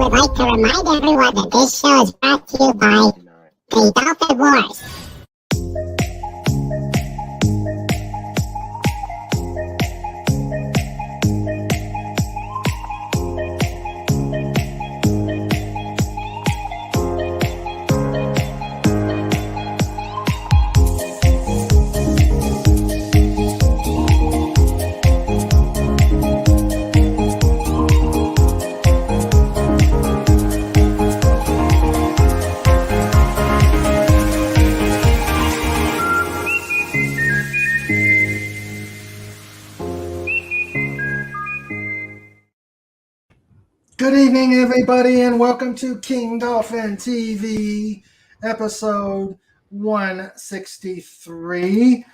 would like to remind everyone that this show is brought to you by the Dolphin Wars. Good evening, everybody, and welcome to Queen Dolphin TV, episode 163.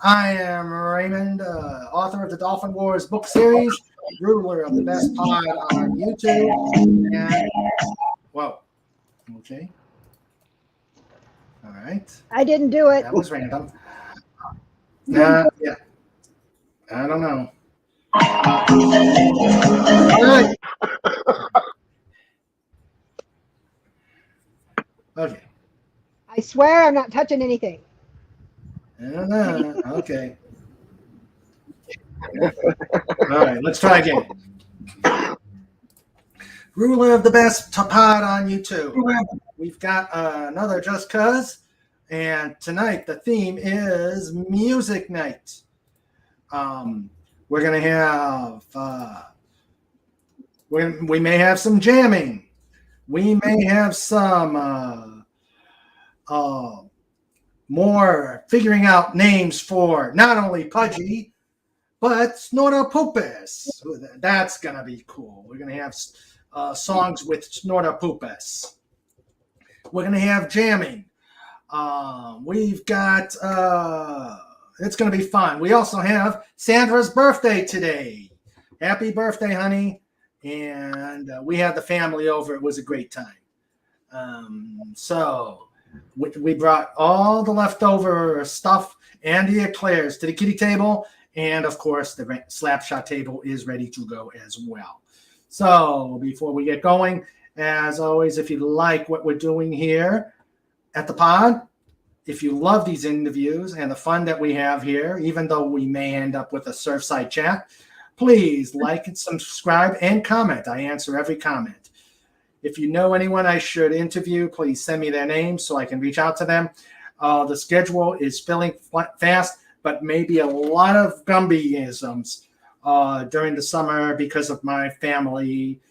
I am Raymond, author of the Dolphin Wars book series, ruler of the best pod on YouTube, and, whoa, okay. All right. I didn't do it. That was random. Yeah, I don't know. All right. Okay. I swear I'm not touching anything. Okay. All right, let's try again. Ruler of the best pod on YouTube. We've got another Just Cuz, and tonight the theme is music night. We're gonna have we may have some jamming. We may have some more figuring out names for not only Pudgy, but Snortopoopas. That's going to be cool. We're going to have songs with Snortopoopas. We're going to have jamming. We've got, it's going to be fun. We also have Sandra's birthday today. Happy birthday, honey. And we had the family over. It was a great time. So we brought all the leftover stuff and the eclairs to the kitty table. And, of course, the slapshot table is ready to go as well. So before we get going, as always, if you like what we're doing here at the pod, if you love these interviews and the fun that we have here, even though we may end up with a Surfside chat, please like and subscribe and comment. I answer every comment. If you know anyone I should interview, please send me their name so I can reach out to them. The schedule is filling fast, but maybe a lot of Gumbyisms during the summer because of my family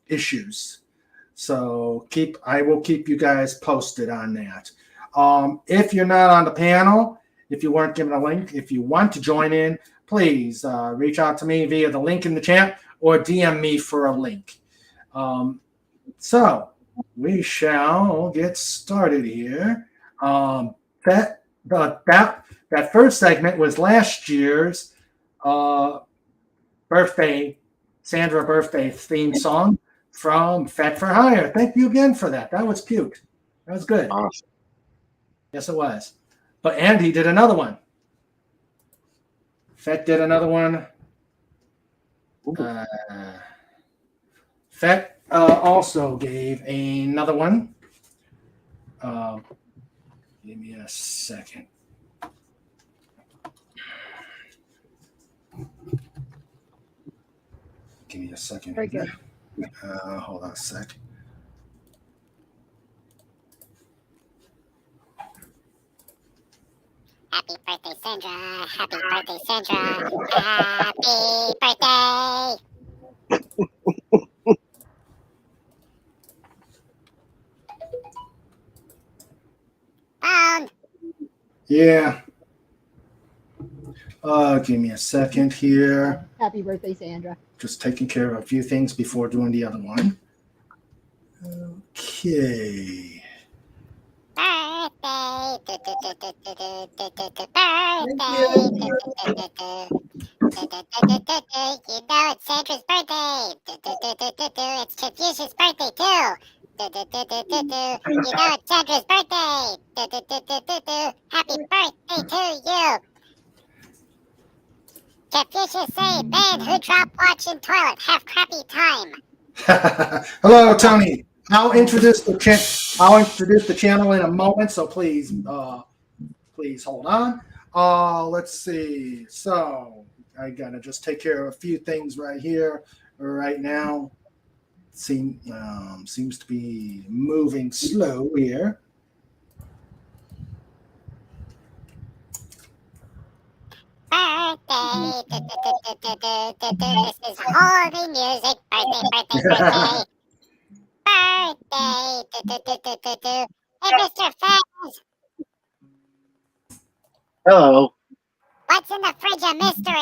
issues. So I will keep you guys posted on that. If you're not on the panel, if you weren't given a link, if you want to join in, please reach out to me via the link in the chat or DM me for a link. So we shall get started here. That first segment was last year's Sandra birthday theme song from Fat for Hire. Thank you again for that. That was cute. That was good. Awesome. Yes, it was. But Andy did another one. Fett did another one. Fett also gave another one. Give me a second. Give me a second. Very good. Hold on a sec. Happy birthday, Sandra. Happy birthday, Sandra. Happy birthday. Found. Yeah. Give me a second here. Happy birthday, Sandra. Just taking care of a few things before doing the other one. Okay. You know it's Sandra's birthday. It's Confucius' birthday too. You know it's Sandra's birthday. Happy birthday to you. Confucius say, men who drop watch in toilet have crappy time. Hello, Tony. I'll introduce the channel in a moment, so please hold on. Let's see. So I gotta just take care of a few things right here, right now. Seems to be moving slow here. Birthday. This is holy music. Birthday. Birthday. Hey, Mr. Fez, Hello. what's in the fridge of mystery?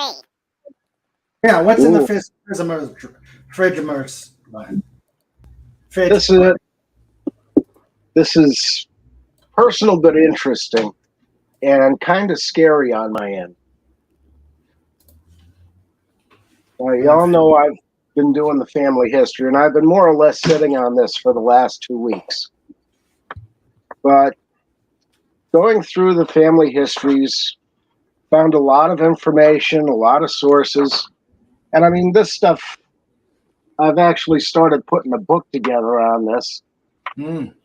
Yeah, what's in the Ooh. Fridge-immerse? This is personal but interesting and kind of scary on my end. Y'all know I've been doing the family history, and I've been more or less sitting on this for the last 2 weeks. But going through the family histories, found a lot of information, a lot of sources. And I mean, this stuff, I've actually started putting a book together on this.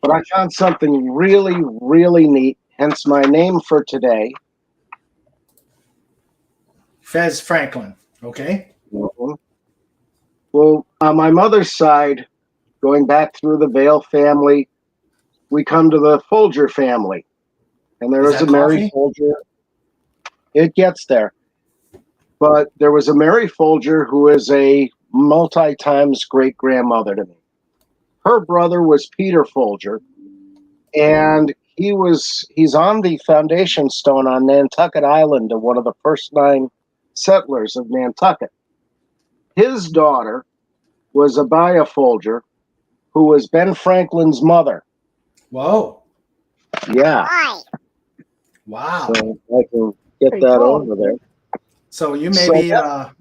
But I found something really, really neat, hence my name for today. Fez Franklin. Okay. Mm-hmm. Well, on my mother's side, going back through the Vale family, we come to the Folger family. And there is a Mary Folger. It gets there. But there was a Mary Folger who is a multi-times great-grandmother to me. Her brother was Peter Folger, and he's on the foundation stone on Nantucket Island of one of the first 9 settlers of Nantucket. His daughter was Abia Folger, who was Ben Franklin's mother. Whoa. Yeah. Why? Wow. So I can get Pretty that cool. over there. So you may be a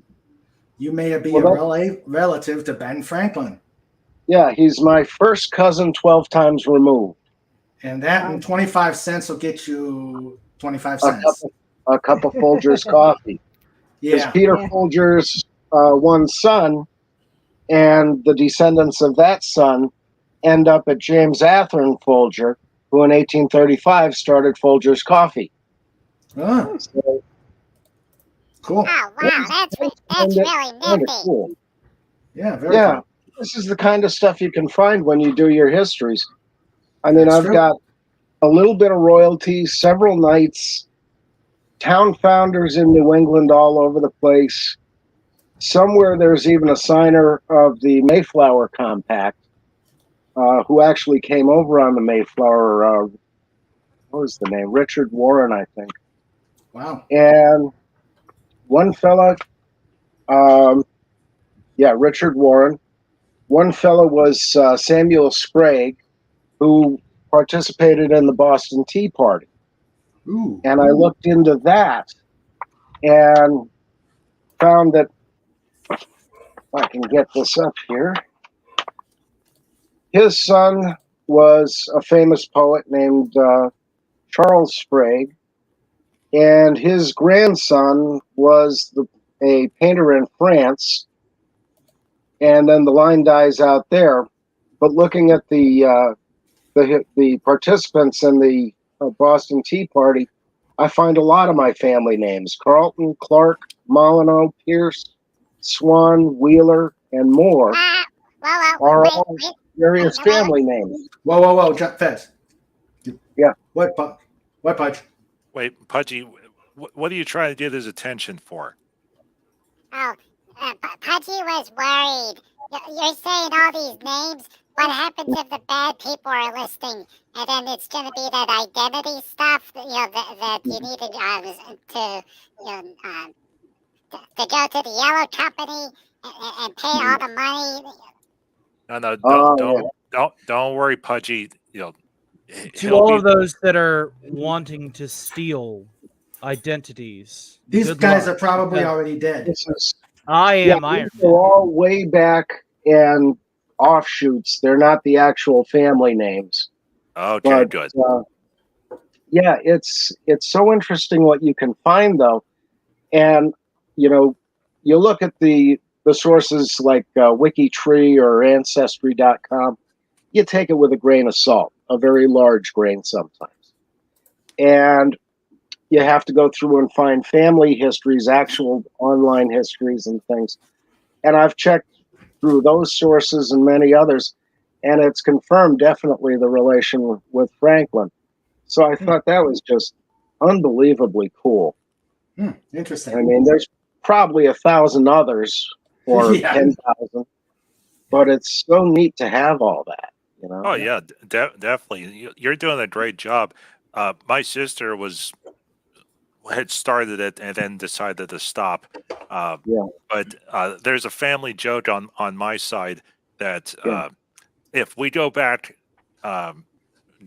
relative to Ben Franklin. Yeah, he's my first cousin 12 times removed. And that and 25 cents will get you 25 cents. A cup of Folger's coffee. Yeah. Peter Folger's one son, and the descendants of that son end up at James Athern Folger, who in 1835 started Folger's Coffee. Oh, So, cool. Oh, wow, that's really nifty. Cool. Yeah, very cool. This is the kind of stuff you can find when you do your histories. I mean, That's I've true. got a little bit of royalty, several knights, town founders in New England all over the place. Somewhere there's even a signer of the Mayflower Compact, who actually came over on the Mayflower. What was the name? Richard Warren, I think. Wow. And one fella, Richard Warren. One fellow was Samuel Sprague, who participated in the Boston Tea Party. Ooh. And I looked into that and found that, if I can get this up here, his son was a famous poet named Charles Sprague, and his grandson was a painter in France, and then the line dies out there. But looking at the participants in the Boston Tea Party, I find a lot of my family names: Carlton, Clark, Molyneux, Pierce, Swan, Wheeler, and more are all various family names. Whoa, Fez. Yeah. What, Pudge? Wait, Pudgy, what are you trying to get his attention for? Oh, Pudgy was worried. You're saying all these names. What happens if the bad people are listening? And then it's going to be that identity stuff, that you need to go to the yellow company and pay all the money. No, don't worry, Pudgy. To all of those that are wanting to steal identities, These good guys luck, are probably because already dead. I am Iron They're Man. all way back and offshoots. They're not the actual family names. Okay, good. It's so interesting what you can find, though. And you look at the the sources like WikiTree or Ancestry.com, you take it with a grain of salt, a very large grain sometimes. And you have to go through and find family histories, actual online histories and things. And I've checked through those sources and many others, and it's confirmed definitely the relation with Franklin. So I thought that was just unbelievably cool. Interesting. I mean, there's probably 1,000 others or Yeah. 10,000, but it's so neat to have all that, you know? Oh yeah, definitely. You're doing a great job. My sister had started it and then decided to stop. Yeah. But there's a family joke on my side that Yeah. if we go back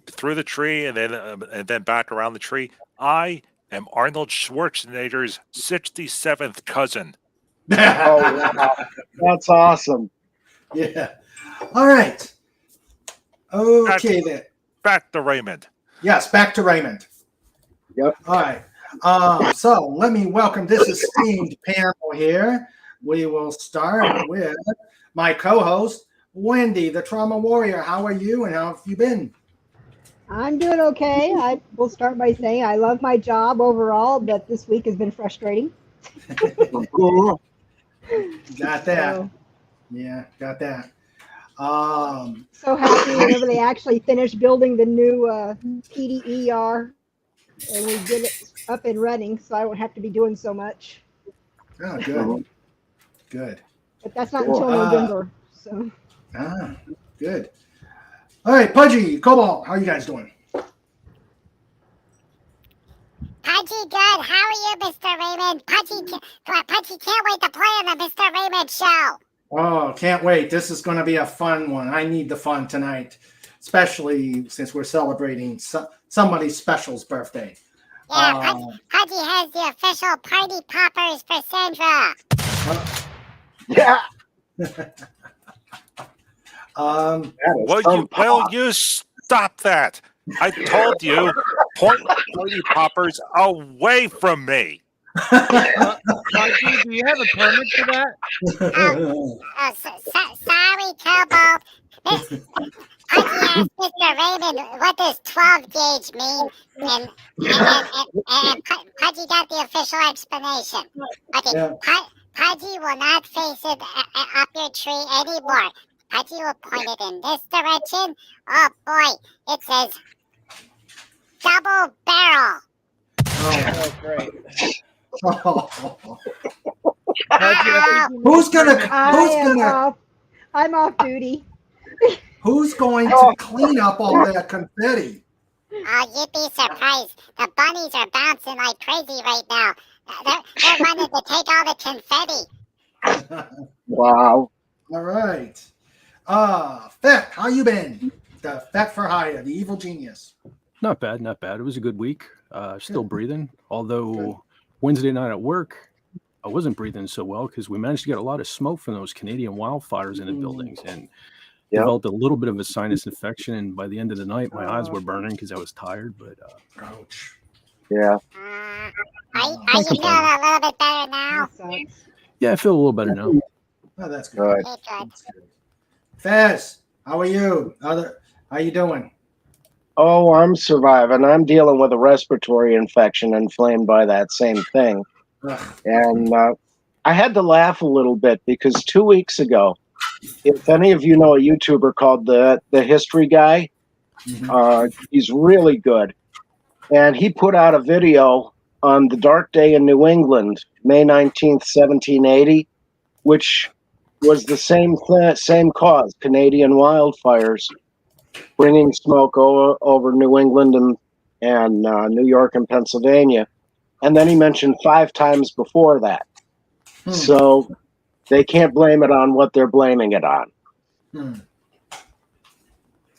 through the tree and then back around the tree, I am Arnold Schwarzenegger's 67th cousin. Oh, wow. That's awesome. Yeah. All right. Okay then. Back to Raymond. Yes, back to Raymond. Yep. All right. So let me welcome this esteemed panel here. We will start with my co-host, Wendy, the Trauma Warrior. How are you and how have you been? I'm doing okay. I will start by saying I love my job overall, but this week has been frustrating. Cool. Got that. So, Yeah, got that. so happy whenever they actually finish building the new PDER and we get it up and running, so I don't have to be doing so much. Oh, good. Good. But that's not Cool. until November. So Good. All right, Pudgy, Cobalt, how are you guys doing? Pudgy, good. How are you, Mr. Raymond? Pudgy can't wait to play on the Mr. Raymond show. Oh, can't wait. This is going to be a fun one. I need the fun tonight, especially since we're celebrating somebody's special's birthday. Yeah, Pudgy has the official party poppers for Sandra. Yeah. Will you stop that? I told you, point party poppers away from me. Pudgy, do you have a permit for that? Sorry, Cobalt. Pudgy asked Mr. Raymond, what does 12 gauge mean? And Pudgy got the official explanation. Okay, Yeah. Pudgy will not face it up your tree anymore. Pudgy will point it in this direction. Oh boy, it says double barrel. Oh, great. I'm off duty. Who's going to clean up all that confetti? Oh, you'd be surprised. The bunnies are bouncing like crazy right now. They're running to take all the confetti. Wow. All right. Feck, how you been? The Feck for Hire, the evil genius. Not bad, not bad. It was a good week. Still breathing. Although Wednesday night at work, I wasn't breathing so well because we managed to get a lot of smoke from those Canadian wildfires in the buildings and developed a little bit of a sinus infection. And by the end of the night, my eyes were burning because I was tired. But ouch. Yeah. Are you feeling a little bit better now? Yeah, I feel a little better now. Oh, that's good. Okay, good. Fez, how are you? How you doing? Oh, I'm surviving. I'm dealing with a respiratory infection inflamed by that same thing. And I had to laugh a little bit because 2 weeks ago, if any of you know a YouTuber called the History Guy, he's really good. And he put out a video on the dark day in New England, May 19th, 1780, which was the same cause, Canadian wildfires, bringing smoke over New England and New York and Pennsylvania. And then he mentioned 5 times before that. So they can't blame it on what they're blaming it on.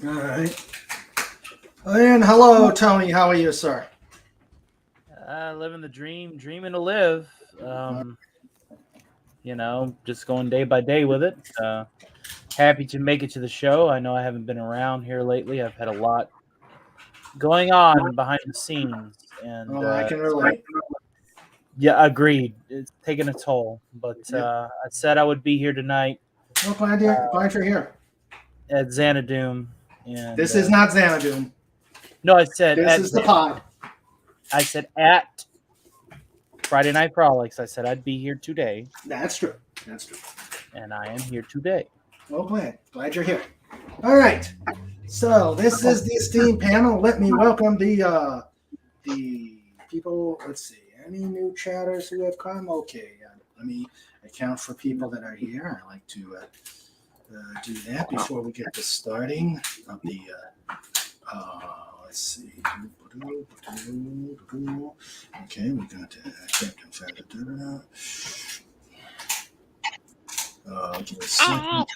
All right. And hello, Tony. How are you, sir? Living the dream, dreaming to live. You know, just going day by day with it. Happy to make it to the show. I know I haven't been around here lately. I've had a lot going on behind the scenes, and I can relate. Yeah, agreed. It's taking a toll, but I said I would be here tonight Well, glad you're here. at Xanadu. And This is not Xanadu. no, I said This at is the Xanadu. pod. I said at Friday Night Frolics. I said I'd be here today, That's true. That's true. and I am here today. Well, glad you're here. All right. So this is the esteemed panel. Let me welcome the people. Let's see. Any new chatters who have come? Okay. Let me account for people that are here. I like to do that before we get to starting of the. Let's see. Okay, we got give me a second.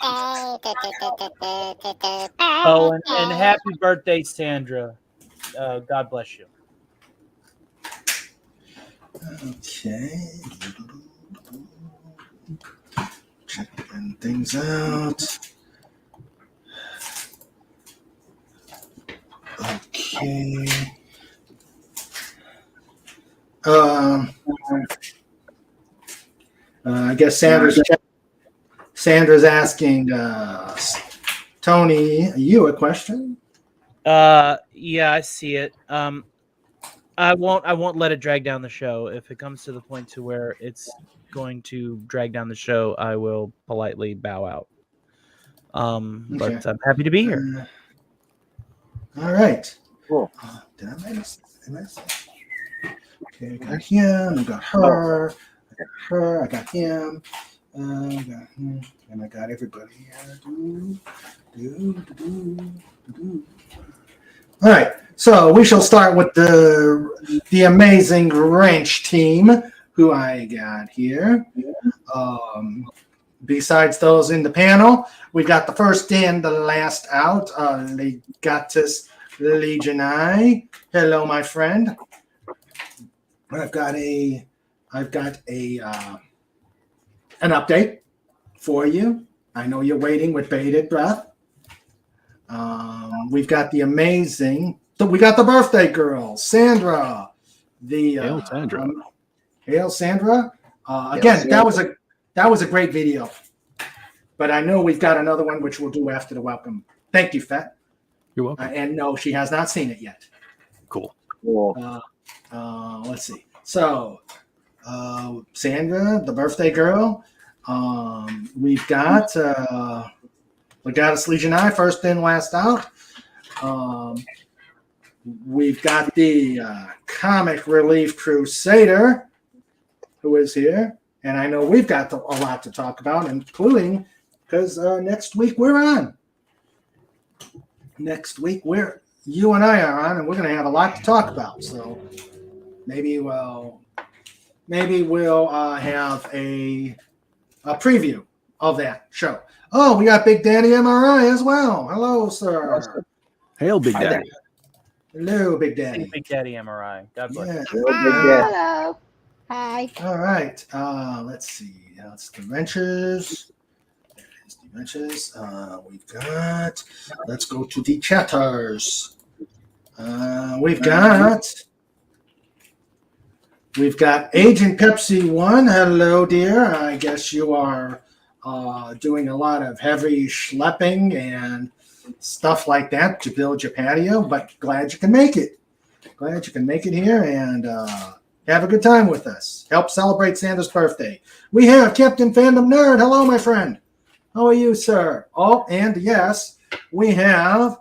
Oh, and happy birthday, Sandra. God bless you. Okay. Checking things out. Okay. I guess Sandra's asking Tony, you a question? Yeah, I see it. I won't let it drag down the show. If it comes to the point to where it's going to drag down the show, I will politely bow out. But I'm happy to be here. All right. Cool. Did I miss? Okay, I got him. I got her. I got her. I got him. I got him, and I got everybody here. All right. So we shall start with the amazing ranch team who I got here. Besides those in the panel, we got the first in, the last out. Legatus Legionai. Hello, my friend. I've got an update for you. I know you're waiting with bated breath. We've got the birthday girl, Sandra. Hail, Sandra. Hail, Sandra. Again, Sandra. that was a great video. But I know we've got another one which we'll do after the welcome. Thank you, Fet. You're welcome. And no, she has not seen it yet. Cool. Let's see. So, Sandra, the birthday girl. We've got Legatus Legionai, first in, last out. We've got the Comic Relief Crusader, who is here. And I know we've got a lot to talk about, including because next week we're on. Next week you and I are on, and we're going to have a lot to talk about. So maybe we'll have a preview of that show. Oh, we got Big Daddy MRI as well. Hello, sir. Hail, Big Daddy. Hello, Big Daddy. Big Daddy MRI. God bless. Yeah. Hello. Hi. All right. Let's see. That's the wrenches. There's the wrenches. Let's go to the chatters. We've got Agent Pepsi 1. Hello, dear. I guess you are doing a lot of heavy schlepping and stuff like that to build your patio, but glad you can make it. Glad you can make it here and have a good time with us. Help celebrate Santa's birthday. We have Captain Fandom Nerd. Hello, my friend. How are you, sir? Oh, and yes, we have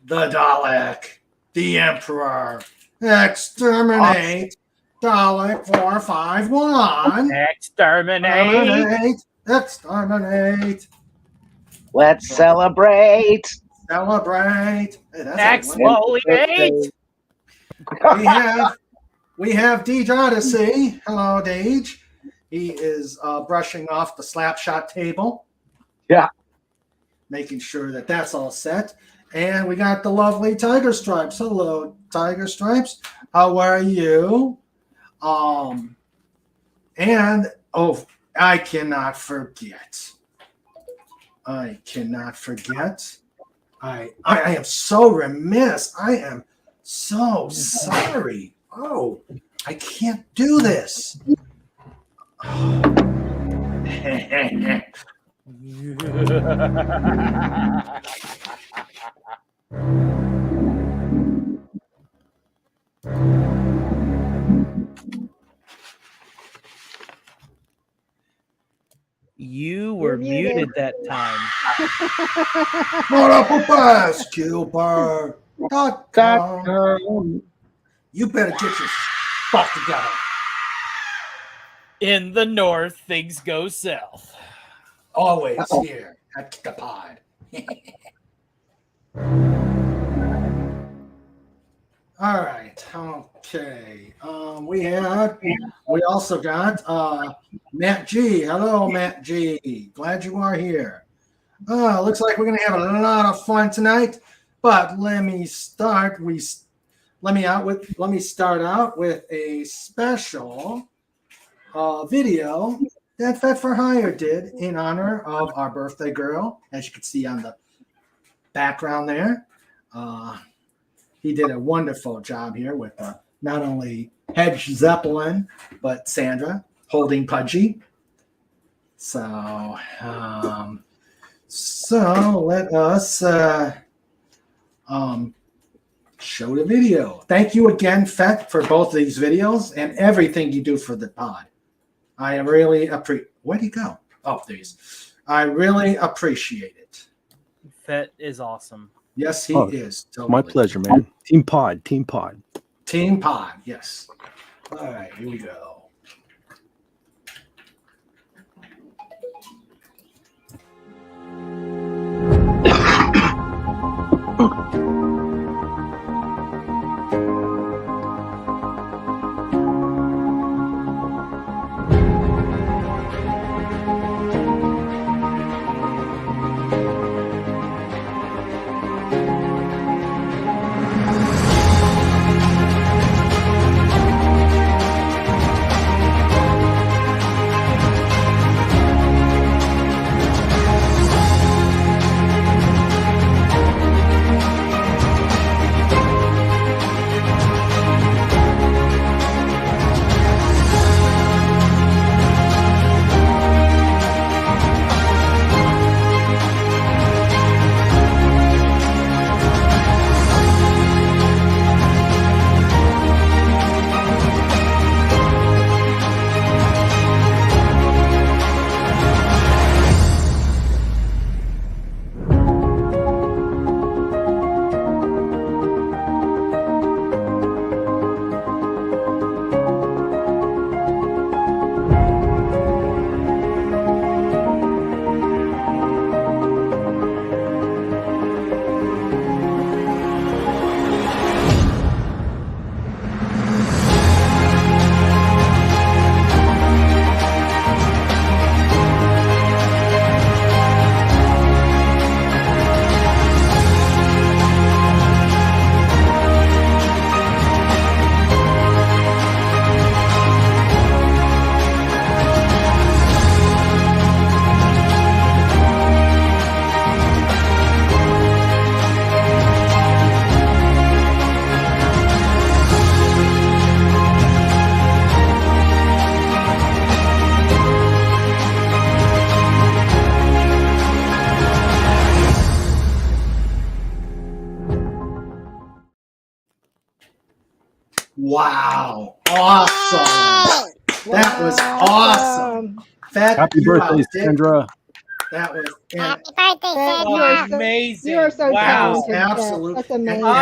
the Dalek, the Emperor. Exterminate Dalek 451. Exterminate. Exterminate. Let's celebrate. Celebrate. Hey, that's Exfoliate. We have Deej Odyssey. Hello, Deej. He is brushing off the slapshot table. Yeah. Making sure that that's all set. And we got the lovely Tiger Stripes. Hello, Tiger Stripes. How are you? And I cannot forget. I am so remiss. I am so sorry. Oh, I can't do this. You were You're muted. muted that time. Basketball.com. You better get your stuff together. In the north, things go south. Always here at the pod. All right. Okay. We also got Matt G. Hello, Matt G. Glad you are here. Looks like we're gonna have a lot of fun tonight. But let me start. Let me start out with a special video that Fet for Hire did in honor of our birthday girl, as you can see on the background there. He did a wonderful job here with not only Hedge Zeppelin, but Sandra holding Pudgy. So let us show the video. Thank you again, Fet, for both of these videos and everything you do for the pod. I really appreciate. Where'd he go? Oh, there he is. I really appreciate it. Fet is awesome. Yes, he is. Totally. My pleasure, man. Team pod. Team pod, yes. All right, here we go. Wow. Awesome. That was awesome. Happy birthday, Sandra. That was Happy birthday, Fet, you Sandra. are so, Amazing. you are so Wow. talented. Fet. Absolutely. That's I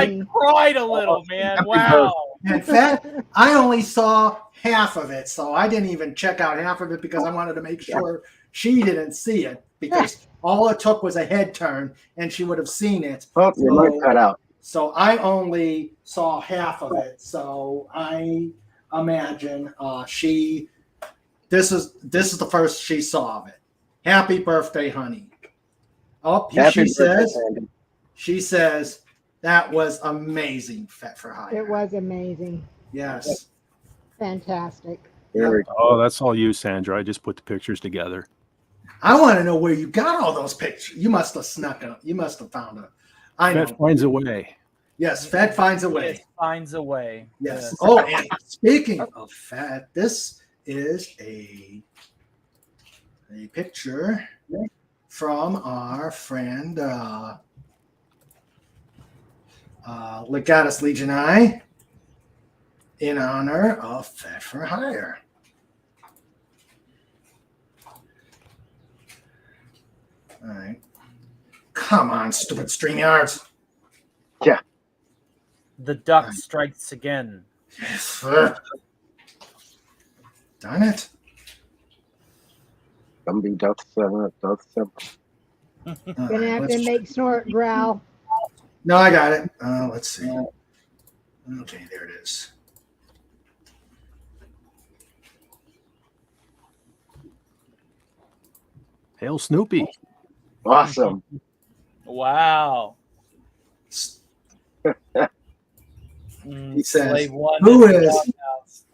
amazing. cried a little, man. Happy Wow. In fact, I only saw half of it, so I didn't even check out half of it because I wanted to make sure she didn't see it, because all it took was a head turn and she would have seen it. Oh, your mic cut out. So I only saw half of it. So I imagine this is the first she saw of it. Happy birthday, honey. Oh, she says that was amazing, Fet for Hire. It was amazing. Yes. Fantastic. Very Oh, that's all you, Sandra. I just put the pictures together. I want to know where you got all those pictures. You must have snuck up. You must have found it. I know. That finds a way. Yes, Fed finds a way. Yes, finds a way. Yes. Oh, and speaking of Fed, this is a picture from our friend Legatus Legionii in honor of Fed for Hire. All right. Come on, stupid StreamYards. Yeah. The duck strikes again. Yes. Darn it. Somebody does seven. Gonna have to make Snort growl. No, I got it. Let's see. Okay, there it is. Hail Snoopy. Awesome. Wow. He says, Slave one "Who in the is?" doghouse.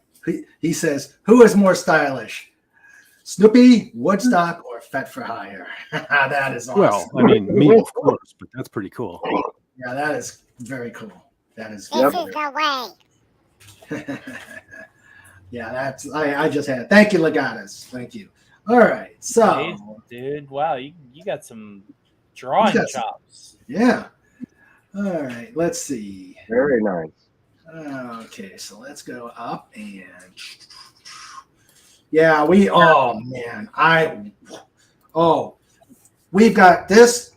He says, "Who is more stylish, Snoopy, Woodstock, or Fed for Hire?" That is awesome. Well, I mean, me, of course, but that's pretty cool. Yeah, that is very cool. That is. This is the way. Yeah, that's. I just had. Thank you, Legatus. Thank you. All right, so Amazing, dude, wow, you got some drawing chops. Yeah. All right, let's see. Very nice. Okay, so let's go up and yeah, we oh man, we've got this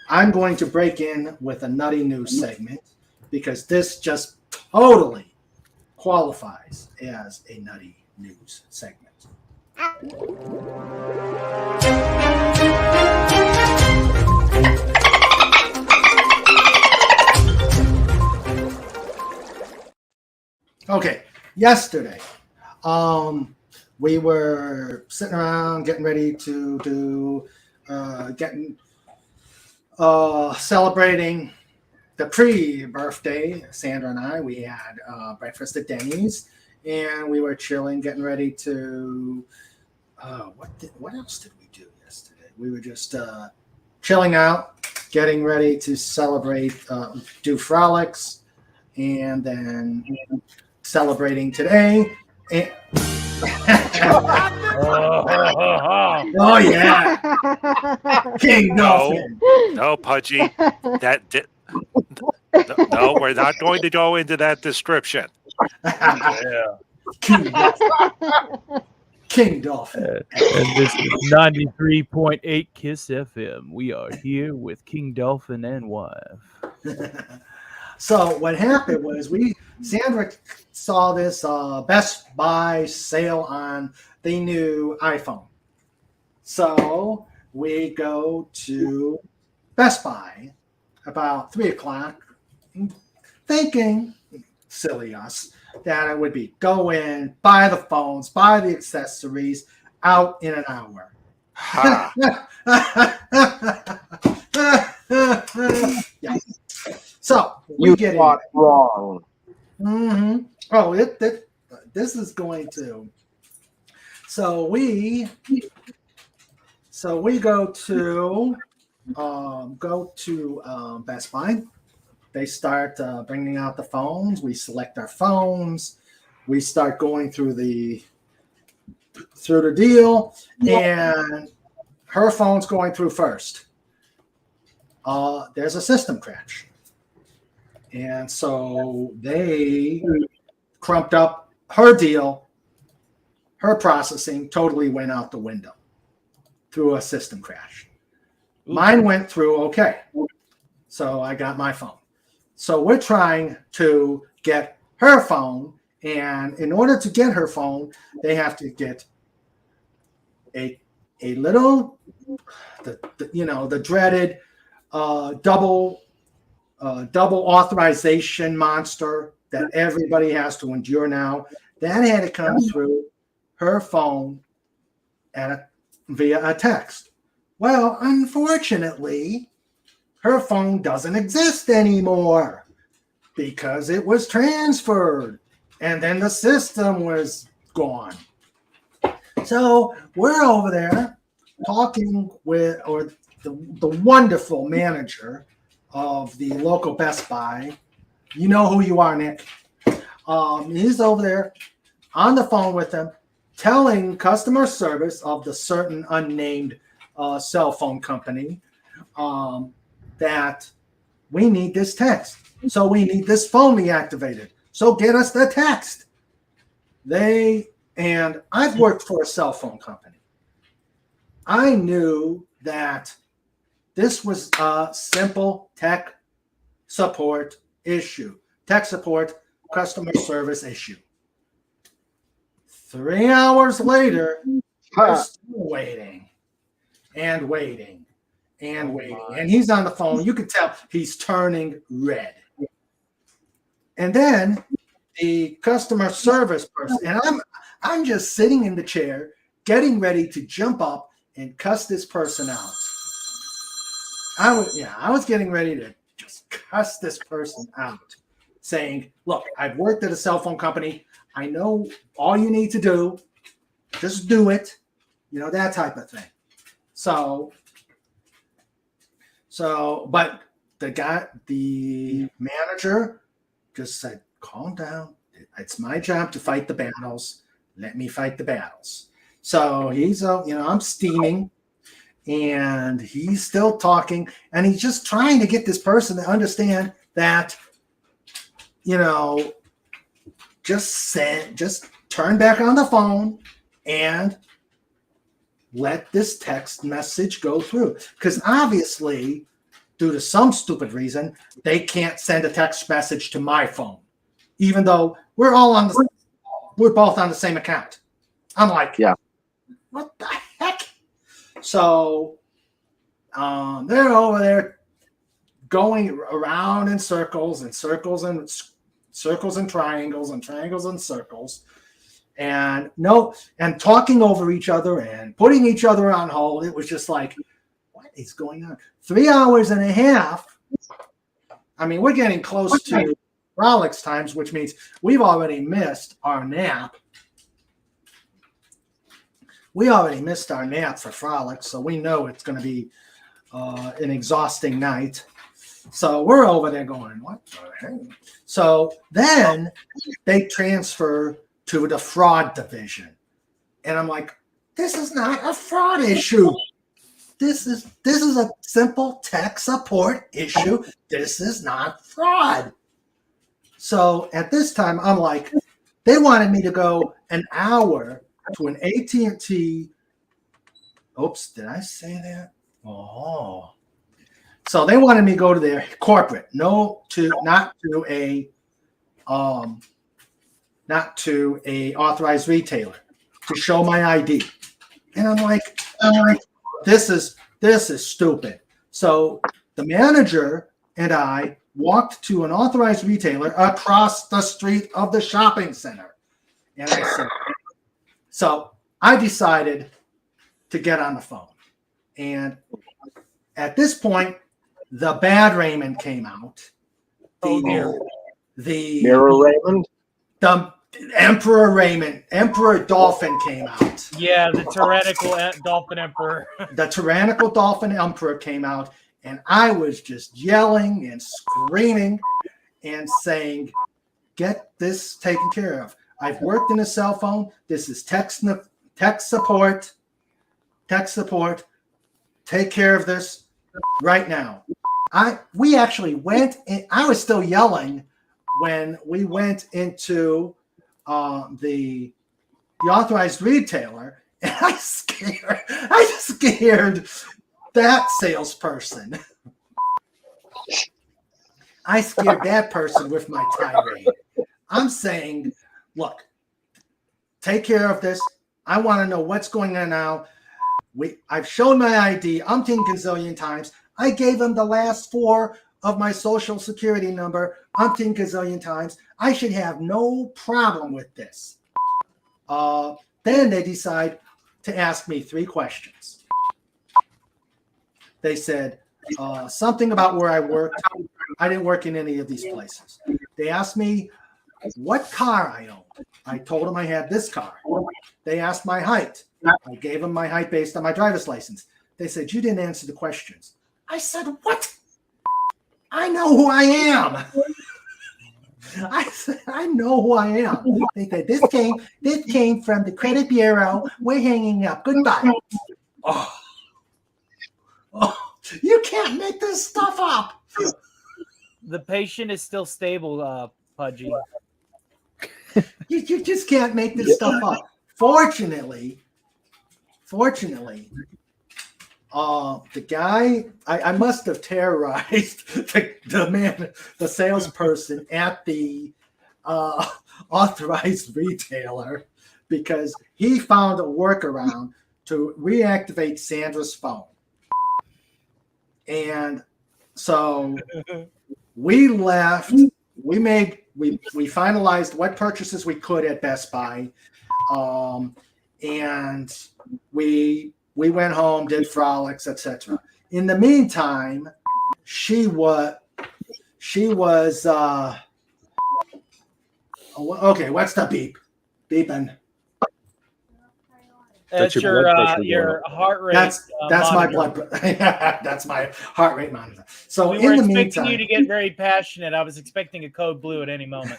I'm going to break in with a nutty news segment because this just totally qualifies as a nutty news segment. Okay, yesterday, we were sitting around getting ready to do, celebrating the pre-birthday. Sandra and I, we had breakfast at Denny's, and we were chilling, getting ready to. What else did we do yesterday? We were just chilling out, getting ready to celebrate, do frolics, and then celebrating today. And oh yeah, King Dolphin. No, Pudgy. No, we're not going to go into that description. Yeah. King Dolphin. And this is 93.8 Kiss FM. We are here with King Dolphin and wife. So what happened was Sandra saw this Best Buy sale on the new iPhone. So we go to Best Buy about 3:00, thinking, silly us, that it would be go in, buy the phones, buy the accessories, out in an hour. Ha. Yeah. So we You get in. thought wrong. Mm-hmm. Oh, this is going to. So we go to Best Buy. They start bringing out the phones. We select our phones. We start going through the deal, and her phone's going through first. There's a system crash. And so they crumped up her deal. Her processing totally went out the window through a system crash. Mine went through okay. So I got my phone. So we're trying to get her phone. And in order to get her phone, they have to get a little, the dreaded double authorization monster that everybody has to endure now. That had to come through her phone via a text. Well, unfortunately, her phone doesn't exist anymore because it was transferred and then the system was gone. So we're over there talking with the wonderful manager of the local Best Buy. You know who you are, Nick. He's over there on the phone with them, telling customer service of the certain unnamed cell phone company that we need this text. So we need this phone reactivated. So get us the text. And I've worked for a cell phone company. I knew that this was a simple tech support issue, tech support, customer service issue. 3 hours later, we're still waiting and waiting and waiting. And he's on the phone. You can tell he's turning red. And then the customer service person, and I'm just sitting in the chair, getting ready to jump up and cuss this person out. I was getting ready to just cuss this person out, saying, look, I've worked at a cell phone company. I know all you need to do, just do it, that type of thing. But the manager just said, calm down. It's my job to fight the battles. Let me fight the battles. So he's, I'm steaming, and he's still talking, and he's just trying to get this person to understand that, just turn back on the phone and let this text message go through. Because obviously, due to some stupid reason, they can't send a text message to my phone, even though we're both on the same account. I'm like, yeah, what the heck? So they're over there going around in circles and circles and circles and triangles and triangles and circles, and talking over each other and putting each other on hold. It was just like, what is going on? 3 hours and a half. I mean, we're getting close to Frolics times, which means we've already missed our nap. We already missed our nap for Frolics, so we know it's going to be an exhausting night. So we're over there going, what the heck? So then they transfer to the fraud division. And I'm like, this is not a fraud issue. This is a simple tech support issue. This is not fraud. So at this time, I'm like, they wanted me to go an hour to an AT&T. Oops, did I say that? Oh. So they wanted me to go to their corporate, not to a authorized retailer, to show my ID. And I'm like, this is stupid. So the manager and I walked to an authorized retailer across the street of the shopping center. And I said, so I decided to get on the phone. And at this point, the bad Raymond came out. The Mirror Raymond? The Emperor Raymond, Emperor Dolphin came out. Yeah, the tyrannical Dolphin Emperor. The tyrannical Dolphin Emperor came out, and I was just yelling and screaming and saying, get this taken care of. I've worked in a cell phone. This is tech support. Tech support. Take care of this right now. We actually went in. I was still yelling when we went into the authorized retailer, and I scared that salesperson. I scared that person with my tirade. I'm saying, look, take care of this. I want to know what's going on now. I've shown my ID umpteen gazillion times. I gave them the last 4 of my social security number umpteen gazillion times. I should have no problem with this. Then they decide to ask me 3 questions. They said something about where I worked. I didn't work in any of these places. They asked me what car I owned. I told them I had this car. They asked my height. I gave them my height based on my driver's license. They said, you didn't answer the questions. I said, what? I know who I am. I know who I am. They said this came from the credit bureau. We're hanging up. Goodbye. Oh, you can't make this stuff up. The patient is still stable, Pudgy. You just can't make this stuff up. Fortunately, the guy, I must have terrorized the salesperson at the authorized retailer, because he found a workaround to reactivate Sandra's phone. And so we left, we finalized what purchases we could at Best Buy. And we went home, did frolics, etc. In the meantime, she was okay. What's the beep? Beeping. That's your heart rate. That's my monitor. that's my heart rate monitor. So We were in the expecting meantime, you to get very passionate. I was expecting a code blue at any moment.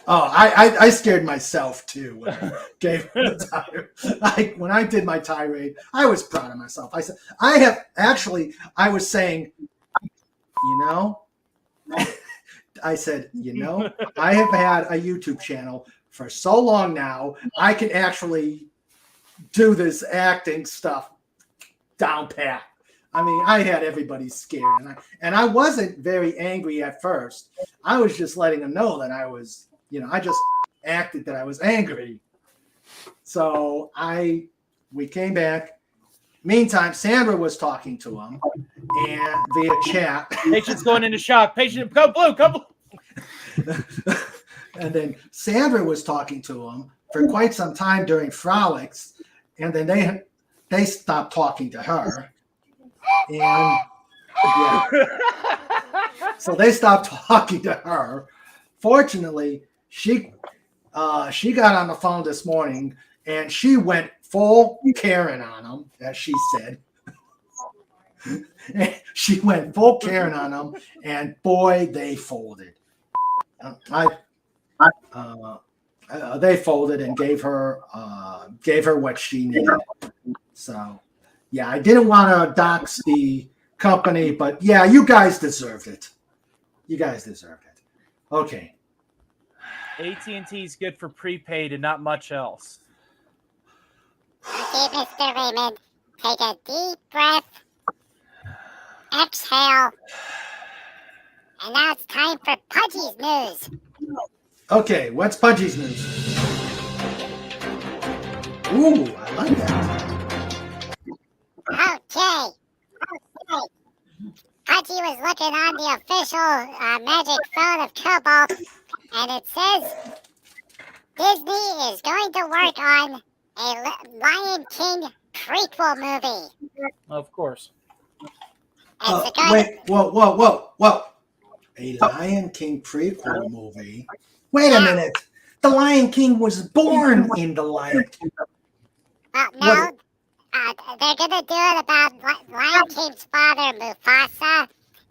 Oh, I scared myself too when I gave her the tirade. When I did my tirade, I was proud of myself. I said, I was saying, I said, I have had a YouTube channel for so long now, I can actually do this acting stuff down pat. I mean, I had everybody scared, and I wasn't very angry at first. I was just letting them know that I was, I just acted that I was angry. So we came back. Meantime, Sandra was talking to him and via chat. Patient's going into shock. Patient, come blue. And then Sandra was talking to him for quite some time during frolics, and then they stopped talking to her. And so they stopped talking to her. Fortunately, she got on the phone this morning and she went full Karen on them, as she said. She went full Karen on them, and boy, they folded. They folded and gave her what she needed. So, yeah, I didn't want to dox the company, but yeah, you guys deserved it. Okay. AT&T is good for prepaid and not much else. Okay, Mr. Raymond, take a deep breath, exhale, and now it's time for Pudgy's news. Okay, what's Pudgy's news? Ooh, I like that. Okay. Pudgy was looking on the official magic phone of Cobalt, and it says Disney is going to work on a Lion King prequel movie. Of course. Wait, whoa. A Lion King prequel movie? Wait a minute. The Lion King was born in the Lion King. Well, no. They're going to do it about Lion King's father, Mufasa,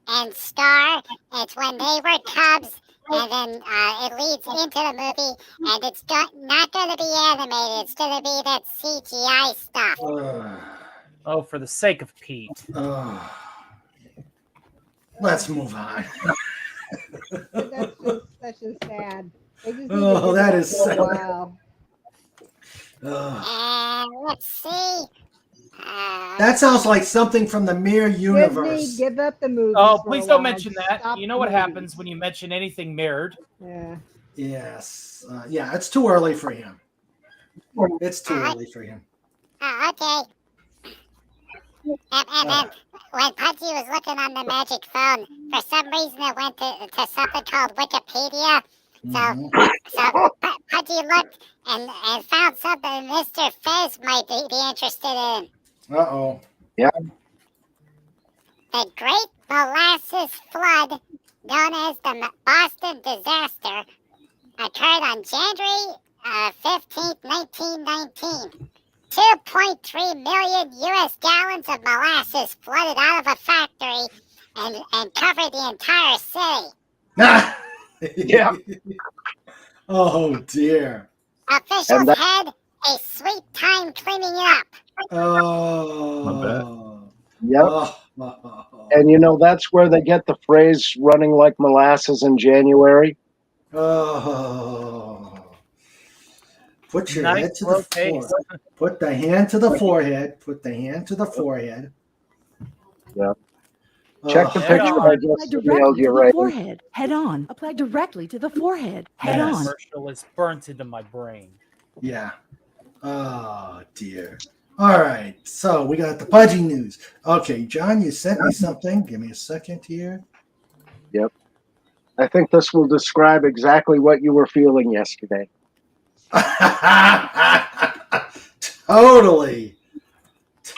and Scar. It's when they were cubs, and then it leads into the movie, and it's not going to be animated. It's going to be that CGI stuff. Oh, for the sake of Pete. Let's move on. That's just sad. That is sad. Wow. Let's see. That sounds like something from the Mirror Universe. Disney, give up the movie. Oh, please don't mention that. Stop You know what the movie. happens when you mention anything mirrored. Yeah. Yes. It's too early for him. It's too early for him. Okay. And then when Pudgy was looking on the magic phone, for some reason it went to something called Wikipedia. So Pudgy looked and found something Mr. Fez might be interested in. Uh-oh. Yeah. The Great Molasses Flood, known as the Boston Disaster, occurred on January 15th, 1919. 2.3 million U.S. gallons of molasses flooded out of a factory and cover the entire city. Yeah. Oh dear. Officials And that- had a sweet time cleaning up. Oh. Yep. Oh. And that's where they get the phrase running like molasses in January. Oh. Put your Nice head to slow the pace. forehead. Put the hand to the forehead. Put the hand to the forehead. Yep. Check the Head picture on. I just Apply emailed directly you, to the right? forehead. Head on. Apply directly to the forehead. Head Yes. on. Commercial is burnt into my brain. Yeah. Oh dear. All right. So we got the Pudgy news. Okay, John, you sent me something. Give me a second here. Yep. I think this will describe exactly what you were feeling yesterday. Totally.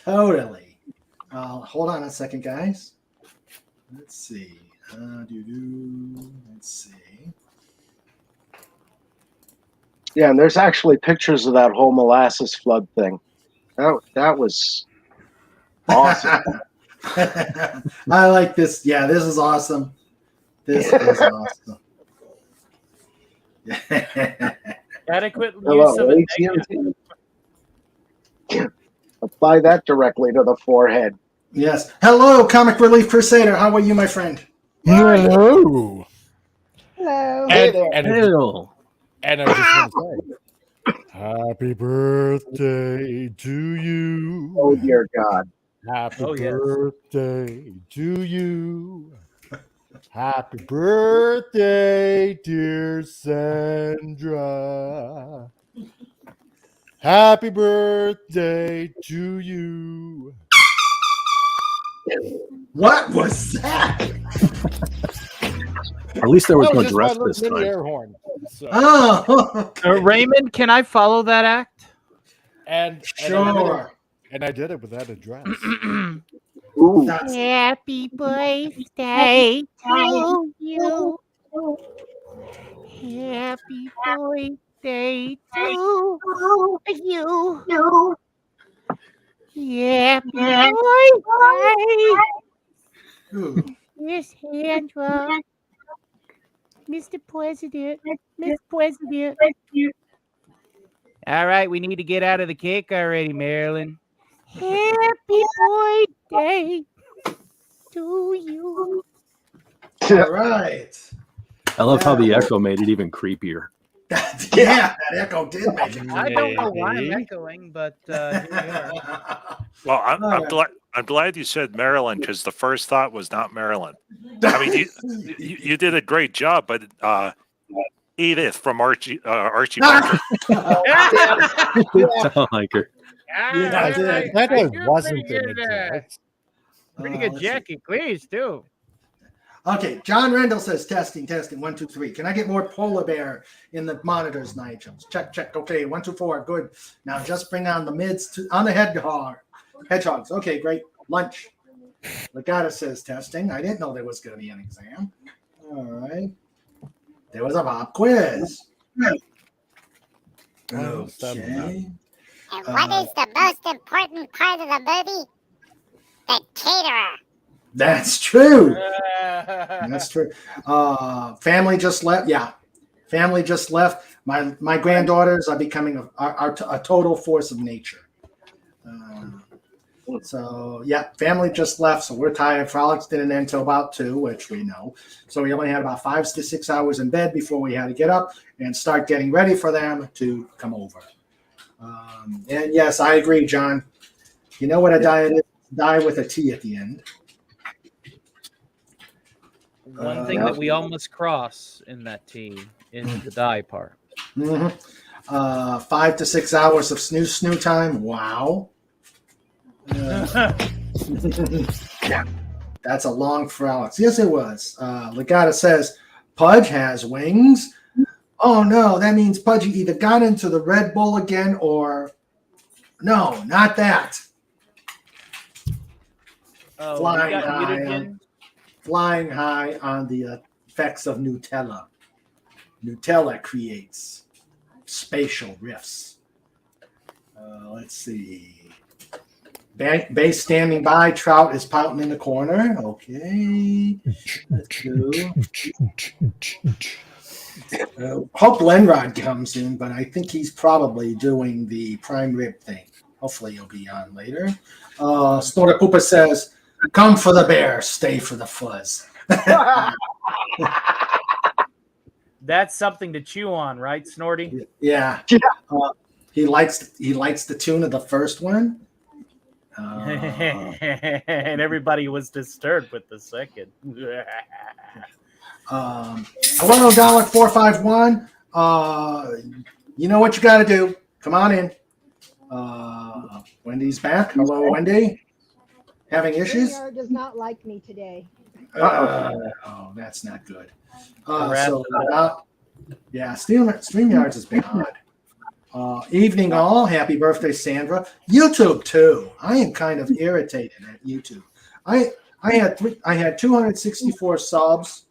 Hold on a second, guys. Let's see. Let's see. Yeah, and there's actually pictures of that whole molasses flood thing. That was awesome. I like this. Yeah, this is awesome. This is awesome. Adequate Hello, use of a AT&T. Apply that directly to the forehead. Yes. Hello, Comic Relief Crusader. How are you, my friend? Hello. Hello. Hey there. And I just want to say, happy birthday to you. Oh, dear God. Happy Oh, yes. birthday to you. Happy birthday, dear Sandra. Happy birthday to you. What was that? At least there was That no was just my dress little this mini time. air horn. So, Oh, Raymond, can I follow that act? and sure. I did it without a dress. Ooh. That's- Happy birthday to you. Happy birthday to you. Happy birthday, Ooh. Miss Sandra. Mr. President. Miss President. All right, we need to get out of the cake already, Marilyn. Happy birthday to you. All right. I love how the echo made it even creepier. Yeah, that echo did make it. I don't know why I'm Maybe. echoing, but here we are. Well, I'm Alright. glad you said Maryland because the first thought was not Maryland. I mean, you did a great job, but Edith from Archie Bunker. It sounded like her. Yeah, I did. That I one do wasn't pretty in good, a dress. Pretty let's good see. Jackie Cleese, too. Okay, John Rendell says testing, 1, 2, 3. Can I get more polar bear in the monitors, Nigel? Check. Okay, 1, 2, 4. Good. Now just bring on the mids on the hedgehogs. Okay, great. Lunch. Legata says testing. I didn't know there was going to be an exam. All right. There was a pop quiz. Okay. And what is the most important part of the movie? The caterer. That's true. That's true. Family just left. Yeah, family just left. My granddaughters are becoming a total force of nature. So yeah, family just left. So we're tired. Frolics didn't end until about 2, which we know. So we only had about 5 to 6 hours in bed before we had to get up and start getting ready for them to come over. And yes, I agree, John. You know what a diet is? Die with a T at the end. One thing that we all must cross in that T is the die part. 5 to 6 hours of snoo time. Wow. That's a long frolic. Yes, it was. Legata says Pudge has wings. Oh no, that means Pudgy either got into the Red Bull again or no, not that. Oh, Flying you got high muted on- again? Flying high on the effects of Nutella. Nutella creates spatial rifts. Let's see. Base standing by. Trout is pouting in the corner. Okay. Let's go. Hope Lenrod comes in, but I think he's probably doing the prime rib thing. Hopefully he'll be on later. Snorter Poopa says, come for the bear, stay for the fuzz. That's something to chew on, right, Snorty? Yeah. He likes the tune of the first one. And everybody was disturbed with the second. Hello, $451. You know what you got to do. Come on in. Wendy's back. Hello, Wendy. Having issues? StreamYard does not like me today. Oh, that's not good. StreamYards has been odd. Evening all. Happy birthday, Sandra. YouTube too. I am kind of irritated at YouTube. I had 264 subs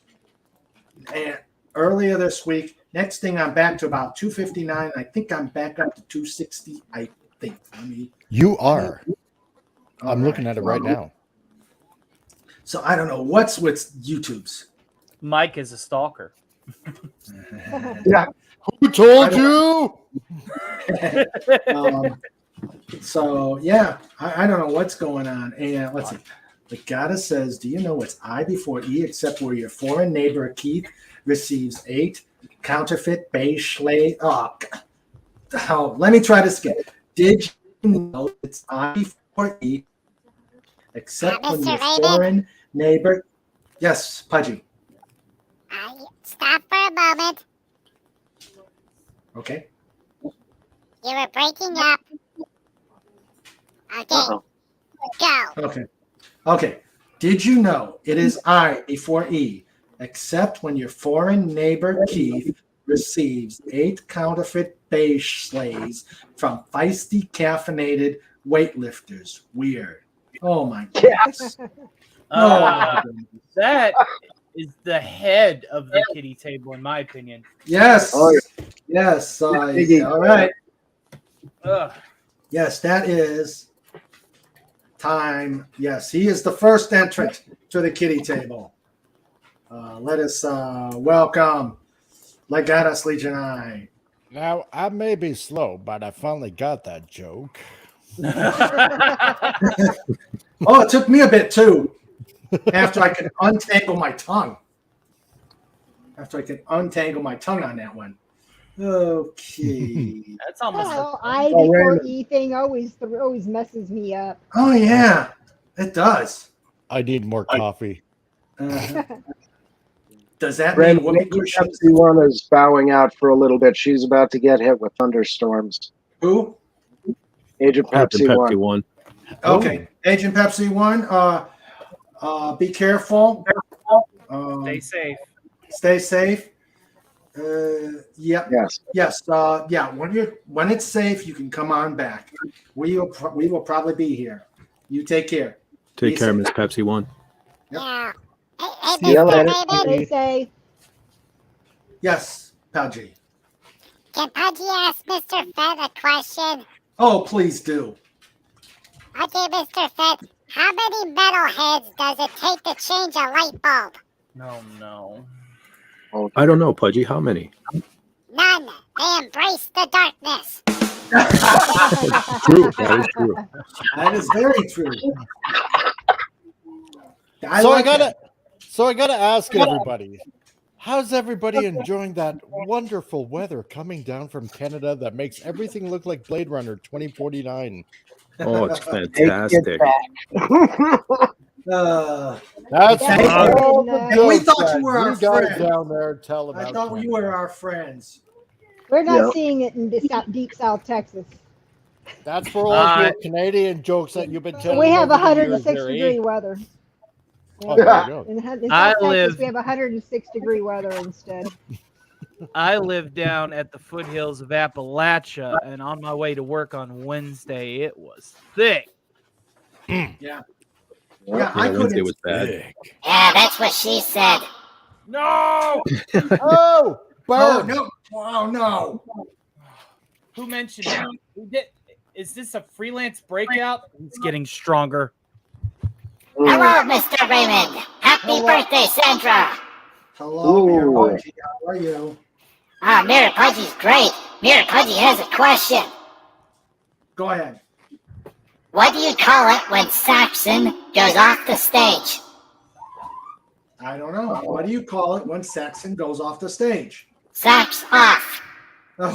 and earlier this week. Next thing, I'm back to about 259. I think I'm back up to 260. I think. You are. I'm looking at it right now. So I don't know what's with YouTube's. Mike is a stalker. Yeah. Who told you? So yeah, I don't know what's going on. And let's see. The goddess says, "Do you know what's I before E except where your foreign neighbor Keith receives 8 counterfeit beige schley?" Oh, let me try this again. Did you know it's I before E except when your foreign neighbor? Yes, Pudgy. Stop for a moment. Okay. You were breaking up. Okay. Go. Okay. Did you know it is I before E, except when your foreign neighbor Keith receives 8 counterfeit beige sleighs from feisty caffeinated weightlifters? Weird. Oh my goodness. That is the head of the kitty table, in my opinion. Yes. Yes. All right. Yes, that is time. Yes, he is the first entrant to the kitty table. Let us welcome Legatus Legion I. Now, I may be slow, but I finally got that joke. Oh, it took me a bit too. After I could untangle my tongue. On that one. Okay. That's almost I before E thing always messes me up. Oh yeah, it does. I need more coffee. Does that mean Agent Pepsi 1 is bowing out for a little bit. She's about to get hit with thunderstorms. Who? Agent Pepsi 1. Okay, Agent Pepsi 1. Be careful. Stay safe. Stay safe. Yep. Yes. Yes. Yeah. When it's safe, you can come on back. We will probably be here. You take care. Take care, Miss Pepsi 1. Yep. Yeah. See you later. They say. Yes, Pudgy. Can Pudgy ask Mr. Fett a question? Oh, please do. Okay, Mr. Fett. How many metal heads does it take to change a light bulb? No. I don't know, Pudgy. How many? None. They embrace the darkness. True. That is true. That is very true. So I gotta ask everybody, how's everybody enjoying that wonderful weather coming down from Canada that makes everything look like Blade Runner 2049? Oh, it's fantastic. That's all the and we jokes thought that you were our you guys friend. down there tell about. I thought you were our friends. We're not seeing it in deep South Texas. That's for all of your Canadian jokes that you've been telling. We have over the 106 years there, degree weather. Oh, there you go. In South Texas, we have 106 degree weather instead. I live down at the foothills of Appalachia, and on my way to work on Wednesday, it was thick. Yeah. Yeah, I Wednesday couldn't. was bad. Yeah, that's what she said. No! Oh, Oh burn! no! Oh no! Who mentioned it? Is this a freelance breakout? It's getting stronger. Hello, Mr. Raymond. Happy birthday, Sandra. Hello, Mayor Pudgy. How are you? Mayor Pudgy's great. Mayor Pudgy has a question. Go ahead. What do you call it when Saxon goes off the stage? I don't know. What do you call it when Saxon goes off the stage? Sax off. Mayor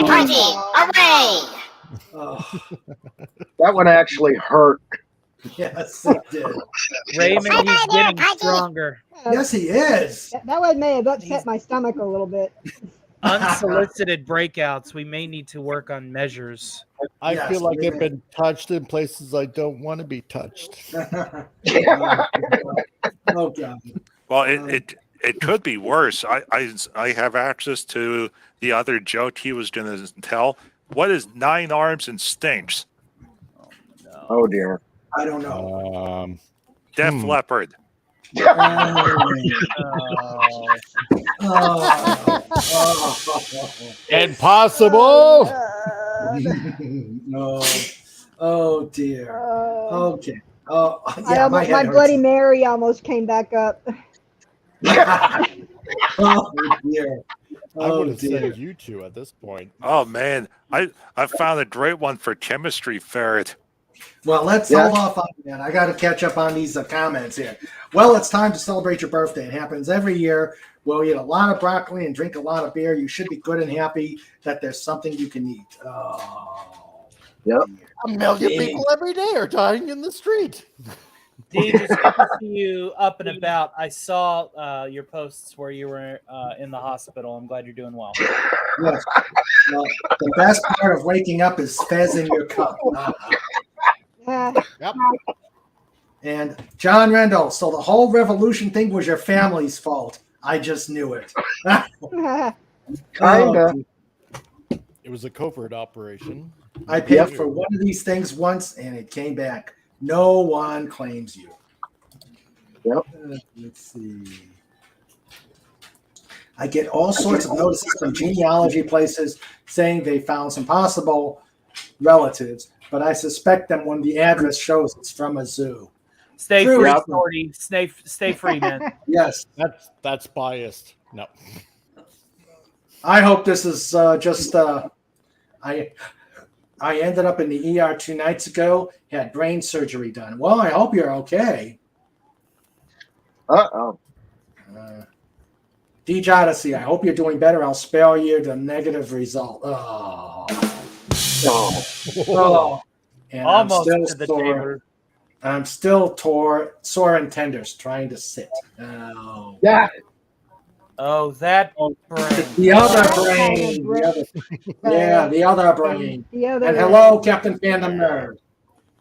Pudgy, away. That one actually hurt. Yes, it did. Raymond, he's getting stronger. Yes, he is. That one may have upset my stomach a little bit. Unsolicited breakouts. We may need to work on measures. I feel like I've been touched in places I don't want to be touched. Oh, God. Well, it could be worse. I have access to the other joke he was going to tell. What is 9 arms and stinks? Oh dear. I don't know. Def Leppard. Impossible. No. Oh dear. Okay. Oh Yeah, yeah, my Bloody Mary almost came back up. Oh dear. I would have said you two at this point. Oh man, I found a great one for chemistry ferret. Well, let's hold off on that. I got to catch up on these comments here. Well, it's time to celebrate your birthday. It happens every year. We'll eat a lot of broccoli and drink a lot of beer. You should be good and happy that there's something you can eat. Oh. Yep. A million people every day are dying in the street. Dave, it's good to see you up and about. I saw your posts where you were in the hospital. I'm glad you're doing well. Yes. Well, the best part of waking up is fez in your cup. Yep. And John Rendell, so the whole revolution thing was your family's fault. I just knew it. Kinda. It was a covert operation. I paid for one of these things once, and it came back. No one claims you. Yep. Let's see. I get all sorts of notices from genealogy places saying they found some possible relatives, but I suspect them when the address shows it's from a zoo. Stay free, Snorty. Stay free, man. Yes. That's biased. No. I hope this is just I ended up in the ER 2 nights ago, had brain surgery done. Well, I hope you're okay. Uh-oh. Deej Odyssey, I hope you're doing better. I'll spare you the negative result. Oh. And Almost I'm to still the sore. table. I'm still sore and tenders trying to sit. Oh. Yeah. Oh, that brain. The other brain. The other brain. And hello, Captain Fandom Nerd.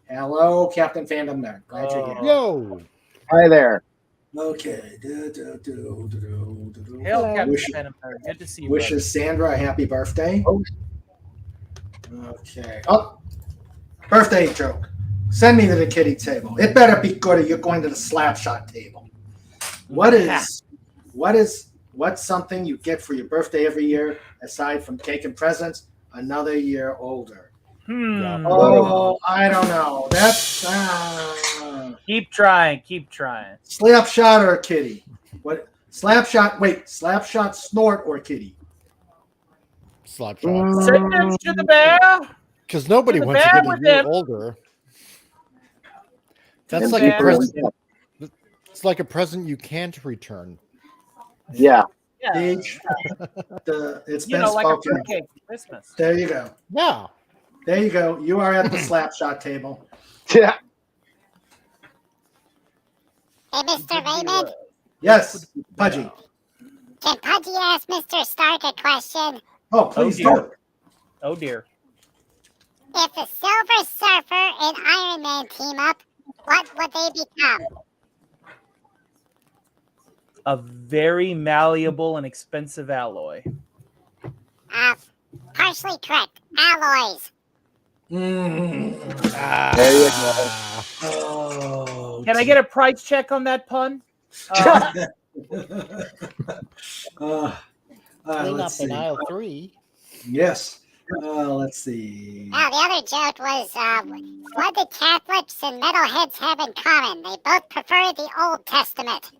Hello, Captain Fandom Nerd. Glad you're here. Yo. Hi there. Okay. Hail, Captain Phantom Nerd. Good to see you. Wishes Sandra a happy birthday. Okay. Oh, birthday joke. Send me to the kitty table. It better be good or you're going to the slap shot table. What's something you get for your birthday every year aside from cake and presents? Another year older. Oh, I don't know. That's Keep trying. slap shot or kitty? What slap shot? Wait, slap shot, snort or kitty? Slap shot. Send them to the bear. Because nobody To the wants to bear get a with year him. older. That's the like a bear. present. It's like a present you can't return. Yeah. Yeah. Deej, it's You been know, like a spoken. fruitcake for Christmas. There you go. Yeah. There you go. You are at the slap shot table. Yeah. Hey, Mr. Raymond, Yes, Pudgy. can Pudgy ask Mr. Stark a question? Oh, please dear. do. Oh dear. If the Silver Surfer and Iron Man team up, what would they become? A very malleable and expensive alloy. Partially correct. Alloys. There you go. Oh, Can I get a price check on that pun? Clean let's up in see. aisle 3. Yes. Let's see. Now, the other joke was, what do Catholics and metalheads have in common? They both prefer the Old Testament.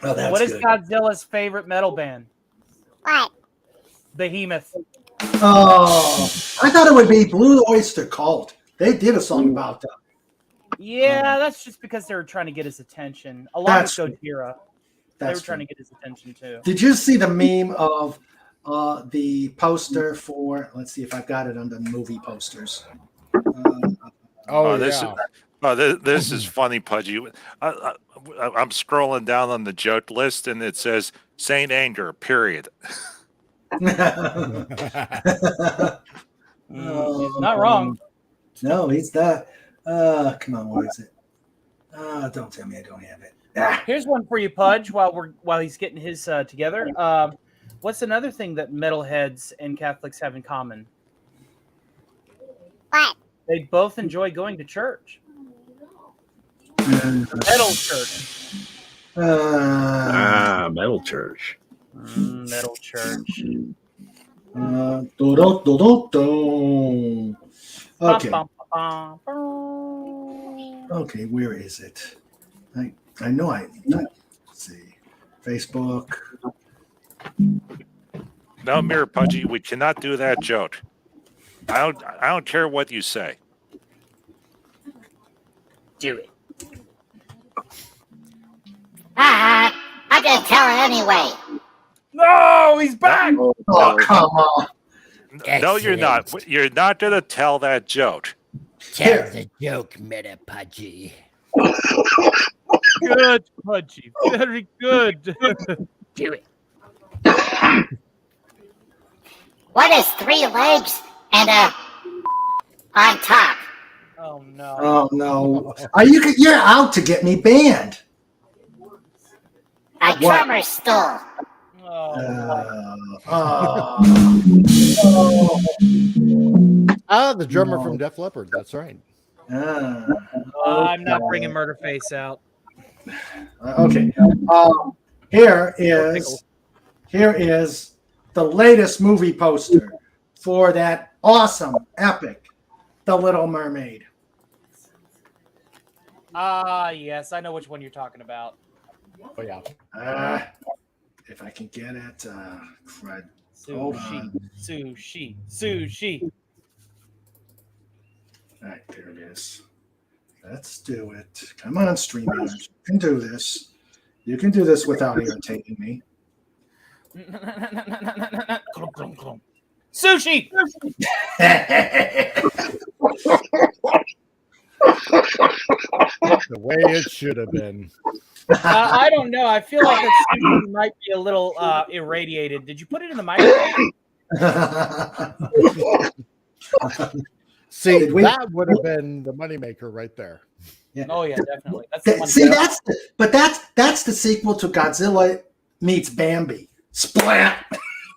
Oh, that's What is good. Godzilla's favorite metal band? What? Behemoth. Oh, I thought it would be Blue Oyster Cult. They did a song about that. Yeah, that's just because they were trying to get his attention. Along That's with Gojira. They were That's trying true. to get his attention too. Did you see the meme of the poster for? Let's see if I've got it on the movie posters. This is funny, Pudgy. I'm scrolling down on the joke list, and it says Saint Anger. Period. He's not wrong. No, he's not. Come on, what is it? Don't tell me I don't have it. Here's one for you, Pudge. While he's getting his together, what's another thing that metalheads and Catholics have in common? What? They both enjoy going to church. Metal church. Metal church. Metal church. Okay. Okay, where is it? I know let's see. Facebook. No, Mirror Pudgy, we cannot do that joke. I don't care what you say. Do it. I'm gonna tell her anyway. No, he's back. Oh, come on. No, you're not. You're not going to tell that joke. Tell the joke, Meta Pudgy. Good, Pudgy. Very good. Do it. What is 3 legs and a on top? Oh no. Oh no. You're out to get me banned. A drummer stool. The drummer from Def Leppard. That's right. I'm not bringing Murderface out. Okay. Here is the latest movie poster for that awesome epic, The Little Mermaid. Yes, I know which one you're talking about. Oh yeah. If I can get it, Fred. Sushi. All right, there it is. Let's do it. Come on, streamers. You can do this. You can do this without irritating me. Sushi. The way it should have been. I don't know. I feel like that sushi might be a little irradiated. Did you put it in the microwave? See, that would have been the moneymaker right there. Yeah. Oh yeah, definitely. That's the one. See, that's the sequel to Godzilla meets Bambi. Splat.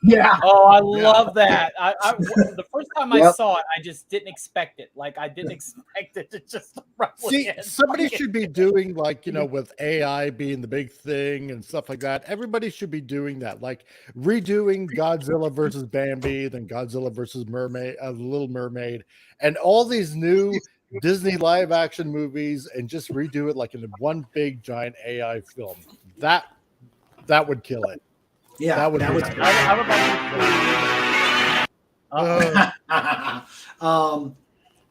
Yeah. Oh, I love that. The first time I saw it, I just didn't expect it. Like I didn't expect it to just See, somebody should be doing with AI being the big thing and stuff like that. Everybody should be doing that, like redoing Godzilla versus Bambi, then Godzilla versus Little Mermaid, and all these new Disney live action movies, and just redo it like in one big giant AI film. That would kill it. Yeah, that would. I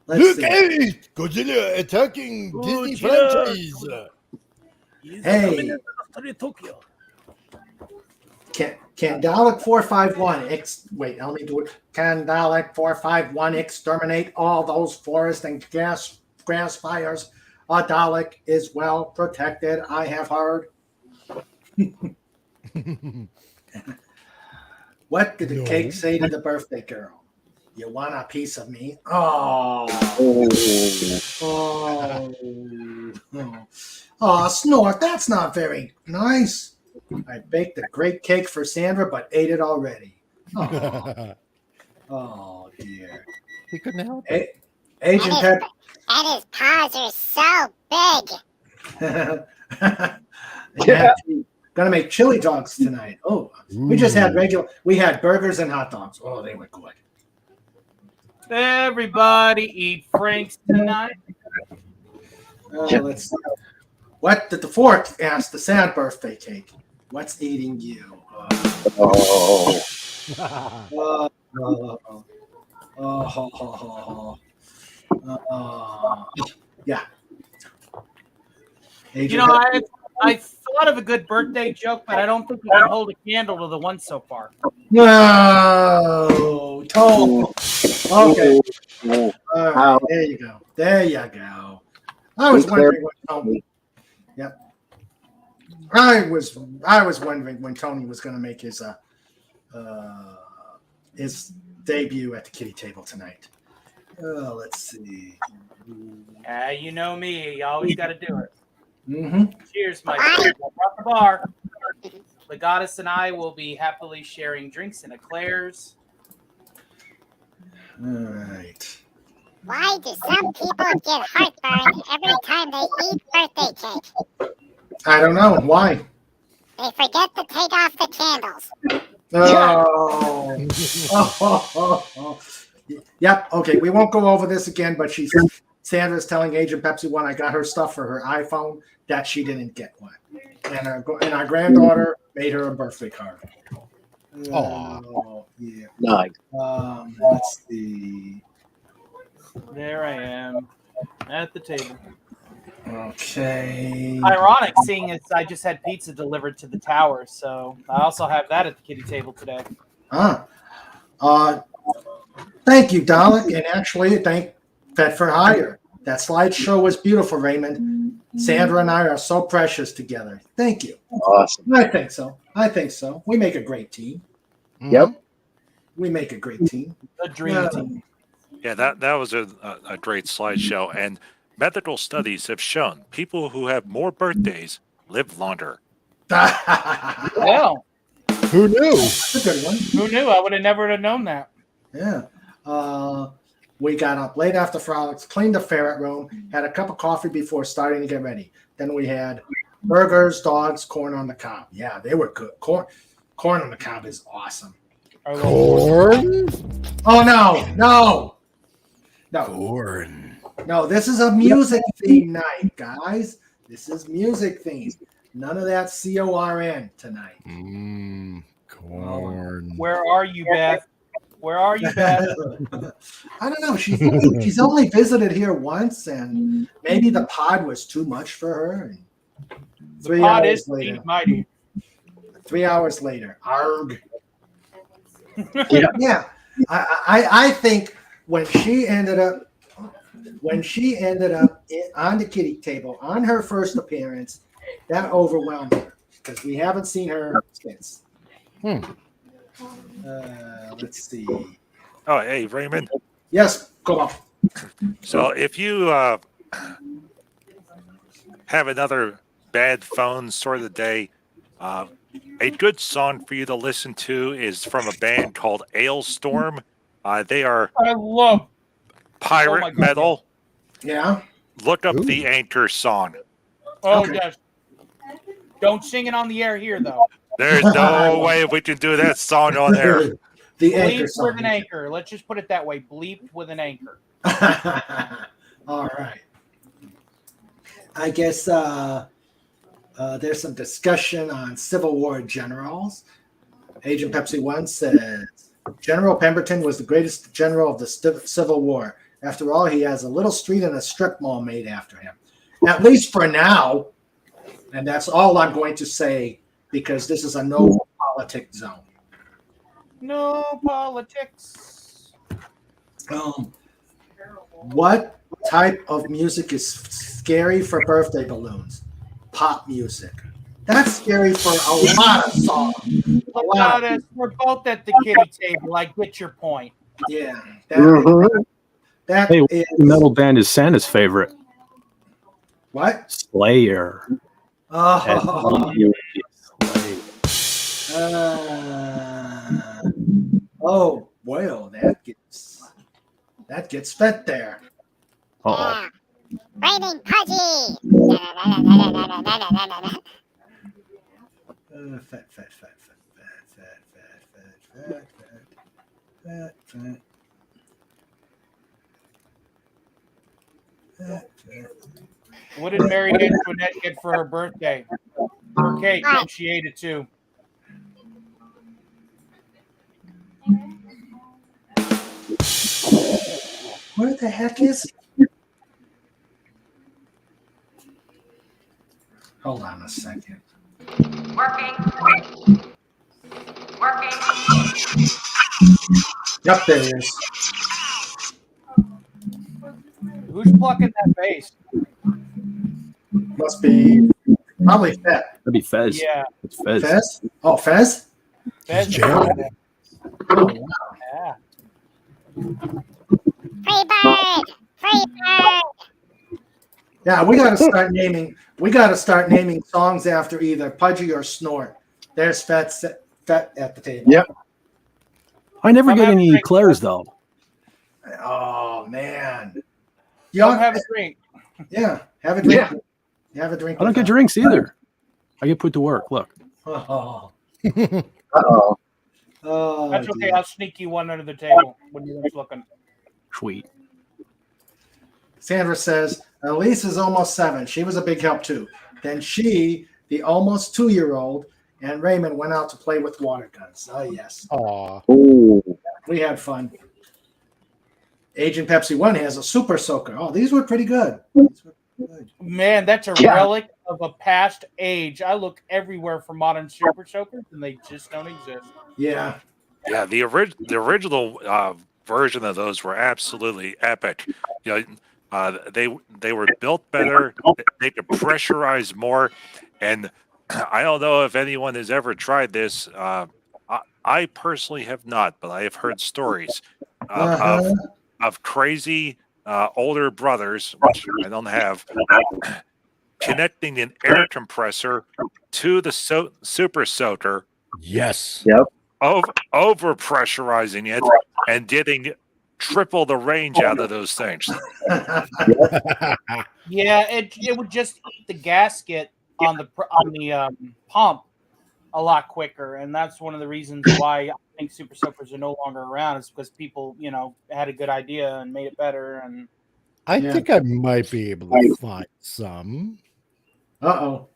let's Look see. at Godzilla attacking Disney franchise. Hey, Candalic 451 wait, let me do it. Candalic 451 exterminate all those forest and grass fires. A Dalek is well protected, I have heard. What did the cake say to the birthday girl? You want a piece of me? Oh, Snort, that's not very nice. I baked a great cake for Sandra, but ate it already. Oh dear. He couldn't help it. Agent Pep. And his paws are so big. Gonna make chili dogs tonight. Oh, we just had we had burgers and hot dogs. Oh, they were good. Everybody eat Frank's tonight. Let's see. What did the fork ask the sad birthday cake? What's eating you? Yeah. You know, I thought of a good birthday joke, but I don't think we can hold a candle to the one so far. No, okay. All right, there you go. There you go. I was wondering what Tony. Yep. I was wondering when Tony was going to make his debut at the kitty table tonight. Let's see. You know me. You always got to do it. Mm-hmm. Cheers, my friend. I brought the bar. The goddess and I will be happily sharing drinks and eclairs. All right. Why do some people get heartburn every time they eat birthday cake? I don't know. Why? They forget to take off the candles. Oh. Yep. Okay. We won't go over this again, but Sandra's telling Agent Pepsi One I got her stuff for her iPhone that she didn't get one, and our granddaughter made her a birthday card. Oh, yeah. Nice. Let's see. There I am at the table. Okay. Ironic, seeing as I just had pizza delivered to the tower, so I also have that at the kitty table today. Thank you, Dalek, and actually thank Fed for Hire. That slideshow was beautiful, Raymond. Sandra and I are so precious together. Thank you. Awesome. I think so. We make a great team. Yep. We make a great team. A dream team. Yeah, that was a great slideshow. And medical studies have shown people who have more birthdays live longer. Well, who knew? That's a good one. Who knew? I would have never known that. Yeah. We got up late after frolics, cleaned the ferret room, had a cup of coffee before starting to get ready. Then we had burgers, dogs, corn on the cob. Yeah, they were good. Corn on the cob is awesome. Corn? Oh, no. Corn. No, this is a music theme night, guys. This is music theme. None of that CORN tonight. Corn. Where are you, Beth? Where are you, Beth? I don't know. She's only visited here once, and maybe the pod was too much for her. And 3 Pod hours is later. mighty. 3 hours later. Arg. Yeah. I think when she ended up on the kitty table on her first appearance, that overwhelmed her because we haven't seen her since. Let's see. Oh, hey, Raymond. Yes, go on. So if you have another bad phone sort of day, a good song for you to listen to is from a band called Ailstorm. They are I love pirate metal. Yeah. Look up the Anchor song. Oh, Okay. yes. Don't sing it on the air here, though. There's no way we can do that song on there. The anchor Bleep song. with an anchor. Let's just put it that way. Bleep with an anchor. All right. I guess there's some discussion on Civil War generals. Agent Pepsi One says General Pemberton was the greatest general of the Civil War. After all, he has a little street and a strip mall made after him. At least for now. And that's all I'm going to say because this is a no politics zone. No politics. What type of music is scary for birthday balloons? Pop music. That's scary for a lot of songs. We're both at the kitty table. I get your point. Yeah. Hey, Is metal band is Santa's favorite. what? Slayer. Oh, well, that gets fit there. Uh-oh. Yeah. Raining Pudgy. Fat, fat, fat, fat, fat, fat, fat, fat, fat, fat, fat, fat. What did Mary Antoinette get for her birthday? Her cake, and she ate it too. Where the heck is he? Hold on a second. Working. Yep, there he is. Who's plucking that bass? Must be probably Fez. That'd be Fez. Yeah. It's Fez. Fez? Oh, Fez? Fez. Oh, wow. Yeah. Free bird. Free bird. Yeah, we got to start naming songs after either Pudgy or Snort. There's Fat at the table. Yep. I never I'm get having any drink. eclairs though. Oh man. Don't have a drink. Yeah, have a drink. Yeah. Have a drink. I don't get drinks either. I get put to work. Look. Oh. Uh-oh. Oh, That's okay. dear. I'll sneak you one under the table when you're looking. Sweet. Sandra says, Elise is almost 7. She was a big help too. Then she, the almost 2-year-old, and Raymond went out to play with water guns. Oh, yes. Aw. Ooh. We had fun. Agent Pepsi 1 has a super soaker. Oh, these were pretty good. Man, that's a Yeah. relic of a past age. I look everywhere for modern super soakers, and they just don't exist. Yeah. Yeah, the original version of those were absolutely epic. You know, they were built better. They could pressurize more, and I don't know if anyone has ever tried this. I personally have not, but I have heard stories of crazy older brothers, which I don't have, connecting an air compressor to the super soaker. Yes. Yep. Over pressurizing it and getting triple the range out of those things. Yeah, it would just eat the gasket on the pump a lot quicker, and that's one of the reasons why I think super soakers are no longer around. Is because people, had a good idea and made it better. And I think I might be able to find some. Uh-oh.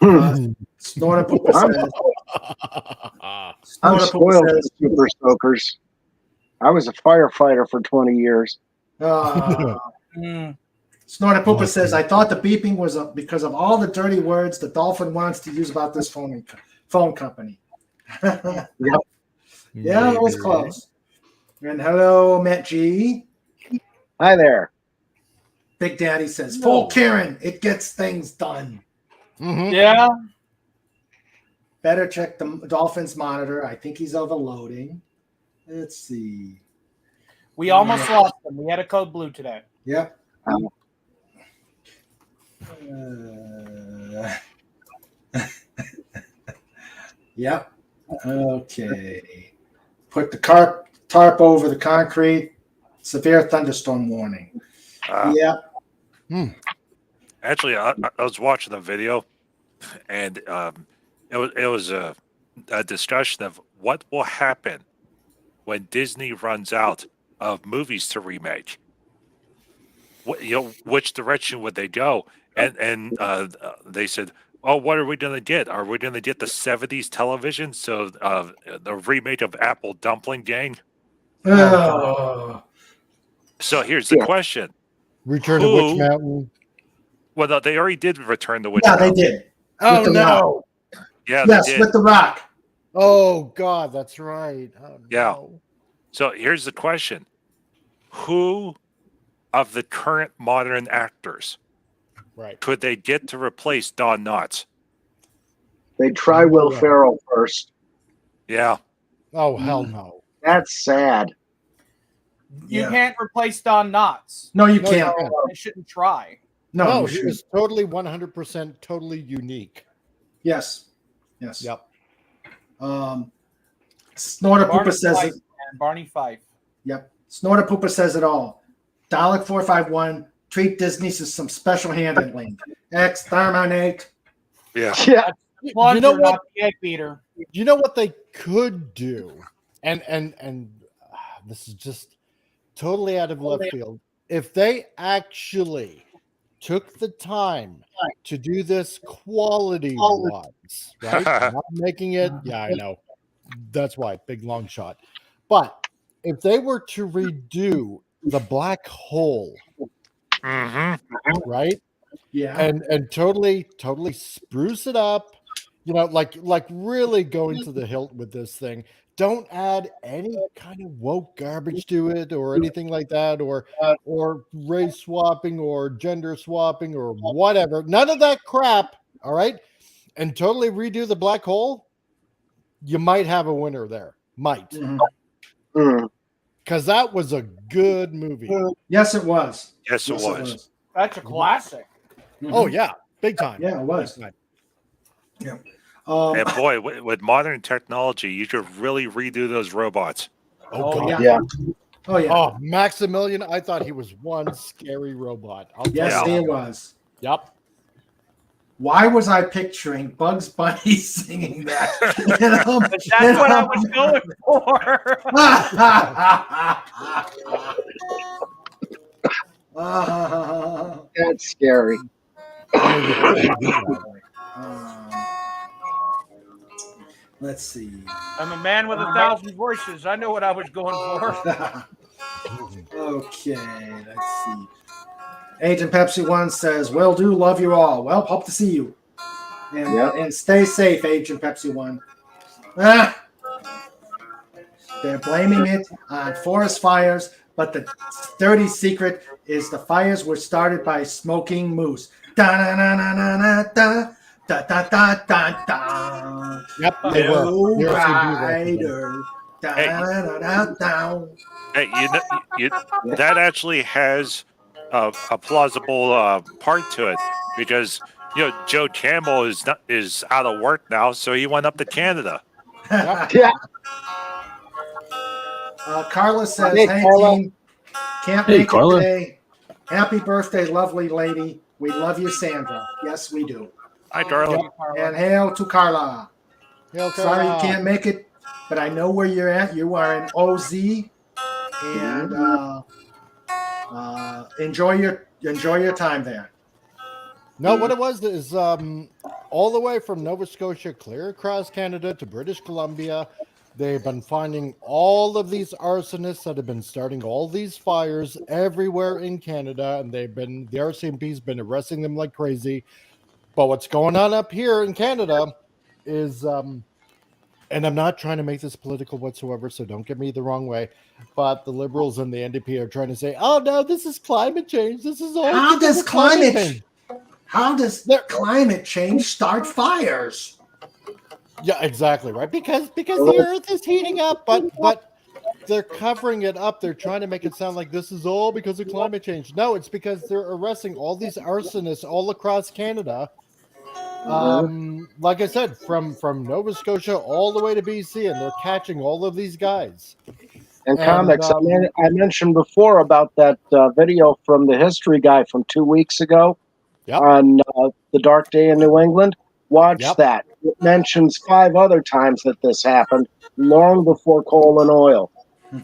I'm Snorta Poopa says. Snorta Poopa spoiled says. with super soakers. I was a firefighter for 20 years. Snorta Poopa says, I thought the beeping was because of all the dirty words the dolphin wants to use about this phone company. Yep. Yeah, it was close. And hello, Matt G. Hi there. Big Daddy says, full Karen, it gets things done. Mhm. yeah, Better check the Dolphins monitor. I think he's overloading. Let's see. we almost lost them. We had a code blue today. Yep. Yep. Okay. Put the tarp over the concrete. Severe thunderstorm warning. Yep. Actually, I was watching the video, and it was a discussion of what will happen when Disney runs out of movies to remake. Which direction would they go? And they said, "Oh, what are we going to get? Are we going to get the '70s television? So the remake of Apple Dumpling Gang." Oh. So here's the question: Return to Witch Mountain. Well, no, they already did Return to Witch Yeah, they Mountain. did. Oh With the no! Rock. Yeah, Yes, they did. with the Rock. Oh God, that's right. Oh, Yeah. no. So here's the question: who of the current modern actors Right. could they get to replace Don Knotts? They try Will Yeah. Ferrell first. Yeah. Oh hell no. That's sad. You Yeah. can't replace Don Knotts. No, you No, can't. They shouldn't try. No, No, you he shouldn't. was totally 100% totally unique. Yes. Yes. Yep. Snorta Barney Poopa says Fife, it. man, Barney Fife. Yep. Snorta Poopa says it all. Dalek 451 treat Disney to some special handling. Exterminate. Yeah. Yeah. Plunger, You know what? not the egg beater. You know what they could do, and this is just totally out of left field. If they actually took the time to do this quality-wise, right? Not making it. Yeah, I know. That's why big long shot. But if they were to redo the black hole, right? Yeah. And totally spruce it up, like really going to the hilt with this thing. Don't add any kind of woke garbage to it or anything like that, or race swapping or gender swapping or whatever. None of that crap. All right. And totally redo the black hole. You might have a winner there. Might. Because that was a good movie. Yes, it was. Yes, it was. That's a classic. Oh yeah, big time. Yeah, it was. Yeah. And boy, with modern technology, you could really redo those robots. Oh God. Yeah. Oh yeah. Oh, Maximilian, I thought he was one scary robot. Yes, he was. Yep. Why was I picturing Bugs Bunny singing that? That's what I was going for. That's scary. Let's see. I'm a man with 1,000 voices. I know what I was going for. Okay, let's see. Agent Pepsi One says, "Will do, love you all." Well, hope to see you, and stay safe, Agent Pepsi One. They're blaming it on forest fires, but the dirty secret is the fires were started by smoking moose. Da da da da da da da da da da da. Yep, they were. Rider. Da da da da. Hey, that actually has a plausible part to it, because Joe Campbell is out of work now, so he went up to Canada. Yeah. Carla says, Hey, "Hey, Carla. team, can't Hey, make Carla. it today. Happy birthday, lovely lady. We love you, Sandra." Yes, we do. Hi, Darla. And hail to Carla. Hail, Sorry you Carla. can't make it, but I know where you're at. You are in OZ, and enjoy your time there. No, what it was is all the way from Nova Scotia clear across Canada to British Columbia. They've been finding all of these arsonists that have been starting all these fires everywhere in Canada, and the RCMP's been arresting them like crazy. But what's going on up here in Canada is, and I'm not trying to make this political whatsoever, so don't get me the wrong way, but the Liberals and the NDP are trying to say, "Oh no, this is climate change. This is all." How does climate change start fires? Yeah, exactly, right. Because the Earth is heating up, but they're covering it up. They're trying to make it sound like this is all because of climate change. No, it's because they're arresting all these arsonists all across Canada. Like I said, from Nova Scotia all the way to BC, and they're catching all of these guys. And comics. I mentioned before about that video from the history guy from 2 weeks ago on the Dark Day in New England. Watch that. It mentions 5 other times that this happened long before coal and oil.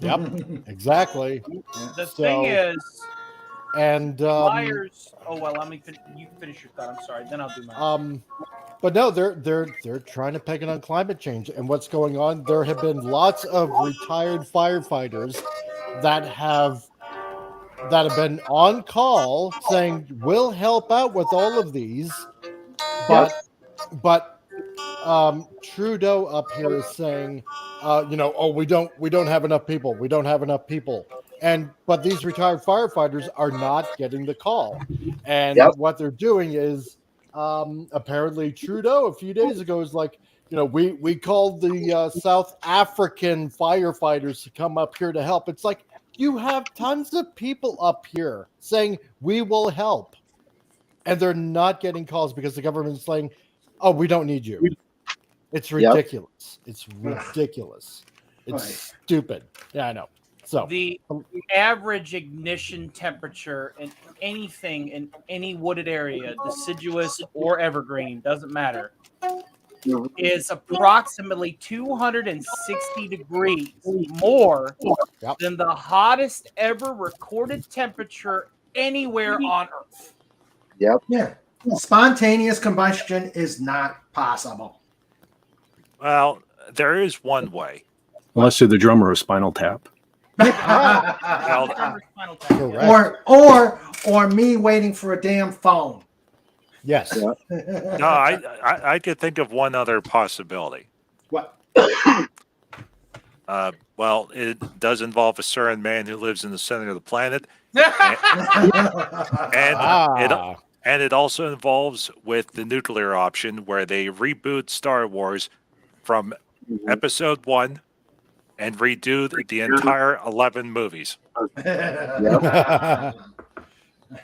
Yep, exactly. The thing is, and fires. Oh well, you finish your thought. I'm sorry. Then I'll do mine. But no, they're trying to peg it on climate change. And what's going on? There have been lots of retired firefighters that have been on call saying we'll help out with all of these, but Trudeau up here is saying, we don't have enough people. We don't have enough people. But these retired firefighters are not getting the call. And what they're doing is apparently Trudeau a few days ago is like, we called the South African firefighters to come up here to help. It's like, you have tons of people up here saying we will help. And they're not getting calls because the government's saying, "Oh, we don't need you." It's ridiculous. It's ridiculous. It's stupid. Yeah, I know. So the average ignition temperature in anything in any wooded area, deciduous or evergreen, doesn't matter, is approximately 260 degrees more than the hottest ever recorded temperature anywhere on Earth. Yep. Yeah. Spontaneous combustion is not possible. Well, there is one way. Unless you're the drummer of Spinal Tap. or me waiting for a damn phone. Yes. No, I could think of one other possibility. What? Well, it does involve a certain man who lives in the center of the planet, and it also involves with the nuclear option where they reboot Star Wars from Episode 1 and redo the entire 11 movies.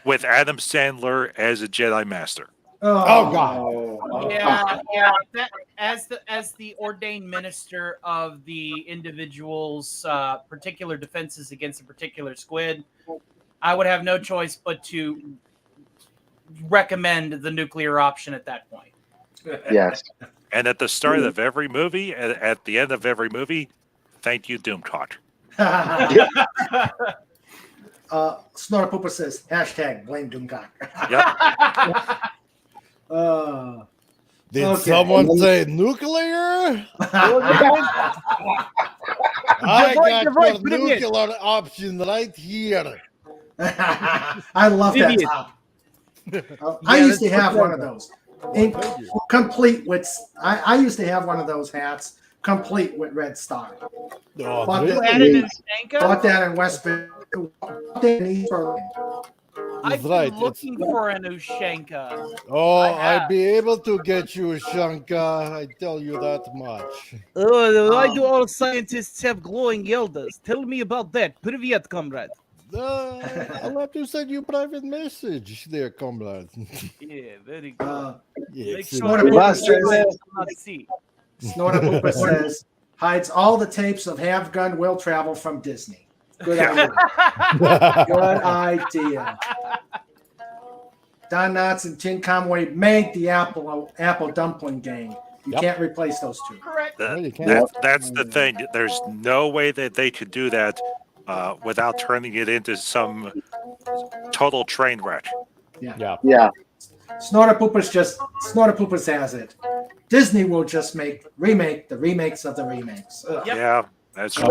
With Adam Sandler as a Jedi Master. Oh God! Yeah. That, as the ordained minister of the individual's particular defenses against a particular squid, I would have no choice but to recommend the nuclear option at that point. Yes. And at the start of every movie, and at the end of every movie, thank you, Doomcock. Snort Pooper says, hashtag blame Doomcock. Did someone say nuclear? I got your nuclear option right here. I love that top. I used to have one of those. Complete with, I used to have one of those hats, complete with red star. Bought that in West Berlin. I've been looking for an Ushanka. Oh, I'd be able to get you a Shanka. I tell you that much. Why do all scientists have glowing elders? Tell me about that. Привет, comrade. I'll have to send you a private message there, comrade. Yeah, very good. Yes. Snorter says, hides all the tapes of Have Gun Will Travel from Disney. Good idea. Good idea. Don Knotts and Tim Conway made the Apple Dumpling Gang. You can't replace those two. Correct. That's the thing. There's no way that they could do that without turning it into some total train wreck. Yeah. Yeah. Snorter Poopers has it. Disney will just remake the remakes of the remakes. Ugh. Yeah, that's true.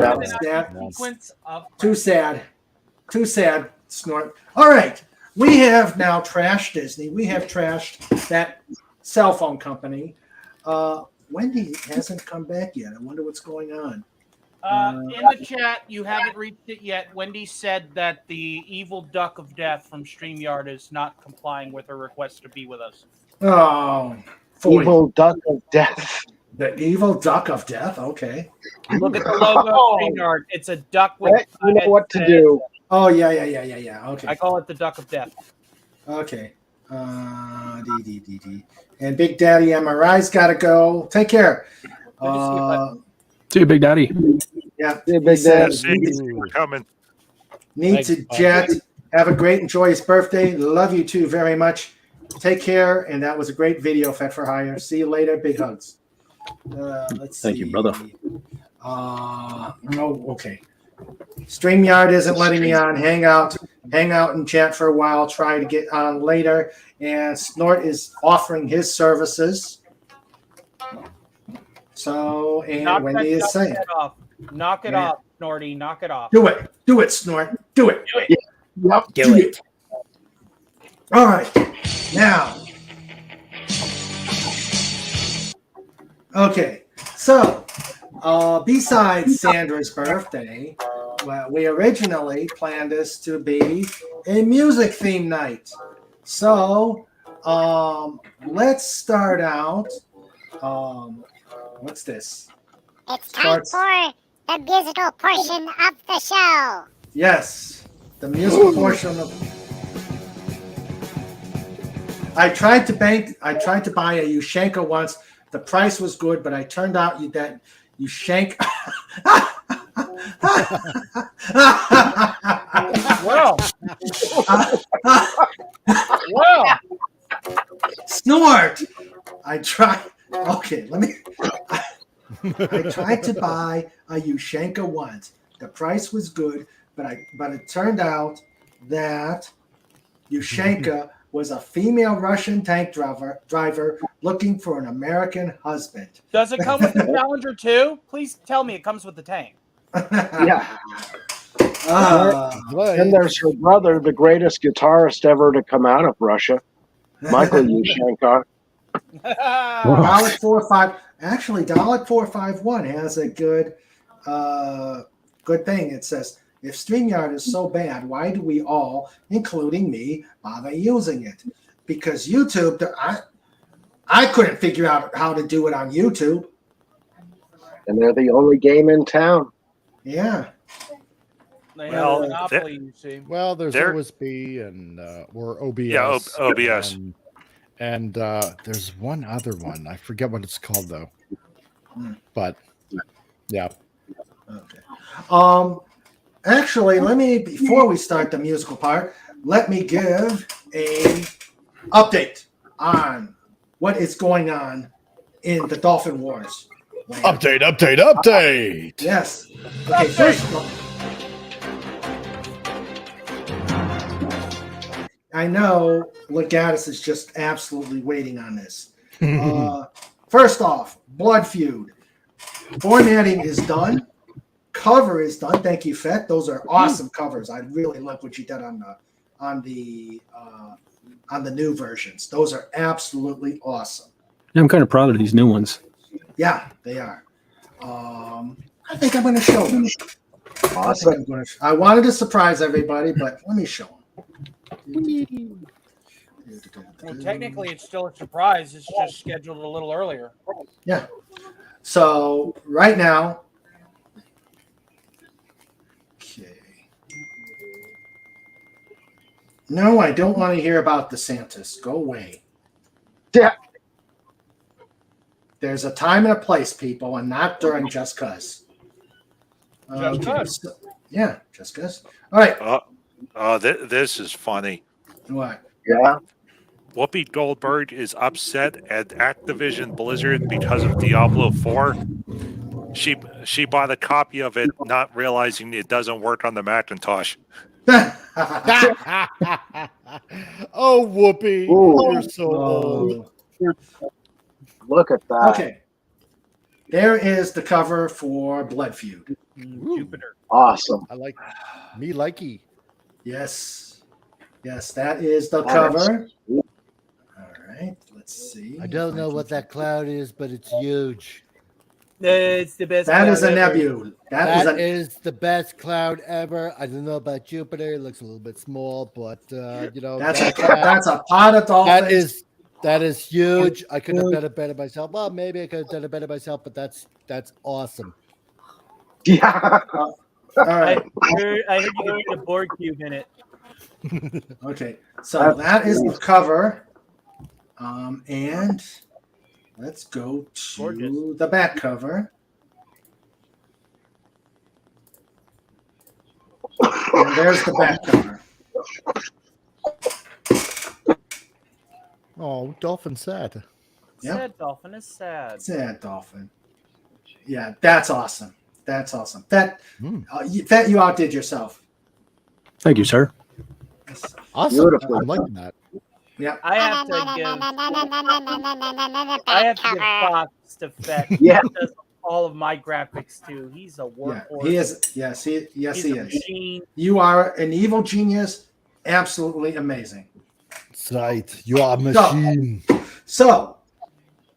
Too sad. Too sad, Snort. All right. We have now trashed Disney. We have trashed that cell phone company. Wendy hasn't come back yet. I wonder what's going on. In the chat, you haven't reached it yet. Wendy said that the evil duck of death from StreamYard is not complying with her request to be with us. Oh, Evil duck of death. The evil duck of death. Okay. Look at the logo of StreamYard. It's a duck with. You know what to do. Oh yeah. Okay. I call it the duck of death. Okay. And Big Daddy MRI's got to go. Take care. See you, Big Daddy. Yeah. See you, Big Daddy. We're coming. Need to jet. Have a great and joyous birthday. Love you too very much. Take care. And that was a great video, Fed for Hire. See you later. Big hugs. Let's see. Thank you, brother. Okay. StreamYard isn't letting me on. Hang out and chat for a while. Try to get on later. And Snort is offering his services. So, and Wendy is saying, knock it off, Snorty. Knock it off. Do it, Snort. Do it. Yep. Do it. All right. Now. Okay. So, besides Sandra's birthday, well, we originally planned this to be a music theme night. So, let's start out. What's this? It's time for the musical portion of the show. Yes, the musical portion of. I tried to buy a Ushanka once. The price was good, but I turned out that Ushanka Well, well, Snort. I tried. Okay, let me. I tried to buy a Ushanka once. The price was good, but it turned out that Ushanka was a female Russian tank driver looking for an American husband. does it come with the Challenger too? Please tell me it comes with the tank. Yeah. Right. And there's her brother, the greatest guitarist ever to come out of Russia, Michael Yushenko. Dalek 45. Actually, Dalek 451 has a good thing. It says, if StreamYard is so bad, why do we all, including me, bother using it? Because YouTube, I couldn't figure out how to do it on YouTube. And they're the only game in town. Yeah. They have a monopoly, you see. Well, there's OSB and or OBS. Yeah, OBS. And there's one other one. I forget what it's called though. But yeah. Okay. Actually, before we start the musical part, let me give a update on what is going on in the Dolphin Wars. Update. Yes. Okay, first of all, I know Legatus is just absolutely waiting on this. First off, Blood Feud. Formatting is done. Cover is done. Thank you, Fett. Those are awesome covers. I really love what you did on the new versions. Those are absolutely awesome. I'm kind of proud of these new ones. Yeah, they are. I think I'm going to show them. Awesome. I wanted to surprise everybody, but let me show them. Well, technically, it's still a surprise. It's just scheduled a little earlier. Yeah. So right now, okay. No, I don't want to hear about DeSantis. Go away. Yeah. There's a time and a place, people, and not during Just Cuz. Just Cuz. Yeah, Just Cuz. All right. This is funny. What? Yeah. Whoopi Goldberg is upset at Activision Blizzard because of Diablo 4. She bought a copy of it, not realizing it doesn't work on the Macintosh. Oh, Whoopi. Ooh. You're so old. Look at that. Okay. There is the cover for Blood Feud. Jupiter. Awesome. I like me likey. Yes. Yes, that is the cover. All right. Let's see. I don't know what that cloud is, but it's huge. It's the best. That is a cloud ever. nebula. That is the best cloud ever. I don't know about Jupiter. It looks a little bit small, but that's a pot of dolphins. That is huge. I could have done it better myself. Well, maybe I could have done it better myself, but that's awesome. Yeah. All right. I heard you could put a board cube in it. Okay. So that is the cover. And let's go to the back cover. And there's the back cover. Oh, Dolphin sad. Yep. Sad Dolphin is sad. Sad Dolphin. Yeah, that's awesome. That's awesome. That you outdid yourself. Thank you, sir. Awesome. Beautiful. I'm liking that. Yeah. I have to give props to Fett. Yeah. He does all of my graphics too. He's a workhorse. He is. Yes, he He's is. a machine. You are an evil genius. Absolutely amazing. That's right. You are a machine. So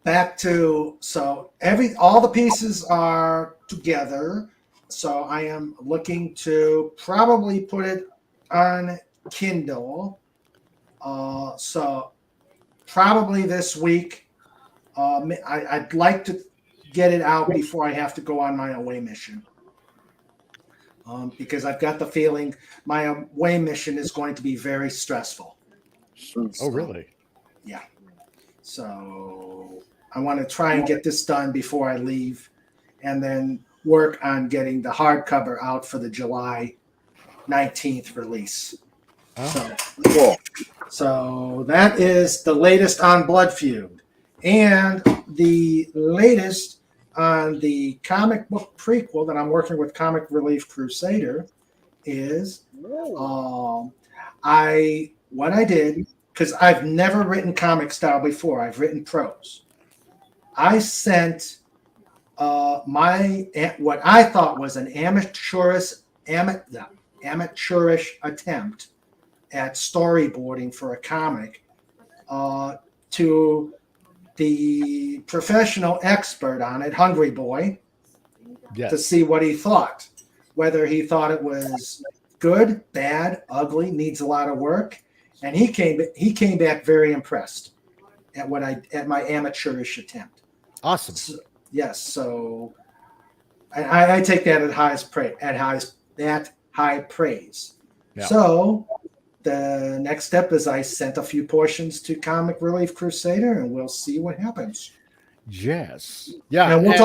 back to all the pieces are together. So I am looking to probably put it on Kindle. So probably this week. I'd like to get it out before I have to go on my away mission. Because I've got the feeling my away mission is going to be very stressful. Oh, really? Yeah. So I want to try and get this done before I leave. And then work on getting the hardcover out for the July 19th release. So, Cool. so that is the latest on Blood Feud. And the latest on the comic book prequel that I'm working with Comic Relief Crusader is what I did, because I've never written comic style before. I've written prose. I sent what I thought was an amateurish attempt at storyboarding for a comic to the professional expert on it, Hungry Boy, to see what he thought, whether he thought it was good, bad, ugly, needs a lot of work, and he came back very impressed at my amateurish attempt. Awesome. So, yes, so I take that at high praise. Yeah. So the next step is I sent a few portions to Comic Relief Crusader, and we'll see what happens. Yes. Yeah. And we'll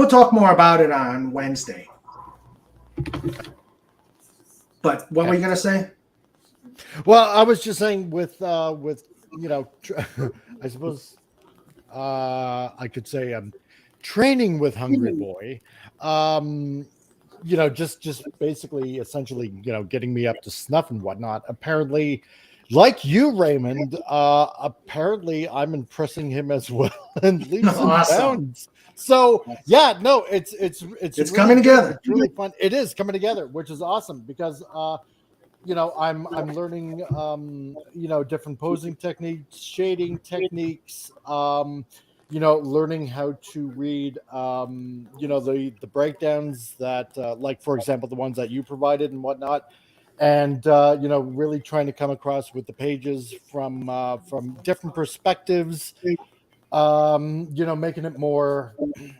talk more about it on Wednesday. But what were you gonna say? Well, I was just saying with I suppose I could say training with Hungry Boy. Just basically, essentially, getting me up to snuff and whatnot. Apparently, like you, Raymond, apparently I'm impressing him as well and leaps and bounds. So yeah, no, it's really coming together. It's really fun. It is coming together, which is awesome because I'm learning different posing techniques, shading techniques. Learning how to read, the breakdowns that, like, for example, the ones that you provided and whatnot, and, really trying to come across with the pages from different perspectives, making it more,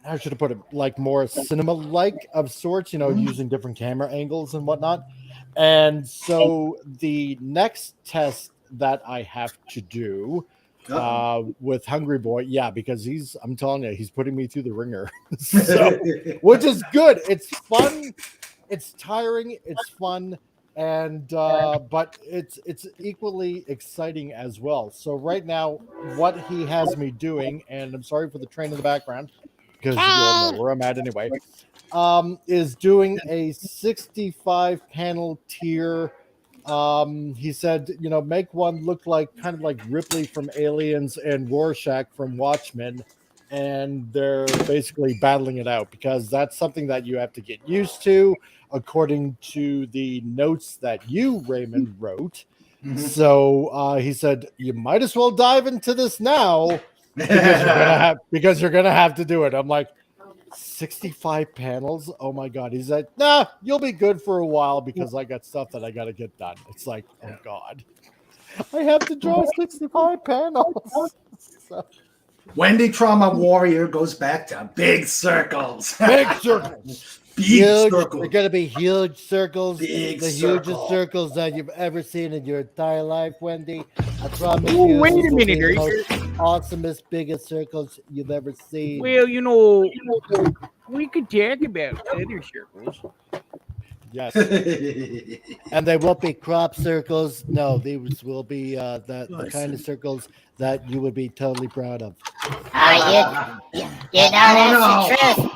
how should I put it, like more cinema-like of sorts, using different camera angles and whatnot. And so the next test that I have to do with Hungry Boy, because I'm telling you, he's putting me through the ringer. So, which is good. It's fun, it's tiring, it's fun, and but it's equally exciting as well. So right now, what he has me doing, and I'm sorry for the train in the background because you all know where I'm at anyway, is doing a 65 panel tier. He said, make one look kind of like Ripley from Aliens and Rorschach from Watchmen, and they're basically battling it out because that's something that you have to get used to, according to the notes that you, Raymond, wrote. Mm-hmm. So he said, you might as well dive into this now because you're gonna have to do it. I'm like, 65 panels, oh my god. He's like, nah, you'll be good for a while because I got stuff that I gotta get done. It's like, oh god, I have to draw 65 panels. So. Wendy Trauma Warrior goes back to big circles. Big circles. Huge circles. They're gonna be huge circles. Big the circle. Hugest circles that you've ever seen in your entire life, Wendy. I promise you. Wait a minute, the most awesomest, biggest circles you've ever seen. Well, we could talk about other circles. Yes. And they won't be crop circles. No, these will be the kind of circles that you would be totally proud of. That's the truth.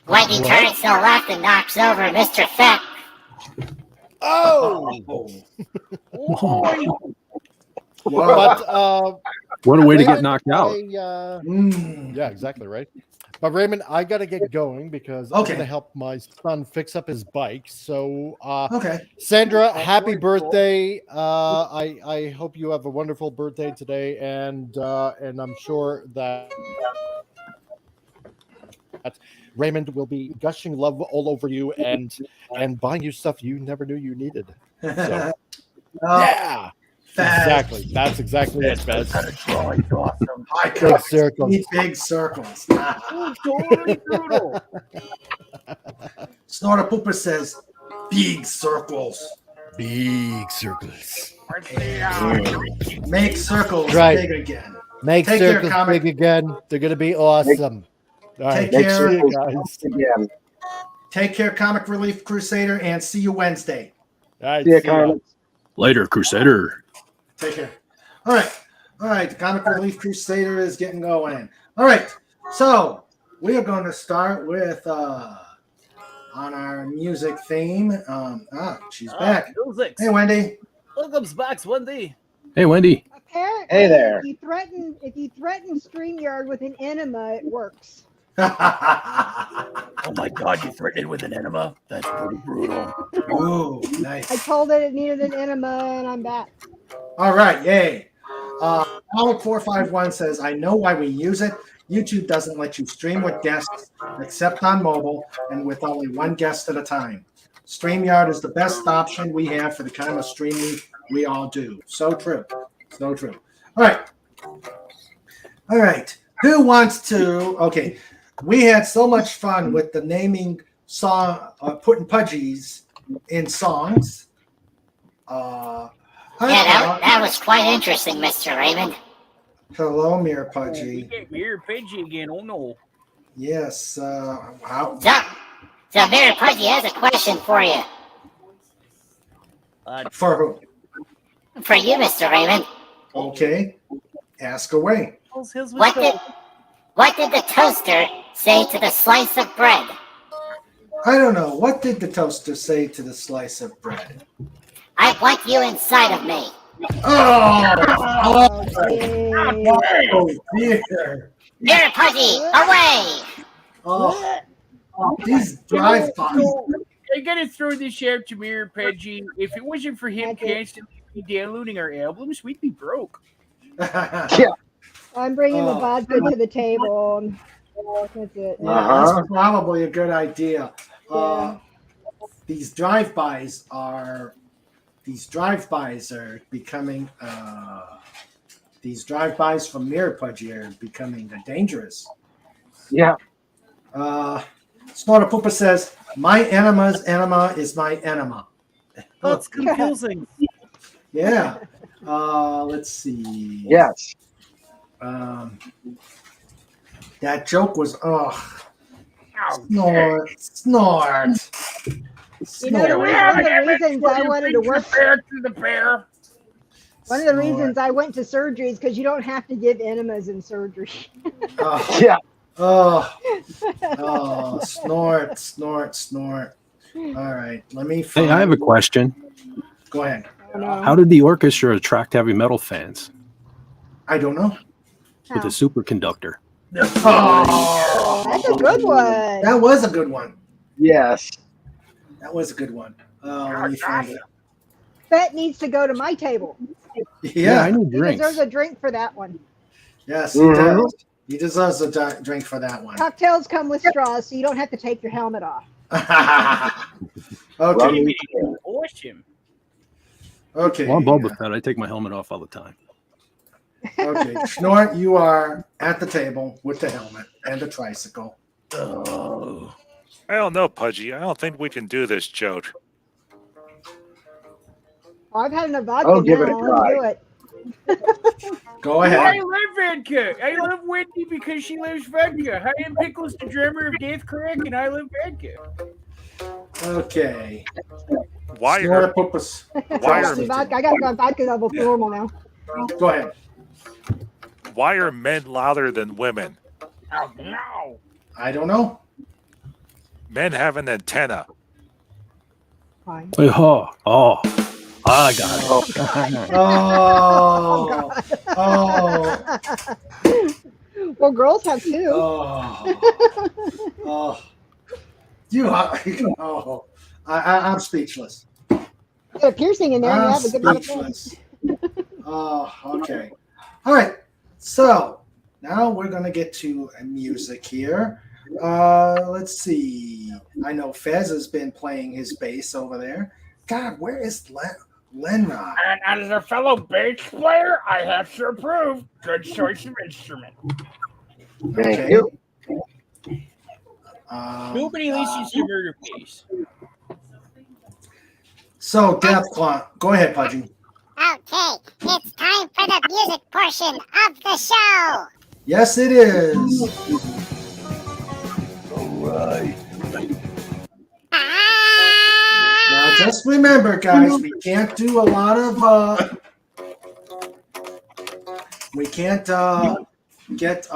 Wendy turns to the left and knocks over Mr. Fett. Oh! But what a way to get knocked out. Yeah, exactly, right. But Raymond, I got to get going because I'm going to help my son fix up his bike. So, Sandra, happy birthday. I hope you have a wonderful birthday today. And I'm sure that Raymond will be gushing love all over you and buying you stuff you never knew you needed. So, yeah. Exactly. That's exactly it, Bez. That's awesome. Big circles. Big circles. Snorter Pooper says, big circles. Big circles. Make circles big again. Make circles big again. They're going to be awesome. All right. Take care. See you guys. Again. Take care, Comic Relief Crusader, and see you Wednesday. All right. See ya, See ya. Comic. Later, Crusader. Take care. All right. The Comic Relief Crusader is getting going. All right. So we are going to start with on our music theme. She's back. Music. Hey, Wendy. Welcome's back, Wendy. Hey, Wendy. Apparently, Hey there. If you threaten StreamYard with an enema, it works. Oh my God, you threatened it with an enema? That's pretty brutal. Ooh, nice. I told it it needed an enema, and I'm back. All right, yay. Alec451 says, I know why we use it. YouTube doesn't let you stream with guests except on mobile and with only one guest at a time. StreamYard is the best option we have for the kind of streaming we all do. So true. So true. All right. Who wants to? Okay. We had so much fun with the naming song, putting Pudgies in songs. That was quite interesting, Mr. Raymond. Hello, Mir Pudgy. Mir Pudgy again. Oh no. Yes. Wow. So Mary Pudgy has a question for you. For who? For you, Mr. Raymond. Okay. Ask away. What did the toaster say to the slice of bread? I don't know. What did the toaster say to the slice of bread? I want you inside of me. Oh dear. Mary Pudgy, away! Oh, these drive-bys. I gotta throw this out to Mir Pudgy. If it wasn't for him constantly downloading our albums, we'd be broke. Yeah. I'm bringing the vodka to the table. That's it. That's probably a good idea. These drive-bys are becoming these drive-bys from Mirror Pudgy are becoming dangerous. Yeah. Snorter Poopa says, my enema's enema is my enema. That's confusing. Yeah. Let's see. Yes. That joke was snort. You know, one of the reasons I wanted to work one of the reasons I went to surgery is because you don't have to give enemas in surgery. Yeah. Snort. All right, let me find. Hey, I have a question. Go ahead. How did the orchestra attract heavy metal fans? I don't know. With a superconductor. Oh, that's a good one. That was a good one. Yes. That was a good one. Let me find it. Bet needs to go to my table. Yeah, I need He drinks. deserves a drink for that one. Yes, he does. He deserves a drink for that one. Cocktails come with straws, so you don't have to take your helmet off. Okay. Awesome. Okay. Well, I'm Boba Fett. I take my helmet off all the time. Okay. Snort, you are at the table with the helmet and the tricycle. Oh. I don't know, Pudgy. I don't think we can do this joke. I've had enough vodka I'll give it a now. try. Do it. Go I ahead. love Vodka. I love Wendy because she loves vodka. I am Pickles, the drummer of Death Correct, and I love vodka. Okay. Why Snort are Poopas. why See, are vodka. I got vodka level normal now. Go ahead. why are men louder than women? Oh, no. I don't know. Men have an antenna. Fine. Wait, I got it. Oh. Well, girls have too. You are. Oh. I'm speechless. Got a piercing in there. I'm You have a good bit of speechless. Okay. All right. So now we're gonna get to music here. Let's see. I know Fez has been playing his bass over there. God, where is Lenrod? And as a fellow bass player, I have to approve. Good choice of instrument. Thank you. Nobody listens to murder bass. So, Death Claw, go ahead, Pudgy. Okay, it's time for the music portion of the show. Yes, it is. just remember, guys, we can't do a lot of we can't get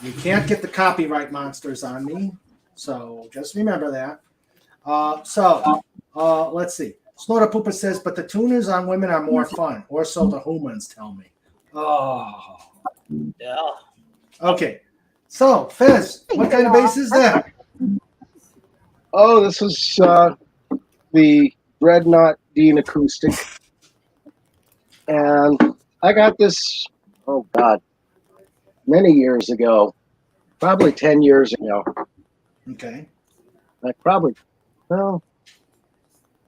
the copyright monsters on me. So just remember that. Let's see. Snorta Poopa says, but the tuners on women are more fun, or so the humans tell me. Oh. Yeah. Okay. So, Fez, what kind of bass is that? Oh, this is the Dreadnought Dean Acoustic. And I got this, oh God, many years ago, probably 10 years ago. Okay.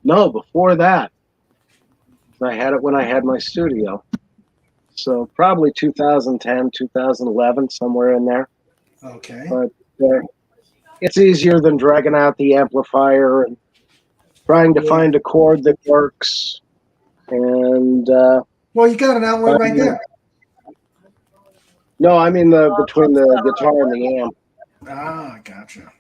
No, before that. I had it when I had my studio. So probably 2010, 2011, somewhere in there. Okay. But it's easier than dragging out the amplifier and trying to find a chord that works. And well, you got an outlet right there. No, I mean between the guitar and the amp. Ah, gotcha.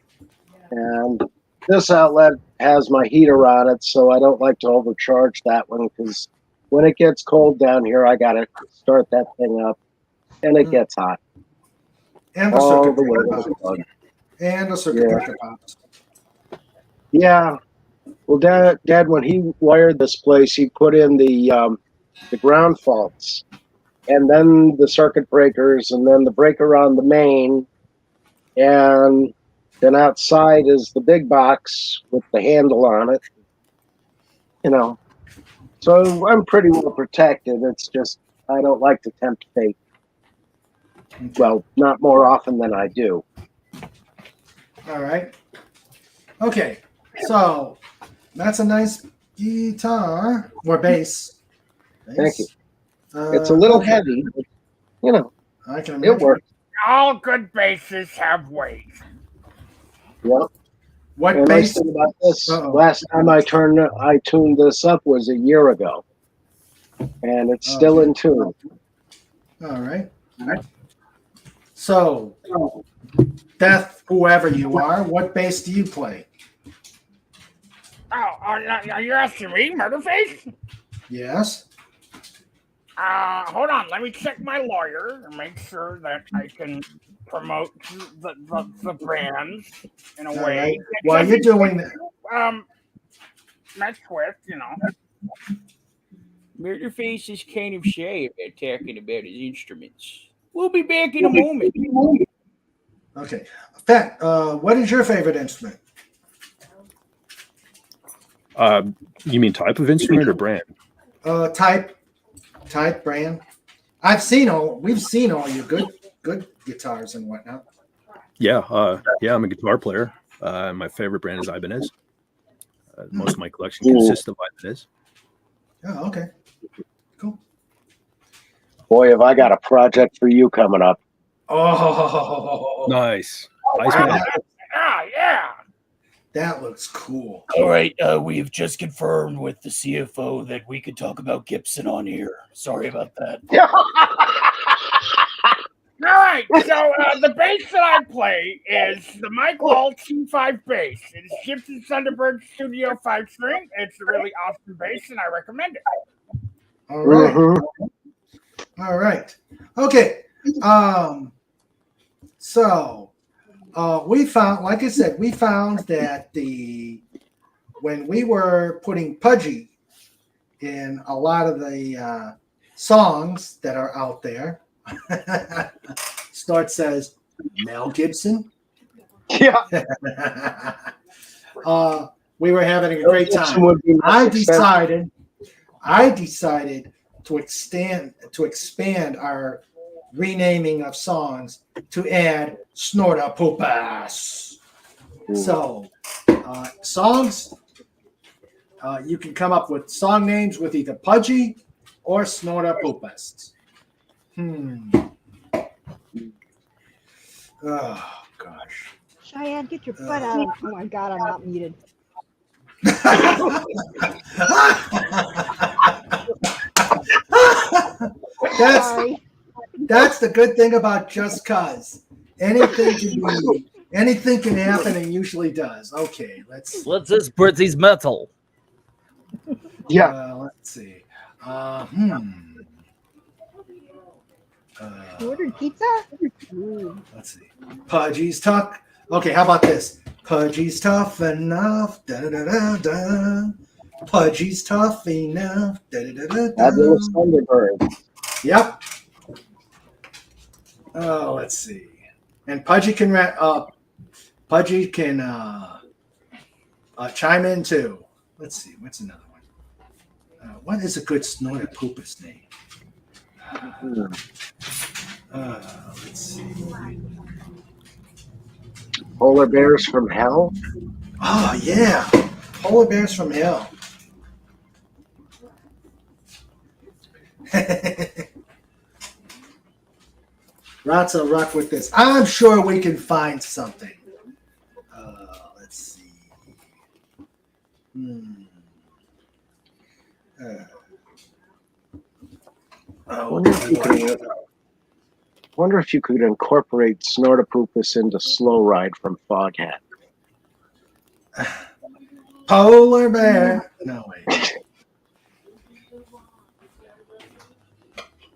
And this outlet has my heater on it, so I don't like to overcharge that one because when it gets cold down here, I gotta start that thing up, and it gets hot. And the circuit breaker pops. And the circuit breaker pops. Yeah. Well, Dad, when he wired this place, he put in the ground faults, and then the circuit breakers, and then the breaker on the main, and then outside is the big box with the handle on it. You know, so I'm pretty well protected. It's just I don't like to tempt fate. Well, not more often than I do. All right. Okay. So that's a nice guitar or bass. Thank you. It's a little heavy, but, you know, I can imagine. It works. All good basses have weight. Yep. What and bass? Nice thing about this, last time I tuned this up was a year ago, and it's still in tune. All right. So, Beth, whoever you are, what bass do you play? Oh, are you asking me, Murderface? Yes. Hold on. Let me check my lawyer and make sure that I can promote the brands in a way. Right. While you're doing that, mess with, you know. Murderface is kind of shy about talking about his instruments. We'll be back in a moment. Okay. Pat, what is your favorite instrument? You mean type of instrument or brand? Type, brand. We've seen all your good guitars and whatnot. Yeah, I'm a guitar player. My favorite brand is Ibanez. Most of my collection consists of Ibanez. Oh, okay. Cool. Boy, have I got a project for you coming up. Oh, nice. Yeah. That looks cool. All right, we've just confirmed with the CFO that we could talk about Gibson on here. Sorry about that. All right, so the bass that I play is the Mike Wall T5 bass. It's Gibson Thunderbird Studio 5-string. It's a really awesome bass, and I recommend it. All right. All right. Okay. So we found, like I said, that when we were putting Pudgy in a lot of the songs that are out there, Snort says, Mel Gibson. Yeah. We were having a great time. I decided to expand our renaming of songs to add Snorta Poopas. So songs, you can come up with song names with either Pudgy or Snorta Poopas. Oh gosh. Cheyenne, get your butt out. Oh my God, I'm not muted. That's the good thing about Just Cuz. Anything can be Anything can happen, and usually does. Okay, let's just put these metal. Yeah. Let's see. You ordered pizza? Ooh. Let's see. Pudgy's tough. Okay, how about this? Pudgy's tough enough. Da da da da da. Pudgy's tough enough. Da da da da da. Fabulous Thunderbird. Yep. Oh, let's see. And Pudgy can chime in too. Let's see. What's another one? What is a good Snortopoopus name? Let's see. Polar Bears from Hell. Oh yeah, Polar Bears from Hell. Lots of rock with this. I'm sure we can find something. Let's see. Wonder if you could incorporate Snortopoopus into Slow Ride from Foghat. Polar Bear. No wait.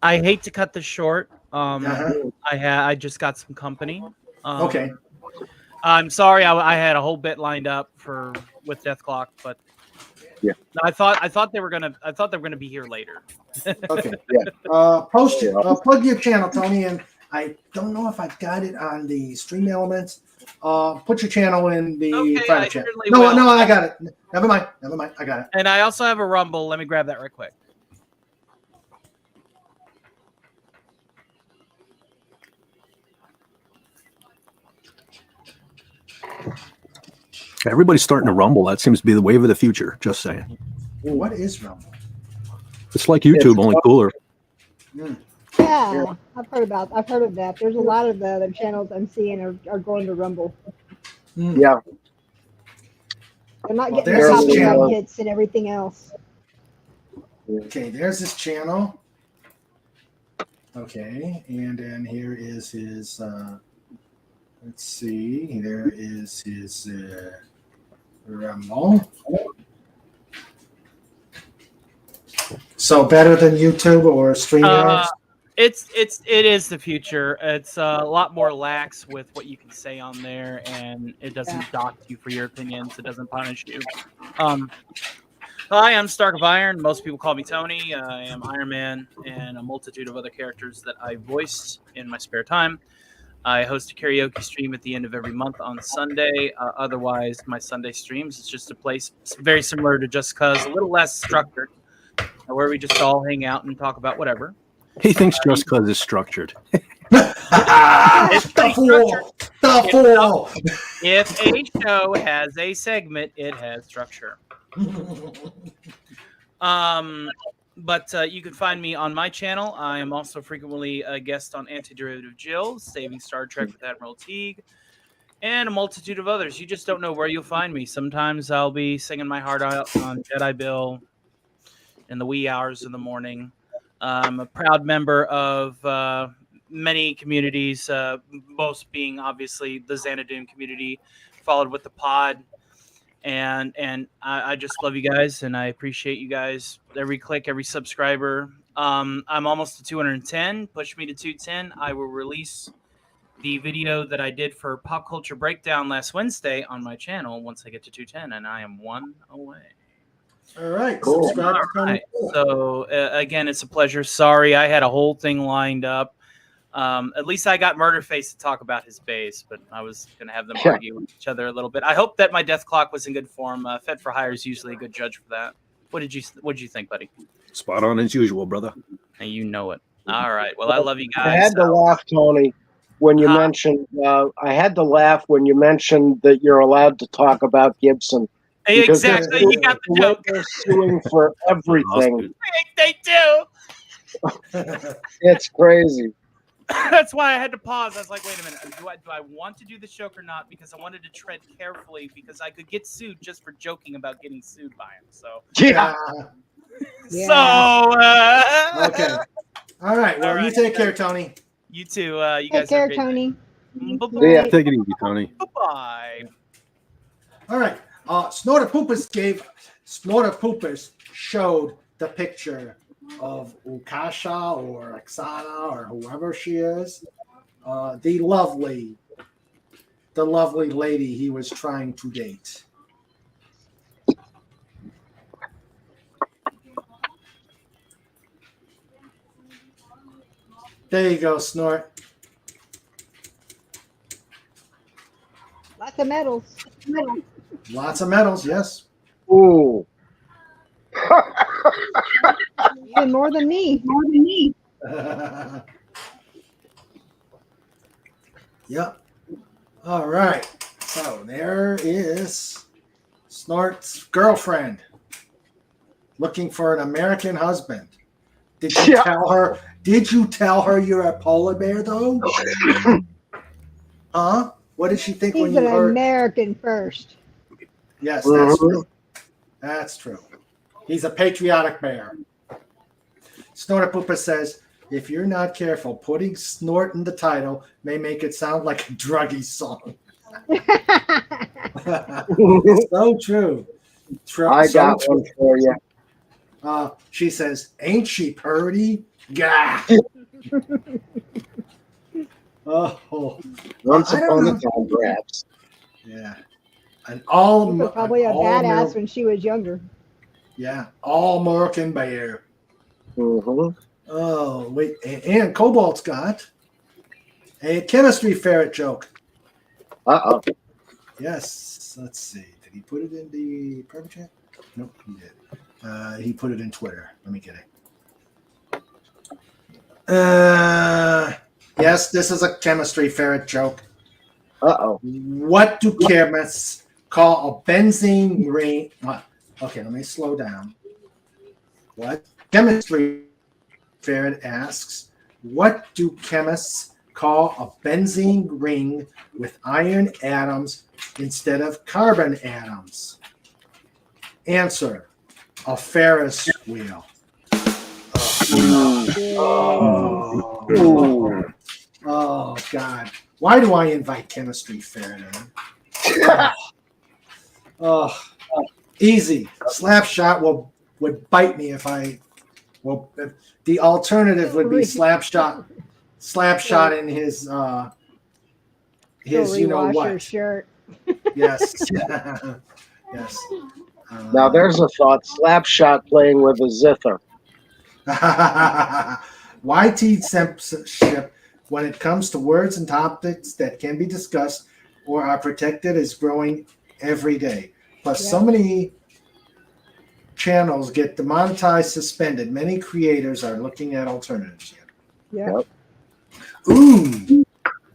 I hate to cut this short. I just got some company. Okay. I'm sorry. I had a whole bit lined up with Death Clock, but yeah, I thought they were gonna be here later. Okay. Yeah. Post it. Plug your channel, Tony, and I don't know if I've got it on the Stream Elements. Put your channel in the private chat. No, I got it. Never mind. I got it. And I also have a Rumble. Let me grab that right quick. Everybody's starting to rumble. That seems to be the wave of the future. Just saying. What is Rumble? It's like YouTube, only cooler. Yeah, I've heard of that. There's a lot of the other channels I'm seeing are going to Rumble. Yeah. They're not getting the copyright hits and everything else. Okay, there's his channel. Okay, and then here is his. Let's see. There is his Rumble. So better than YouTube or StreamYard? It is the future. It's a lot more lax with what you can say on there, and it doesn't dock you for your opinions. It doesn't punish you. Hi, I'm Stark of Iron. Most people call me Tony. I am Iron Man and a multitude of other characters that I voice in my spare time. I host a karaoke stream at the end of every month on Sunday. Otherwise, my Sunday streams is just a place very similar to Just Cause, a little less structured, where we just all hang out and talk about whatever. He thinks Just Cause is structured. It's the fool. If a show has a segment, it has structure. But you can find me on my channel. I am also frequently a guest on Antiderivative Jill, Saving Star Trek with Admiral Teague, and a multitude of others. You just don't know where you'll find me. Sometimes I'll be singing my heart out on Jedi Bill in the wee hours of the morning. I'm a proud member of many communities, most being obviously the Xanadu community, followed with the pod. And I just love you guys, and I appreciate you guys. Every click, every subscriber. I'm almost to 210. Push me to 210. I will release the video that I did for Pop Culture Breakdown last Wednesday on my channel once I get to 210, and I am one away. All right, cool. All right. So again, it's a pleasure. Sorry, I had a whole thing lined up. At least I got Murderface to talk about his base, but I was going to have them argue with each other a little bit. I hope that my Death Clock was in good form. Fed for Hire is usually a good judge for that. What did you think, buddy? Spot on as usual, brother. And you know it. All right. Well, I love you guys. I had to laugh, Tony, when you mentioned. I had to laugh when you mentioned that you're allowed to talk about Gibson. Exactly. You got the joke. They're suing for everything. They do. It's crazy. That's why I had to pause. I was like, wait a minute. Do I want to do the joke or not? Because I wanted to tread carefully because I could get sued just for joking about getting sued by him. So yeah. So okay. All right. Well, you take care, Tony. You too. You Take guys care, Tony. Yeah, take it easy, Tony. Bye. All right. Snorter showed the picture of Ukasha or Oksana or whoever she is, the lovely lady he was trying to date. There you go, Snort. Lots of medals. Lots of medals, yes. Ooh. Even more than me. Yep. All right. So there is Snort's girlfriend looking for an American husband. Did you tell her? Did you tell her you're a polar bear though? Huh? What did she think when He's you an heard? American first. Yes, that's true. That's true. He's a patriotic bear. Snorter says, if you're not careful, putting Snort in the title may make it sound like a druggy song. So true. I got one for you. She says, ain't she purty? Gah. Once upon a time, perhaps. Yeah. And all He was probably a badass when she was younger. Yeah, all American bear. Mm-hmm. Oh, wait. And Cobalt's got a chemistry ferret joke. Uh-oh. Yes. Let's see. Did he put it in the private chat? Nope, he did. He put it in Twitter. Let me get it. Yes, this is a chemistry ferret joke. Uh-oh. What do chemists call a benzene ring? Okay, let me slow down. What? Chemistry ferret asks, what do chemists call a benzene ring with iron atoms instead of carbon atoms? Answer, a Ferris wheel. Oh, God. Why do I invite chemistry ferret in? Easy. Slapshot would bite me if I. Well, the alternative would be Slapshot in his you know what? Your shirt. Yes. Yes. Now there's a thought. Slapshot playing with a zither. YT censorship when it comes to words and topics that can be discussed or are protected is growing every day. Plus, so many channels get demonetized, suspended. Many creators are looking at alternatives here. Yep. Ooh,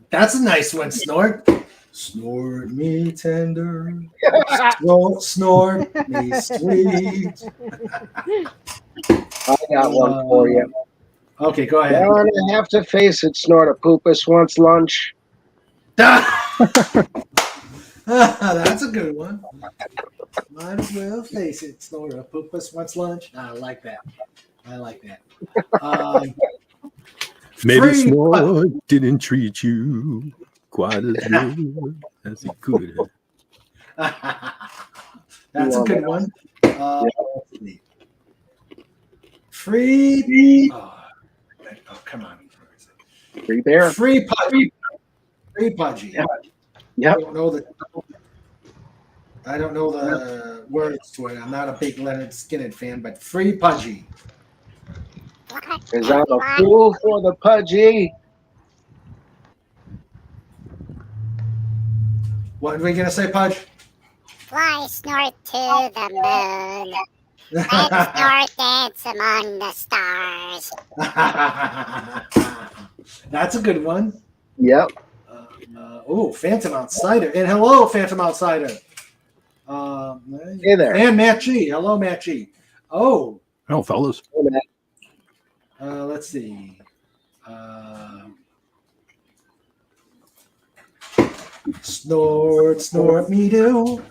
that's a nice one, Snort. Snort me tender, snort me sweet. I got one for you. Okay, go ahead. Now I have to face it, Snorter-Poopus wants lunch. That's a good one. Might as well face it, Snorter-Poopus wants lunch. I like that. Maybe Snort didn't treat you quite as good as he could have. That's a good one. Free. Oh, come on. Free bear. Free Pudgy. Free Pudgy. Yep. I don't know the words to it. I'm not a big Leonard Skinner fan, but Free Pudgy. Because I'm a fool for the Pudgy. What are we going to say, Pudge? Fly Snort to the moon. Let Snort dance among the stars. That's a good one. Yep. Phantom Outsider. And hello, Phantom Outsider. Hey there. And Matt G. Hello, Matt G. Oh, fellas. Let's see. Snort me do.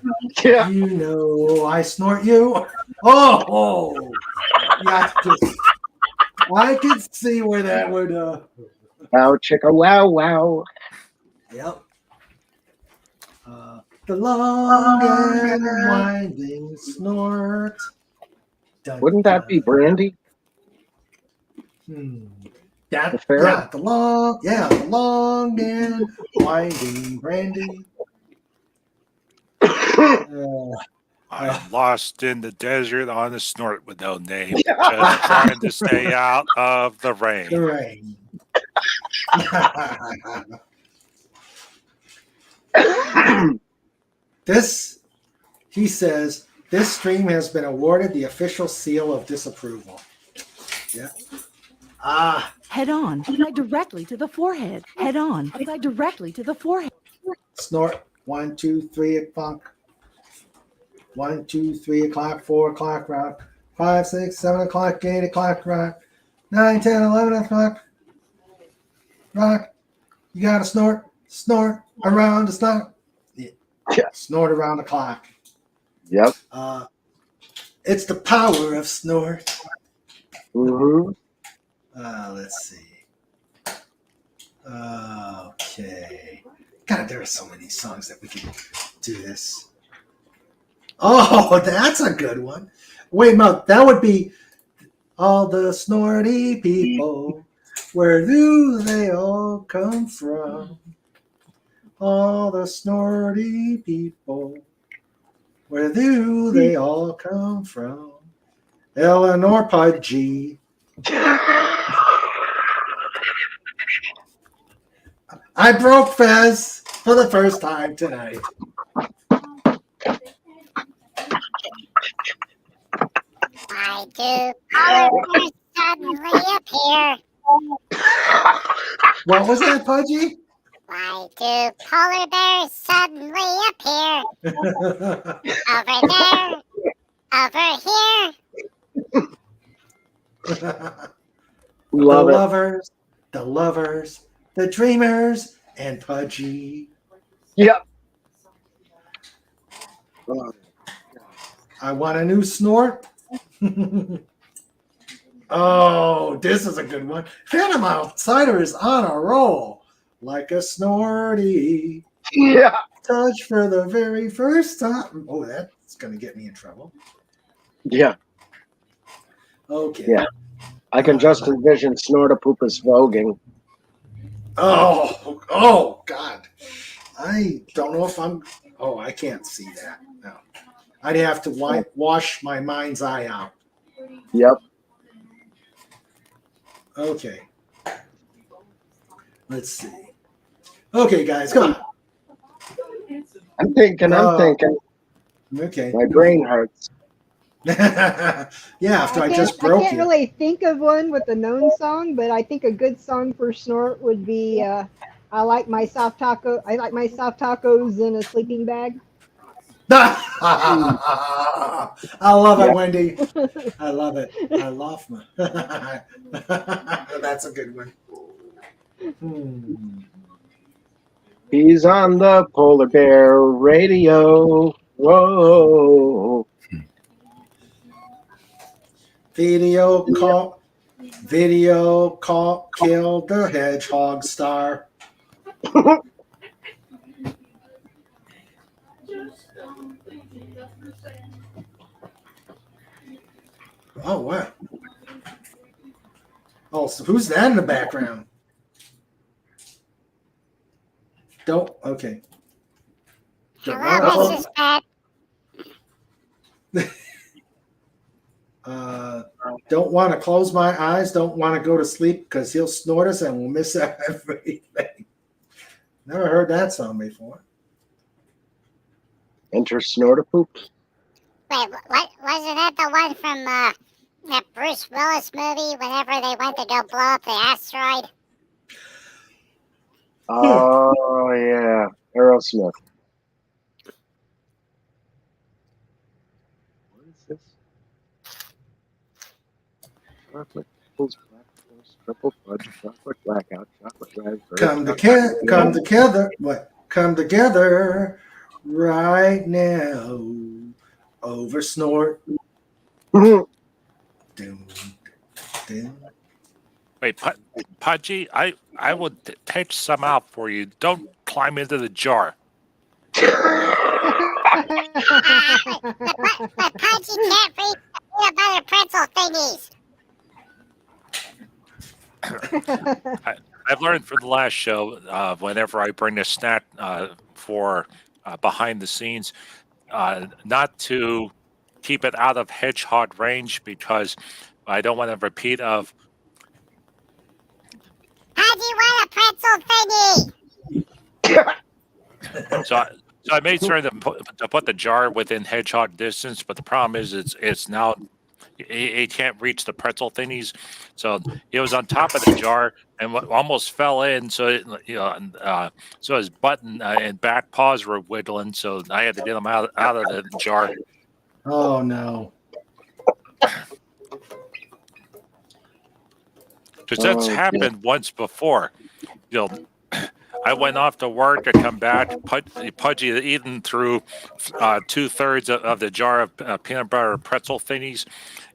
Yeah. You know I snort you. Oh, yeah. I could see where that would. Wow, chicka, wow, wow. Yep. The long and winding snort. Dun, Wouldn't that be Brandy? That, The ferret? yeah, the long and winding Brandy. I'm lost in the desert on a snort with no name, just trying to stay out of the rain. The rain. This, he says, this stream has been awarded the official seal of disapproval. Yeah. Head on. Apply directly to the forehead. Head on. Apply directly to the forehead. Snort. 1, 2, 3 o'clock. 1, 2, 3 o'clock, 4 o'clock, rock. 5, 6, 7 o'clock, 8 o'clock, rock. 9, 10, 11 o'clock, rock. You got to snort around the snort. Yeah. Snort around the clock. Yep. It's the power of snort. Mm-hmm. Let's see. Okay. God, there are so many songs that we can do this. Oh, that's a good one. Wait, no, that would be all the snorty people. Where do they all come from? All the snorty people. Where do they all come from? Eleanor Pudgy. I broke Fez for the first time tonight. Why do polar bears suddenly appear? What was that, Pudgy? Why do polar bears suddenly appear? Over there, over here. The lovers, the dreamers, and Pudgy. Yep. I want a new snort. Oh, this is a good one. Phantom Outsider is on a roll. Like a snorty. Yeah. Touch for the very first time. Oh, that's going to get me in trouble. Yeah. Okay. Yeah. I can just envision Snortapoopas voguing. Oh, God. I don't know if I'm. Oh, I can't see that. No. I'd have to wash my mind's eye out. Yep. Okay. Let's see. Okay, guys, come on. I'm thinking. Okay. My brain hurts. Yeah, after I just broke I can't you. really think of one with a known song, but I think a good song for snort would be I like my soft tacos in a sleeping bag. I love it, Wendy. I love it. I love my. That's a good one. He's on the polar bear radio. Whoa. Video call killed the hedgehog star. Oh, what? Oh, so who's that in the background? Okay. Hello, Mrs. Pat. Don't want to close my eyes. Don't want to go to sleep because he'll snort us and we'll miss everything. Never heard that song before. Enter Snortapoop. Wait, what? Wasn't that the one from that Bruce Willis movie whenever they went to go blow up the asteroid? Oh, yeah. Aerosmith. What is this? Chocolate apples, black forest, triple fudge, chocolate blackout, chocolate raspberry. Come together. What? Come together right now over snort. Doom, doom. Wait, Pudgy, I will take some out for you. Don't climb into the jar. But Pudgy can't reach the peanut butter pretzel thingies. I've learned from the last show, whenever I bring a snack for behind the scenes, not to keep it out of hedgehog range because I don't want a repeat of. Pudgy want a pretzel thingy. So I made sure to put the jar within hedgehog distance, but the problem is it's now he can't reach the pretzel thingies, so it was on top of the jar and almost fell in. So so his butt and back paws were wiggling. So I had to get him out of the jar. Oh no! Because that's happened once before. I went off to work. I come back. Pudgy had eaten through 2/3 of the jar of peanut butter pretzel thingies,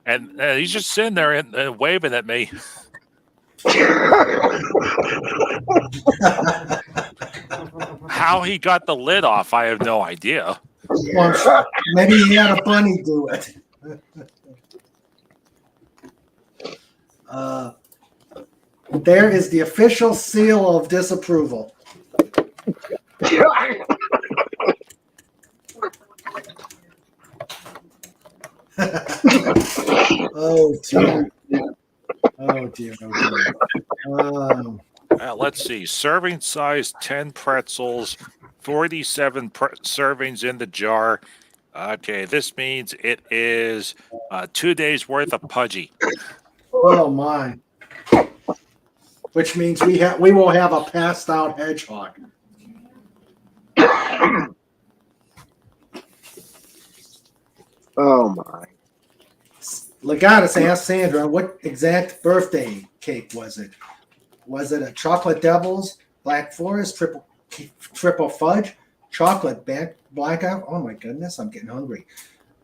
and he's just sitting there and waving at me. How he got the lid off, I have no idea. Well, maybe he had a bunny do it. There is the official seal of disapproval. Oh dear. Oh dear. Oh dear. Let's see. Serving size 10 pretzels, 47 servings in the jar. Okay, this means it is 2 days worth of Pudgy. Oh my. Which means we will have a passed out hedgehog. Oh my. Legatus asked Sandra, what exact birthday cake was it? Was it a chocolate devils, black forest, triple fudge, chocolate blackout? Oh my goodness, I'm getting hungry.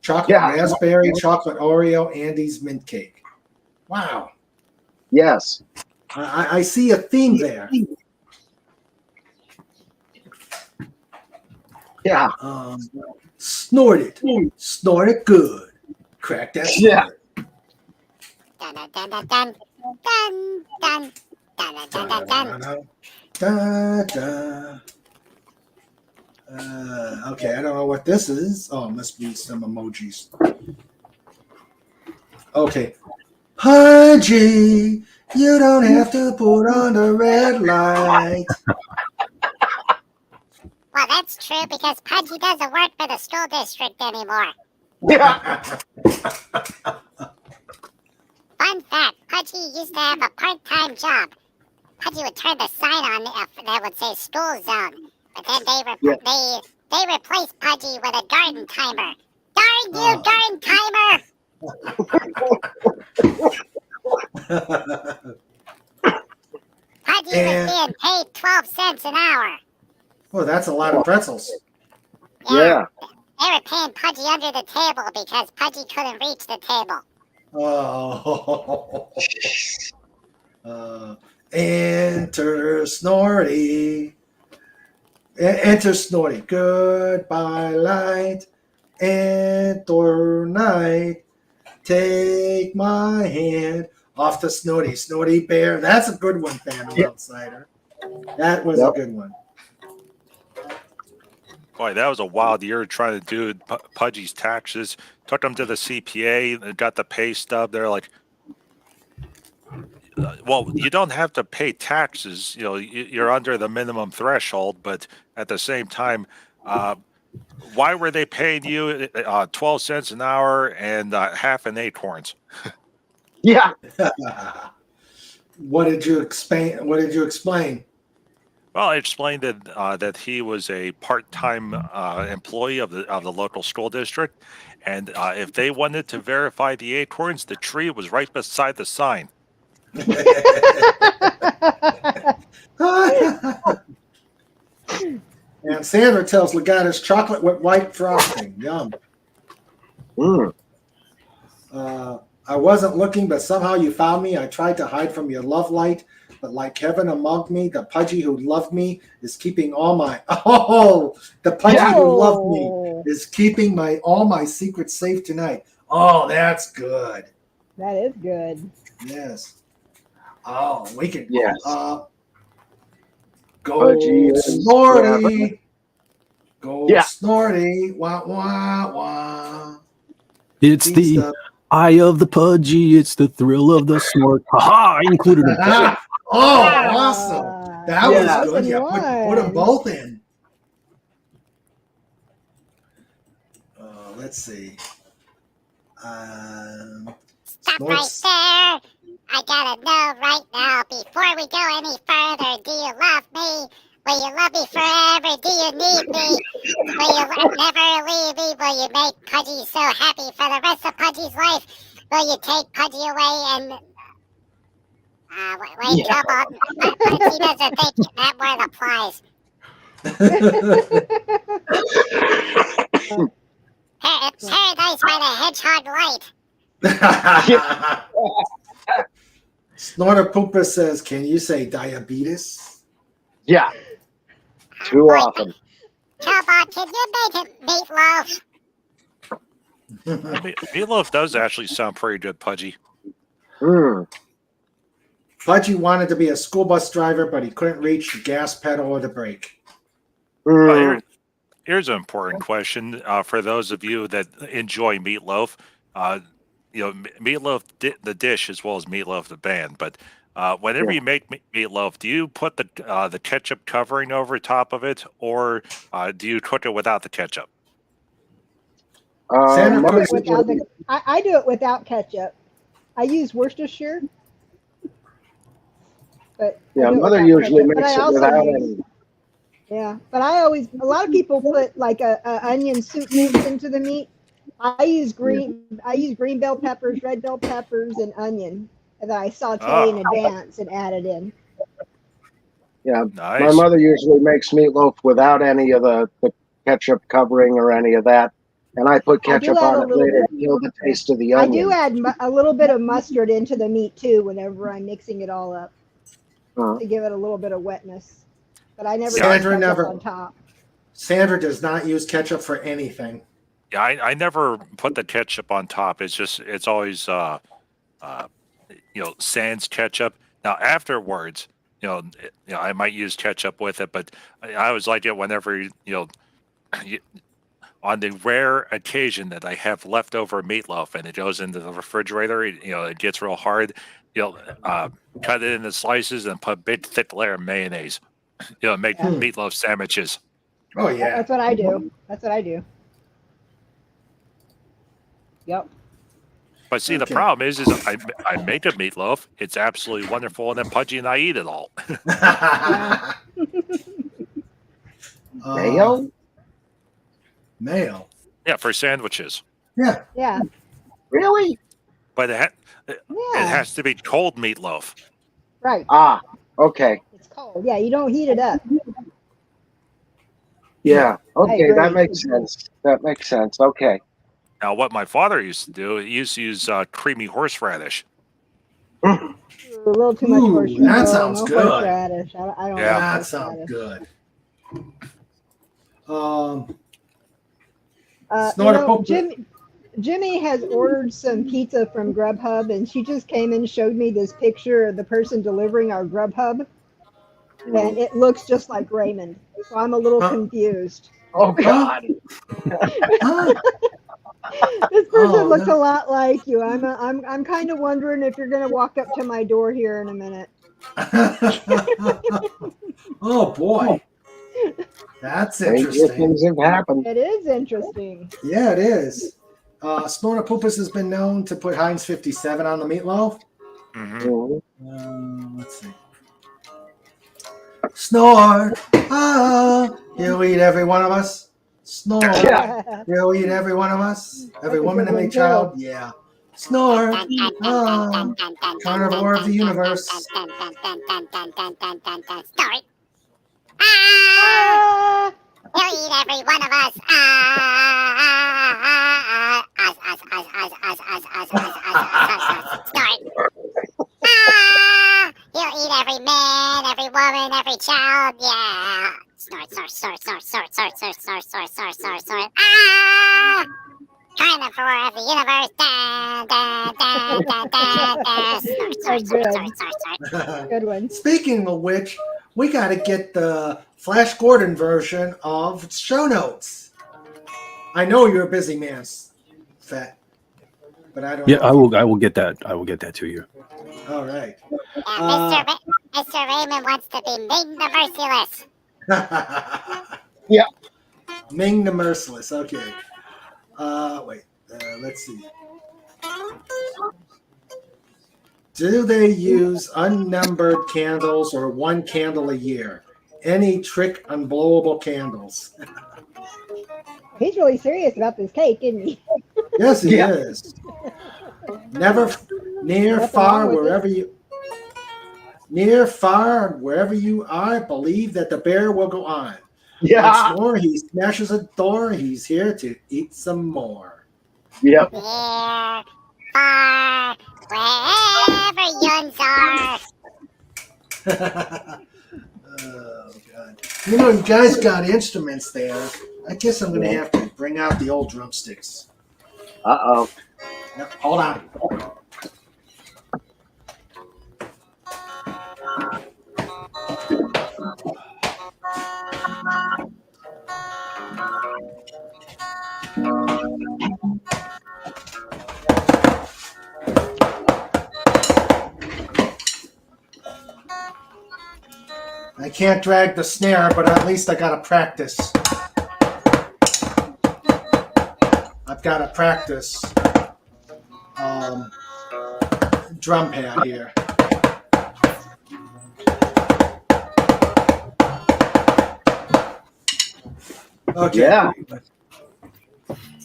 Chocolate raspberry, chocolate Oreo, Andy's mint cake. Wow. Yes. I see a theme there. Yeah. Snort it. Snort it good. Crack that snort. Yeah. Dun, dun, dun, dun, dun, dun, dun, dun, dun, dun, dun. Okay, I don't know what this is. Oh, it must be some emojis. Okay. Pudgy, you don't have to put on the red light. Well, that's true because Pudgy doesn't work for the school district anymore. Fun fact, Pudgy used to have a part-time job. Pudgy would turn the sign on that would say school zone. But then they replaced Pudgy with a garden timer. Darn you, garden timer! Pudgy was being paid 12 cents an hour. Oh, that's a lot of pretzels. Yeah. They were paying Pudgy under the table because Pudgy couldn't reach the table. Oh. Enter Snorty. Enter Snorty. Goodbye, light. Enter night. Take my hand. Off to Snorty. Snorty Bear. That's a good one, Family Outsider. That was a good one. Boy, that was a wild year trying to do Pudgy's taxes. Took them to the CPA, got the pay stub. They're like, well, you don't have to pay taxes. You know, you're under the minimum threshold, but at the same time, why were they paying you 12 cents an hour and half an acorns? Yeah. What did you explain? Well, I explained that he was a part-time employee of the local school district, and if they wanted to verify the acorns, the tree was right beside the sign. And Sandra tells Legatus chocolate with white frosting. Yum. Mm. I wasn't looking, but somehow you found me. I tried to hide from your love light, but like Kevin among me, the Pudgy who loved me is keeping all my the Pudgy who loved me is keeping all my secrets safe tonight. Oh, that's good. That is good. Yes. Oh, we can. Yes. Go Pudgy is Snorty. Go Yeah. Snorty. Wah, wah, wah. It's the eye of the Pudgy. It's the thrill of the snort. Ha! I included them both. Oh, awesome. That Yeah. was good. Yeah, put them both in. Let's see. Stop right there. I gotta know right now, before we go any further, do you love me? Will you love me forever? Do you need me? Will you never leave me? Will you make Pudgy so happy for the rest of Pudgy's life? Will you take Pudgy away and... wait, come on. He doesn't think that word applies. It's Paradise by the Hedgehog Light. Snorter Pooper says, can you say diabetes? Yeah. Too often. Come on, can you make it meatloaf? Meatloaf does actually sound pretty good, Pudgy. Pudgy wanted to be a school bus driver, but he couldn't reach the gas pedal or the brake. Here's an important question for those of you that enjoy Meatloaf. Meatloaf, the dish, as well as Meatloaf, the band. But whenever you make meatloaf, do you put the ketchup covering over top of it, or do you cook it without the ketchup? I do it without ketchup. I use Worcestershire. But yeah, Mother usually makes it without any. Yeah, but a lot of people put like a onion soup mix into the meat. I use green bell peppers, red bell peppers, and onion that I saute in advance and add it in. Yeah, nice. My mother usually makes meatloaf without any of the ketchup covering or any of that, and I put ketchup on it later to kill the taste of the onion. I do add a little bit of mustard into the meat too whenever I'm mixing it all up to give it a little bit of wetness. But I never use ketchup on top. Sandra does not use ketchup for anything. Yeah, I never put the ketchup on top. It's always sans ketchup. Now afterwards, I might use ketchup with it, but I always like it whenever on the rare occasion that I have leftover meatloaf and it goes into the refrigerator, it gets real hard. Cut it into slices and put a big thick layer of mayonnaise. Make meatloaf sandwiches. Oh yeah, that's what I do. Yep. But see, the problem is I make a meatloaf. It's absolutely wonderful, and then Pudgy and I eat it all. Mayo. Yeah, for sandwiches. Yeah. Yeah. Really? But it has to be cold meatloaf. Right. Ah, okay. It's cold. Yeah, you don't heat it up. Yeah. Okay, that makes sense. Okay. Now, what my father used to do, he used to use creamy horseradish. A little too much horseradish. That sounds good. Horseradish. I don't like that sounds good. Jimmy has ordered some pizza from Grubhub, and she just came and showed me this picture of the person delivering our Grubhub, and it looks just like Raymond. So I'm a little confused. Oh God! This person looks a lot like you. I'm kind of wondering if you're going to walk up to my door here in a minute. Oh boy, that's interesting. Things have happened. It is interesting. Yeah, it is. Snorter Poopus has been known to put Heinz 57 on the meatloaf. Let's see. Snort. You eat every one of us. Snort. You eat every one of us. Every woman and every child. Yeah. Snort. Carnivore of the universe. Snort. You eat every one of us. Snort. You eat every man. every child. Yeah. Snort, snort, snort, snort, snort, snort, snort, snort, snort, snort, snort, snort. Ah! Carnivore of the universe. Da, da, da, da, da, da. Snort, snort, snort, snort, snort, snort. Good one. Speaking of which, we got to get the Flash Gordon version of show notes. I know you're a busy man, Fat, but I don't. Yeah, know. I will get that. I will get that to you. All right. Mr. Raymond wants to be Ming the Merciless. Yeah. Ming the Merciless. Okay. Wait. Let's see. Do they use unnumbered candles or one candle a year? Any trick unblowable candles? He's really serious about this cake, isn't he? Yes, he is. Never near, Nothing far, wrong with wherever you near, far, wherever you are, believe that the bear will go on. Yeah. Once more, he smashes a door. He's here to eat some more. Yep. Near, far, wherever yuns are. Oh, God. You know, you guys got instruments there. I guess I'm going to have to bring out the old drumsticks. Uh-oh. Yep, hold on. I can't drag the snare, but at least I got to practice. I've got to practice drum pad here. Okay. Yeah.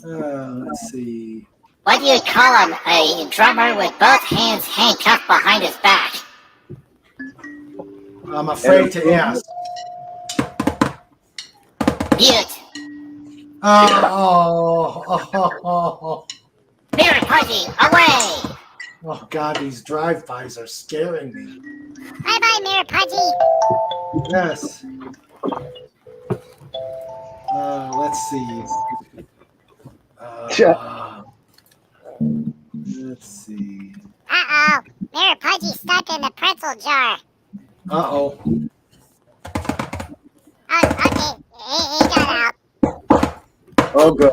Let's see. What do you call him? A drummer with both hands handcuffed behind his back. I'm afraid to ask. Mute. Oh, Mirror Pudgy, away! oh, God, these drive-bys are scaring me. Bye-bye, Mirror Pudgy. Yes. Let's see. Let's see. Uh-oh, Mirror Pudgy stuck in the pretzel jar. Uh-oh. Oh, okay, he got out. Oh, good.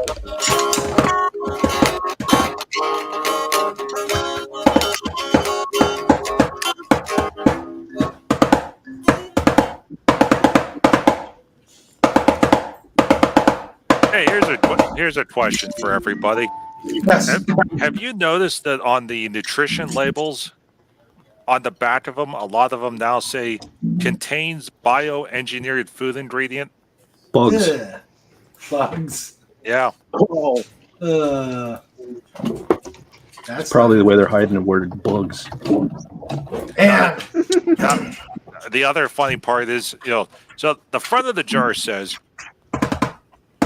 Hey, here's a question for everybody. Yes. Have you noticed that on the nutrition labels, on the back of them, a lot of them now say contains bioengineered food ingredient? Bugs. Ugh. Bugs. Yeah. Oh. That's Probably the way they're hiding the word bugs. And The other funny part is, so the front of the jar says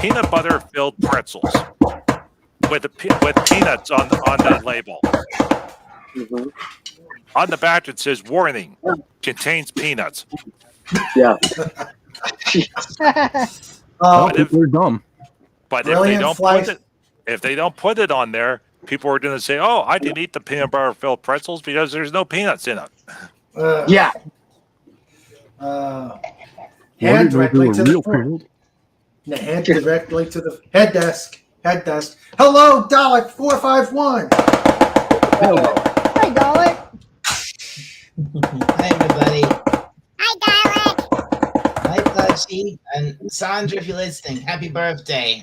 peanut butter filled pretzels with peanuts on the label. Mm-hmm. On the back it says warning, contains peanuts. Yeah. People are dumb. But if they don't put it on there, people are going to say, "Oh, I can eat the peanut butter filled pretzels because there's no peanuts in it." Yeah. Hand directly to the head directly to the head desk. Head desk. Hello, Dalek 451. Hi, Dalek. Hi, everybody. Hi, Dalek. Hi, Pudgy. And Sandra, if you're listening, happy birthday.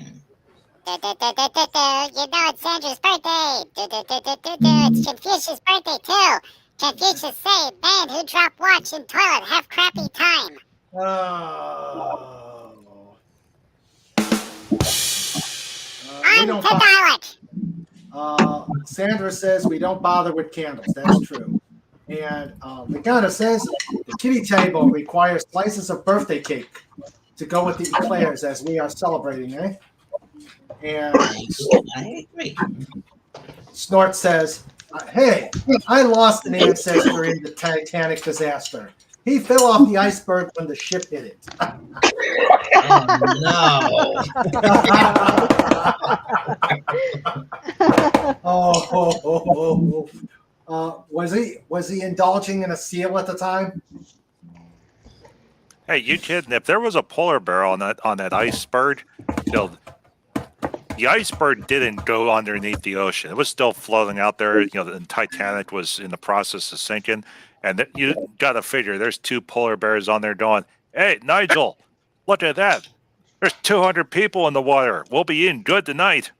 You know it's Sandra's birthday. It's Confucius' birthday, too. Confucius say, man who dropped watch in toilet have crappy time. On to Dalek. Sandra says we don't bother with candles. That's true. And Magana says the kitty table requires slices of birthday cake to go with the eclairs as we are celebrating, eh? And I agree. Snort says, hey, I lost an ancestor in the Titanic disaster. He fell off the iceberg when the ship hit it. Oh, Oh, was he indulging in a seal at the time? Hey, you kidding? If there was a polar bear on that iceberg, the iceberg didn't go underneath the ocean. It was still floating out there. The Titanic was in the process of sinking, and you got to figure there's 2 polar bears on there going, "Hey, Nigel, look at that! There's 200 people in the water. We'll be in good tonight."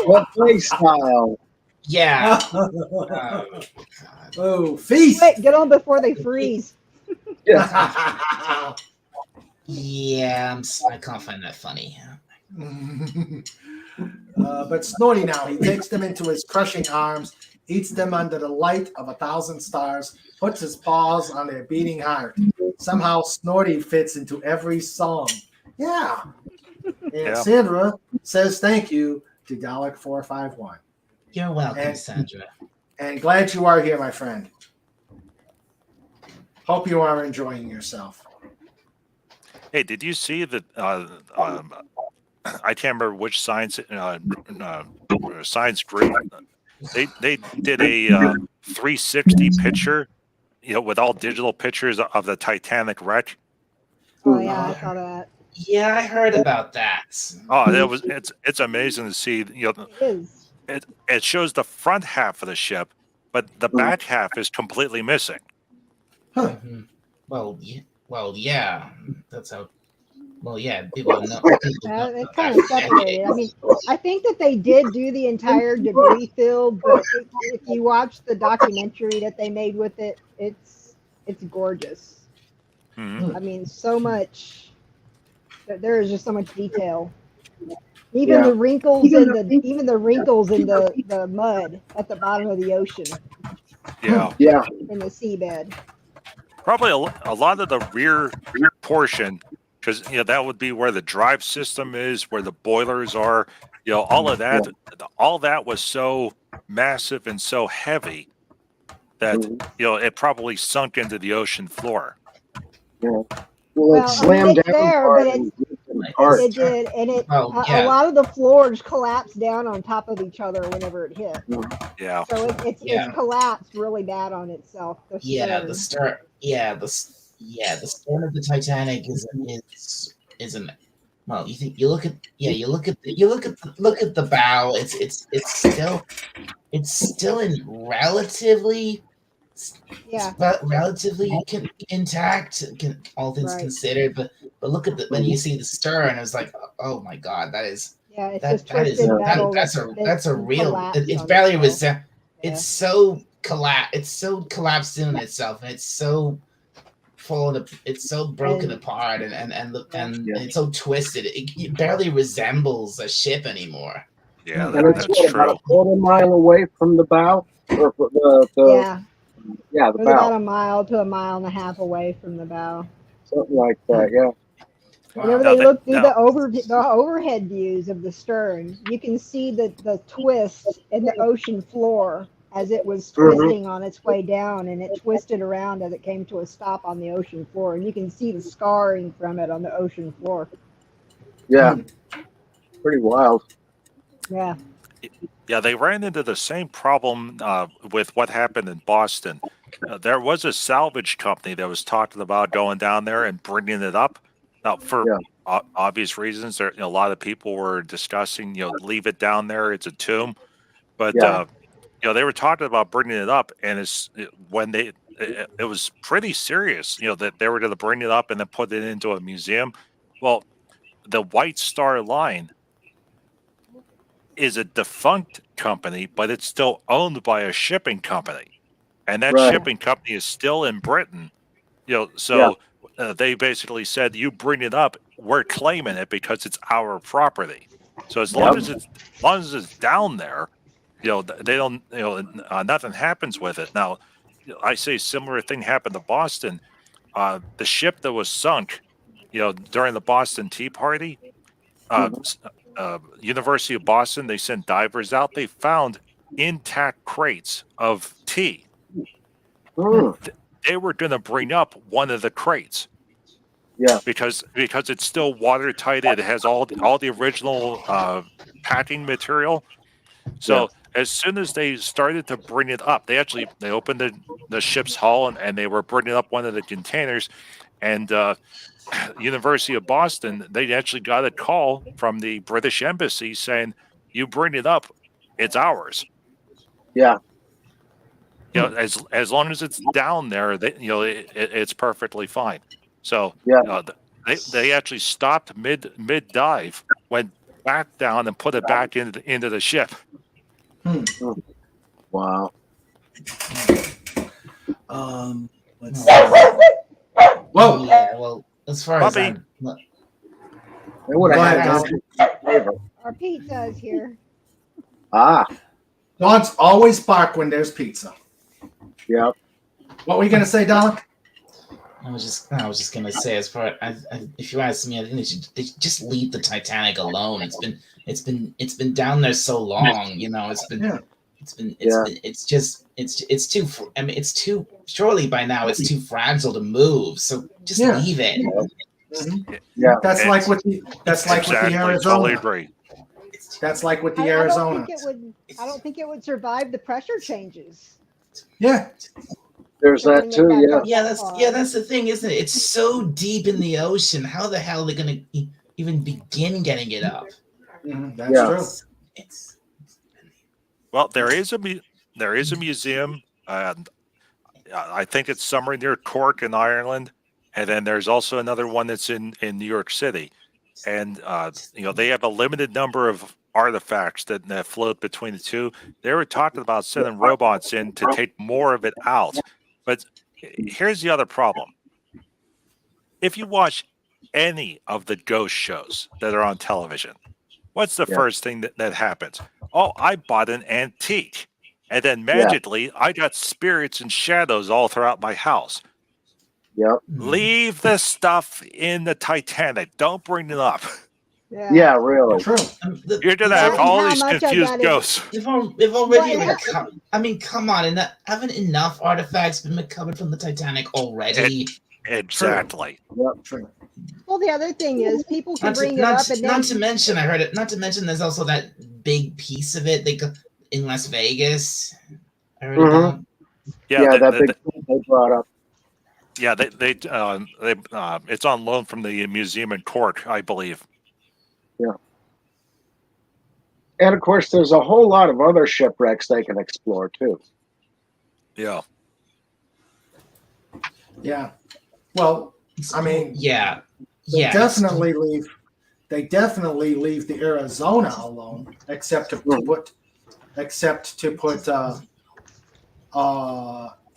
What play style? Yeah. Oh, feast! Quick, get on before they freeze. Yeah, I can't find that funny. But Snorty now, he takes them into his crushing arms, eats them under the light of 1,000 stars, puts his paws on their beating heart. Somehow Snorty fits into every song. Yeah. And Sandra says thank you to Dalek451. You're welcome, Sandra. And glad you are here, my friend. Hope you are enjoying yourself. Hey, did you see that? I can't remember which science group. They did a 360 picture, with all digital pictures of the Titanic wreck. Oh yeah, I saw that. Yeah, I heard about that. Oh, it's amazing to see. It is. It shows the front half of the ship, but the back half is completely missing. Mm-hmm. Well, yeah. That's how. Well, yeah. People know. It's kind of separated. I mean, I think that they did do the entire debris field, but if you watch the documentary that they made with it, it's gorgeous. Mm-hmm. I mean, so much. There is just so much detail. Even the wrinkles in the mud at the bottom of the ocean. Yeah. In the seabed. Probably a lot of the rear portion, because that would be where the drive system is, where the boilers are. All of that, all that was so massive and so heavy that it probably sunk into the ocean floor. Yeah. Well, it slammed down. There, but it did, and a lot of the floors collapsed down on top of each other whenever it hit. Yeah. So it's collapsed really bad on itself. The stern of the Titanic isn't. Well, you look at the bow. It's still in relatively intact, all things considered. But look at when you see the stern, it's like, oh my god, that's a real. It's barely resemble. It's so collapsed in itself, and it's so it's so broken apart, and it's so twisted. It barely resembles a ship anymore. Yeah, and it's about a quarter mile away from the bow, or the about a mile to a mile and a half away from the bow. Something like that, yeah. Whenever they look through the overhead views of the stern, you can see the twist in the ocean floor as it was twisting on its way down, and it twisted around as it came to a stop on the ocean floor, and you can see the scarring from it on the ocean floor. Yeah, pretty wild. Yeah. Yeah, they ran into the same problem with what happened in Boston. There was a salvage company that was talking about going down there and bringing it up. Now, for obvious reasons, a lot of people were discussing, leave it down there. It's a tomb. But, they were talking about bringing it up. And it was pretty serious, that they were going to bring it up and then put it into a museum. Well, the White Star Line is a defunct company, but it's still owned by a shipping company, and that shipping company is still in Britain. They basically said, "You bring it up, we're claiming it because it's our property." So as long as it's down there, they don't, nothing happens with it. Now, I say similar thing happened to Boston. The ship that was sunk, during the Boston Tea Party. University of Boston, they sent divers out. They found intact crates of tea They were going to bring up one of the crates. Yeah. Because it's still watertight. It has all the original packing material. So as soon as they started to bring it up, they opened the ship's hull and they were bringing up one of the containers, and University of Boston, they actually got a call from the British Embassy saying, "You bring it up, it's ours." Yeah. As long as it's down there, it's perfectly fine. So they actually stopped mid dive, went back down and put it back into the ship. Wow. Let's see. Whoa. Yeah, well, as far as Puppy. Our pizza is here. Dogs always bark when there's pizza. Yep. What were you gonna say, Don? I was just gonna say, as far if you ask me, I think they should just leave the Titanic alone. It's been down there so long, you know. It's too. I mean, it's too. Surely by now it's too fragile to move. So just leave it. Yeah, that's like with the Arizona. Totally agree. That's like with the I Arizona. I don't think it would survive the pressure changes. Yeah. There's that too. That's the thing, isn't it? It's so deep in the ocean. How the hell are they going to even begin getting it up? That's true. Well, there is a museum. I think it's somewhere near Cork in Ireland, and then there's also another one that's in New York City, and they have a limited number of artifacts that float between the two. They were talking about sending robots in to take more of it out, but here's the other problem: if you watch any of the ghost shows that are on television, what's the first thing that happens? Oh, I bought an antique. And then magically, I got spirits and shadows all throughout my house. Yep. Leave the stuff in the Titanic. Don't bring it up. Yeah, really. True. You're going to have all these confused ghosts. They've already recovered. I mean, come on. Haven't enough artifacts been recovered from the Titanic already? Exactly. Yep, true. Well, the other thing is people can bring it up and then... Not to mention, I heard it. Not to mention, there's also that big piece of it in Las Vegas. I heard about. Yeah, that big piece they brought up. Yeah, it's on loan from the museum in Cork, I believe. Yeah. And of course, there's a whole lot of other shipwrecks they can explore too. Yeah. Yeah. Well, I mean, they definitely leave the Arizona alone, except to put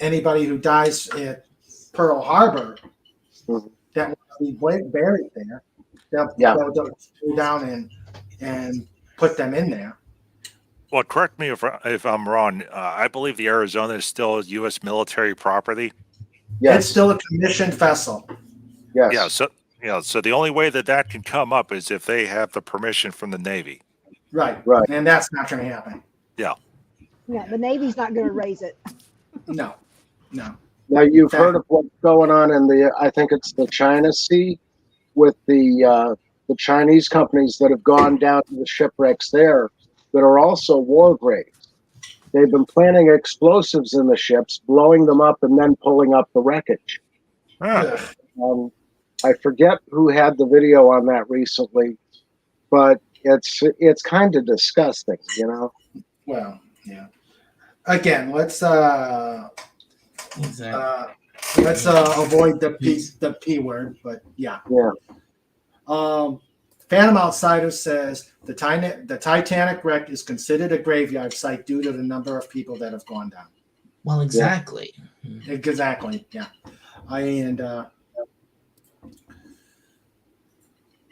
anybody who dies at Pearl Harbor that will be buried there. They'll go down and put them in there. Well, correct me if I'm wrong. I believe the Arizona is still U.S. military property. Yes. It's still a commissioned vessel. Yes. Yeah. So the only way that can come up is if they have the permission from the Navy. Right. And that's not going to happen. Yeah. Yeah, the Navy's not going to raise it. No. Now you've heard of what's going on in I think it's the China Sea, with the Chinese companies that have gone down to the shipwrecks there that are also war graves. They've been planting explosives in the ships, blowing them up, and then pulling up the wreckage. I forget who had the video on that recently, but it's kind of disgusting, you know. Well, yeah. Again, let's avoid the P word, but yeah. Phantom Outsider says the Titanic wreck is considered a graveyard site due to the number of people that have gone down. Well, exactly. Exactly. Yeah.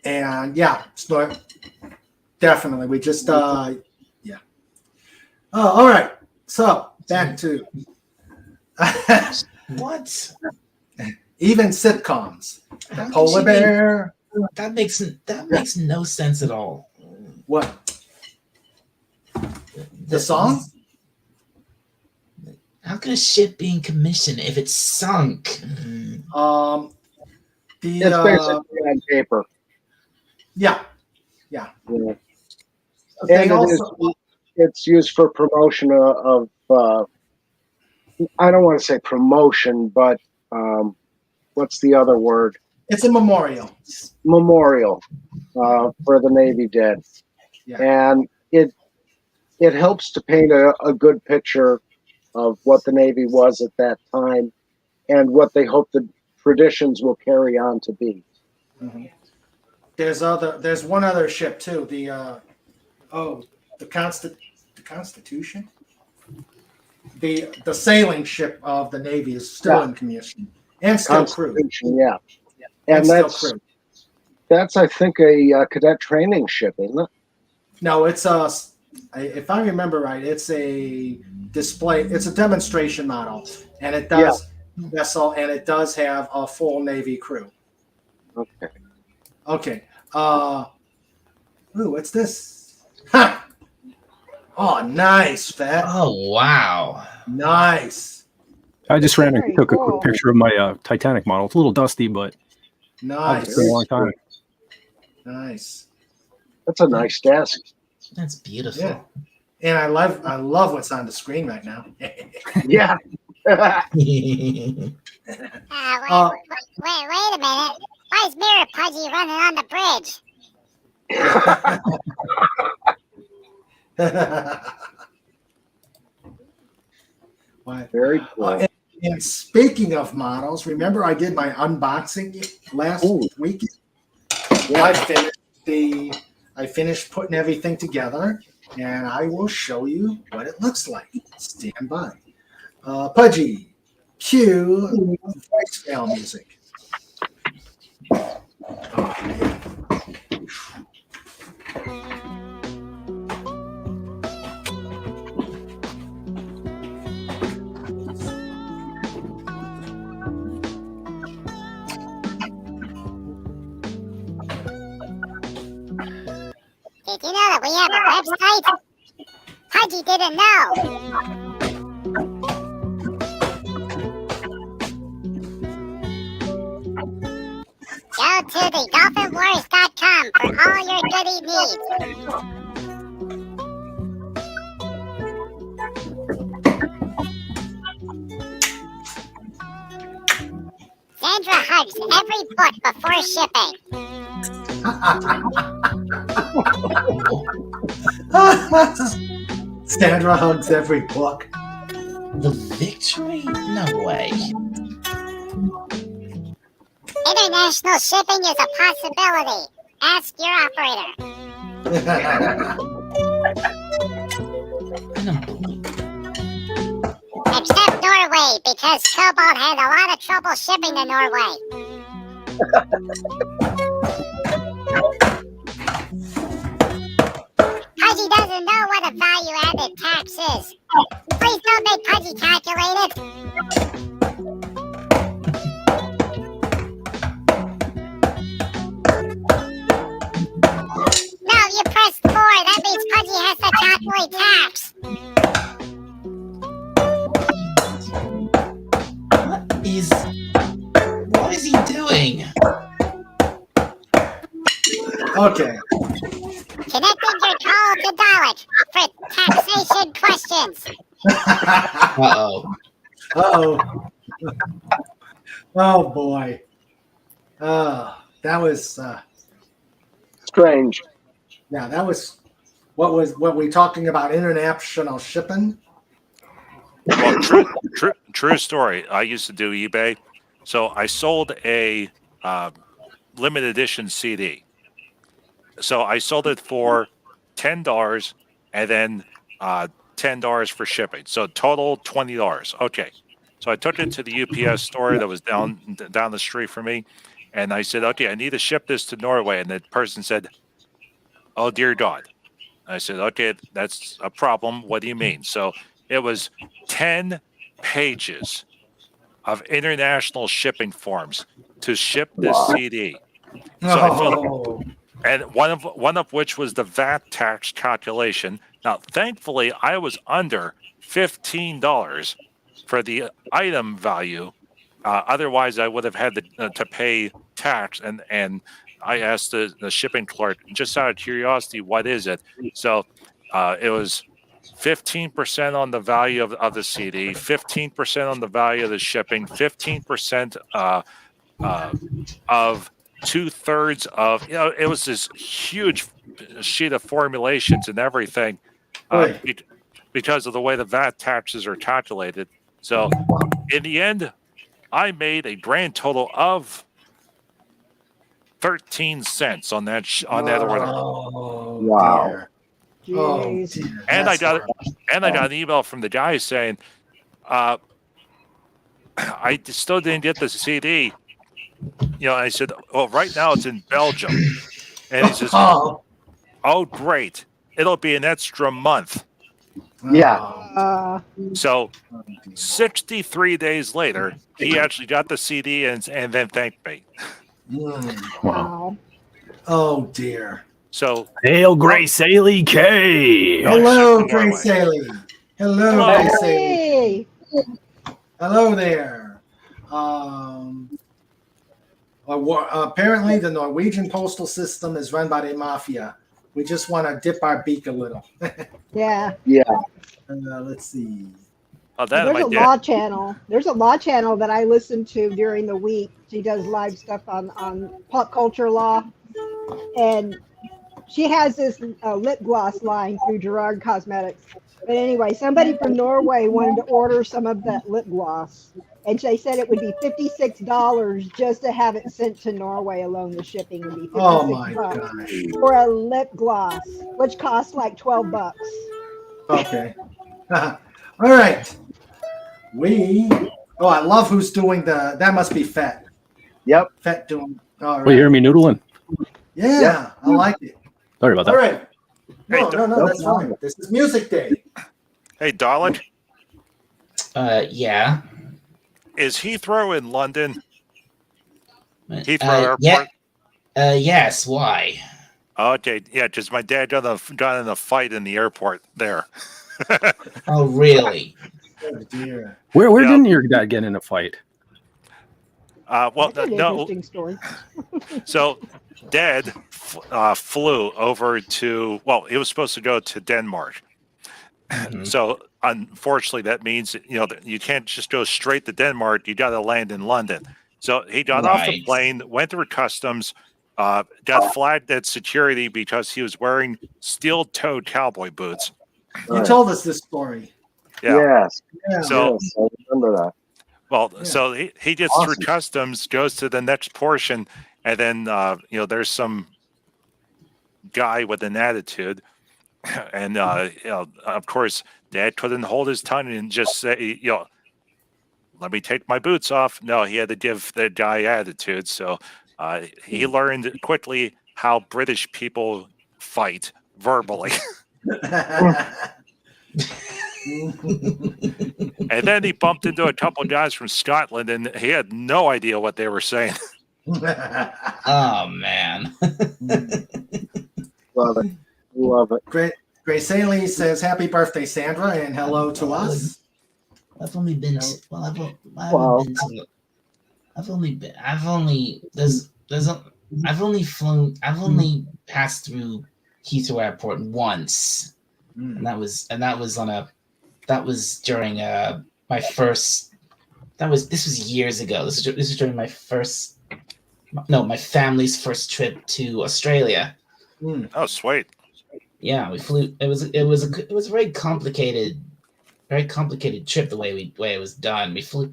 And yeah, so definitely. We just yeah. Oh, all right. So back to what? Even sitcoms. The Polar Bear. That makes no sense at all. What? The song? How can a ship being commissioned if it's sunk? It's basically on paper. Yeah. And They also, it's used for promotion of I don't want to say promotion, but what's the other word? it's a memorial. Memorial for the Navy dead. Yeah. And it helps to paint a good picture of what the Navy was at that time and what they hope the traditions will carry on to be. Mm-hmm. There's one other ship too. The Constitution. The sailing ship of the Navy is still in commission and still crewed. Yeah. And that's I think a cadet training ship, isn't it? No, it's if I remember right, it's a display. It's a demonstration model, and it does vessel, and it does have a full Navy crew. Okay. Ooh, what's this? Ha! Oh, nice, Fat. Oh, wow. Nice. I just ran and took a quick picture of my Titanic model. It's a little dusty, but nice. It's been a long time. Nice. That's a nice desk. That's beautiful. Yeah. And I love what's on the screen right now. Yeah. Wait a minute. Why is Mirror Pudgy running on the bridge? Very cool. And speaking of models, remember I did my unboxing last week? Yeah. I finished putting everything together, and I will show you what it looks like. Stand by. Pudgy, cue voicemail music. Oh, man. Did you know that we have a website? Pudgy didn't know. Go to the dolphinwars.com for all your goodie needs. Sandra hugs every book before shipping. Sandra hugs every book. The victory? No way. International shipping is a possibility. Ask your operator. Except Norway, because Cobalt had a lot of trouble shipping to Norway. Pudgy doesn't know what a value-added tax is. Please don't make Pudgy calculate it. No, you pressed 4. That means Pudgy has to calculate tax. What is he doing? Okay. Connecting your call to Dalek for taxation questions. Uh-oh. Uh-oh. Oh, boy. That was... strange. Yeah, that was... What we talking about international shipping? Well, true story. I used to do eBay. So I sold a limited edition CD. So I sold it for $10 and then $10 for shipping. So total $20. Okay. So I took it to the UPS store that was down the street from me. And I said, okay, I need to ship this to Norway. And the person said, oh, dear God. I said, okay, that's a problem. What do you mean? So it was 10 pages of international shipping forms to ship this CD. So I filled, and one of which was the VAT tax calculation. Now, thankfully, I was under $15 for the item value. Otherwise, I would have had to pay tax. And I asked the shipping clerk, just out of curiosity, what is it? So it was 15% on the value of the CD, 15% on the value of the shipping, 15% of 2/3 of, it was this huge sheet of formulations and everything because of the way the VAT taxes are calculated. So in the end, I made a grand total of 13 cents on that order. Oh, Wow. dear. Jeez. Dear. And I That's got horrible. I got an email from the guy saying, I still didn't get the CD. I said, well, right now it's in Belgium. And he says, oh, great. It'll be an extra month. Yeah. So 63 days later, he actually got the CD and then thanked me. Wow. Oh, dear. So Hail Grace Ailey K. Hello, Grace Ailey. Hello, Hello. Grace Ailey. Hello there. Apparently, the Norwegian postal system is run by the mafia. We just want to dip our beak a little. Yeah. Yeah. Let's see. There's a law channel. There's a law channel that I listen to during the week. She does live stuff on pop culture law, and she has this lip gloss line through Gerard Cosmetics. But anyway, somebody from Norway wanted to order some of that lip gloss, and they said it would be $56 just to have it sent to Norway alone. The shipping would be $56 Oh my gosh. for a lip gloss, which costs like $12. Okay. All right. I love who's doing that must be Fett. Yep. Fett doing. All right. Well, you hear me noodling? Yeah, I like it. Sorry about that. All right. No, that's fine. This is music day. Hey, darling. Yeah. Is Heathrow in London? Heathrow Airport? Yes. Why? Okay, yeah, because my dad got in a fight in the airport there. Oh, really? Oh, dear. Where didn't your dad get in a fight? Well, That's an no. interesting story. So, Dad flew over to. Well, he was supposed to go to Denmark. Mm-hmm. So, unfortunately, that means that you can't just go straight to Denmark. You got to land in London. So he got off the plane, went through customs, got flagged at security because he was wearing steel-toed cowboy boots. You told us this story. Yeah. Yes. So, yes, I remember that. well, so he gets through customs, goes to the next portion, and then there's some guy with an attitude, and of course, Dad couldn't hold his tongue and just say, let me take my boots off. No, he had to give the guy attitude. So he learned quickly how British people fight verbally. And then he bumped into a couple of guys from Scotland, and he had no idea what they were saying. Oh, man. Love it. Love it. Great. Grace Ailey says, happy birthday, Sandra, and hello to us. I've only been to, I've only passed through Heathrow Airport once. And that was during this was years ago. This was during my family's first trip to Australia. Oh, sweet. Yeah, we flew. It was a very complicated trip the way it was done. We flew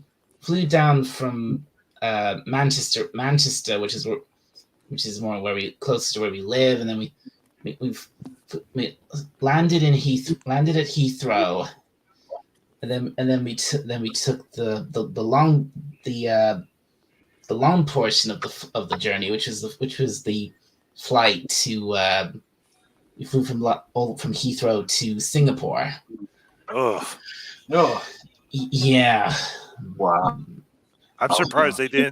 down from Manchester, which is more close to where we live, and then we landed at Heathrow, and then we took the long portion of the journey, which was the flight to. We flew from Heathrow to Singapore. Oh, yeah. Wow. I'm surprised you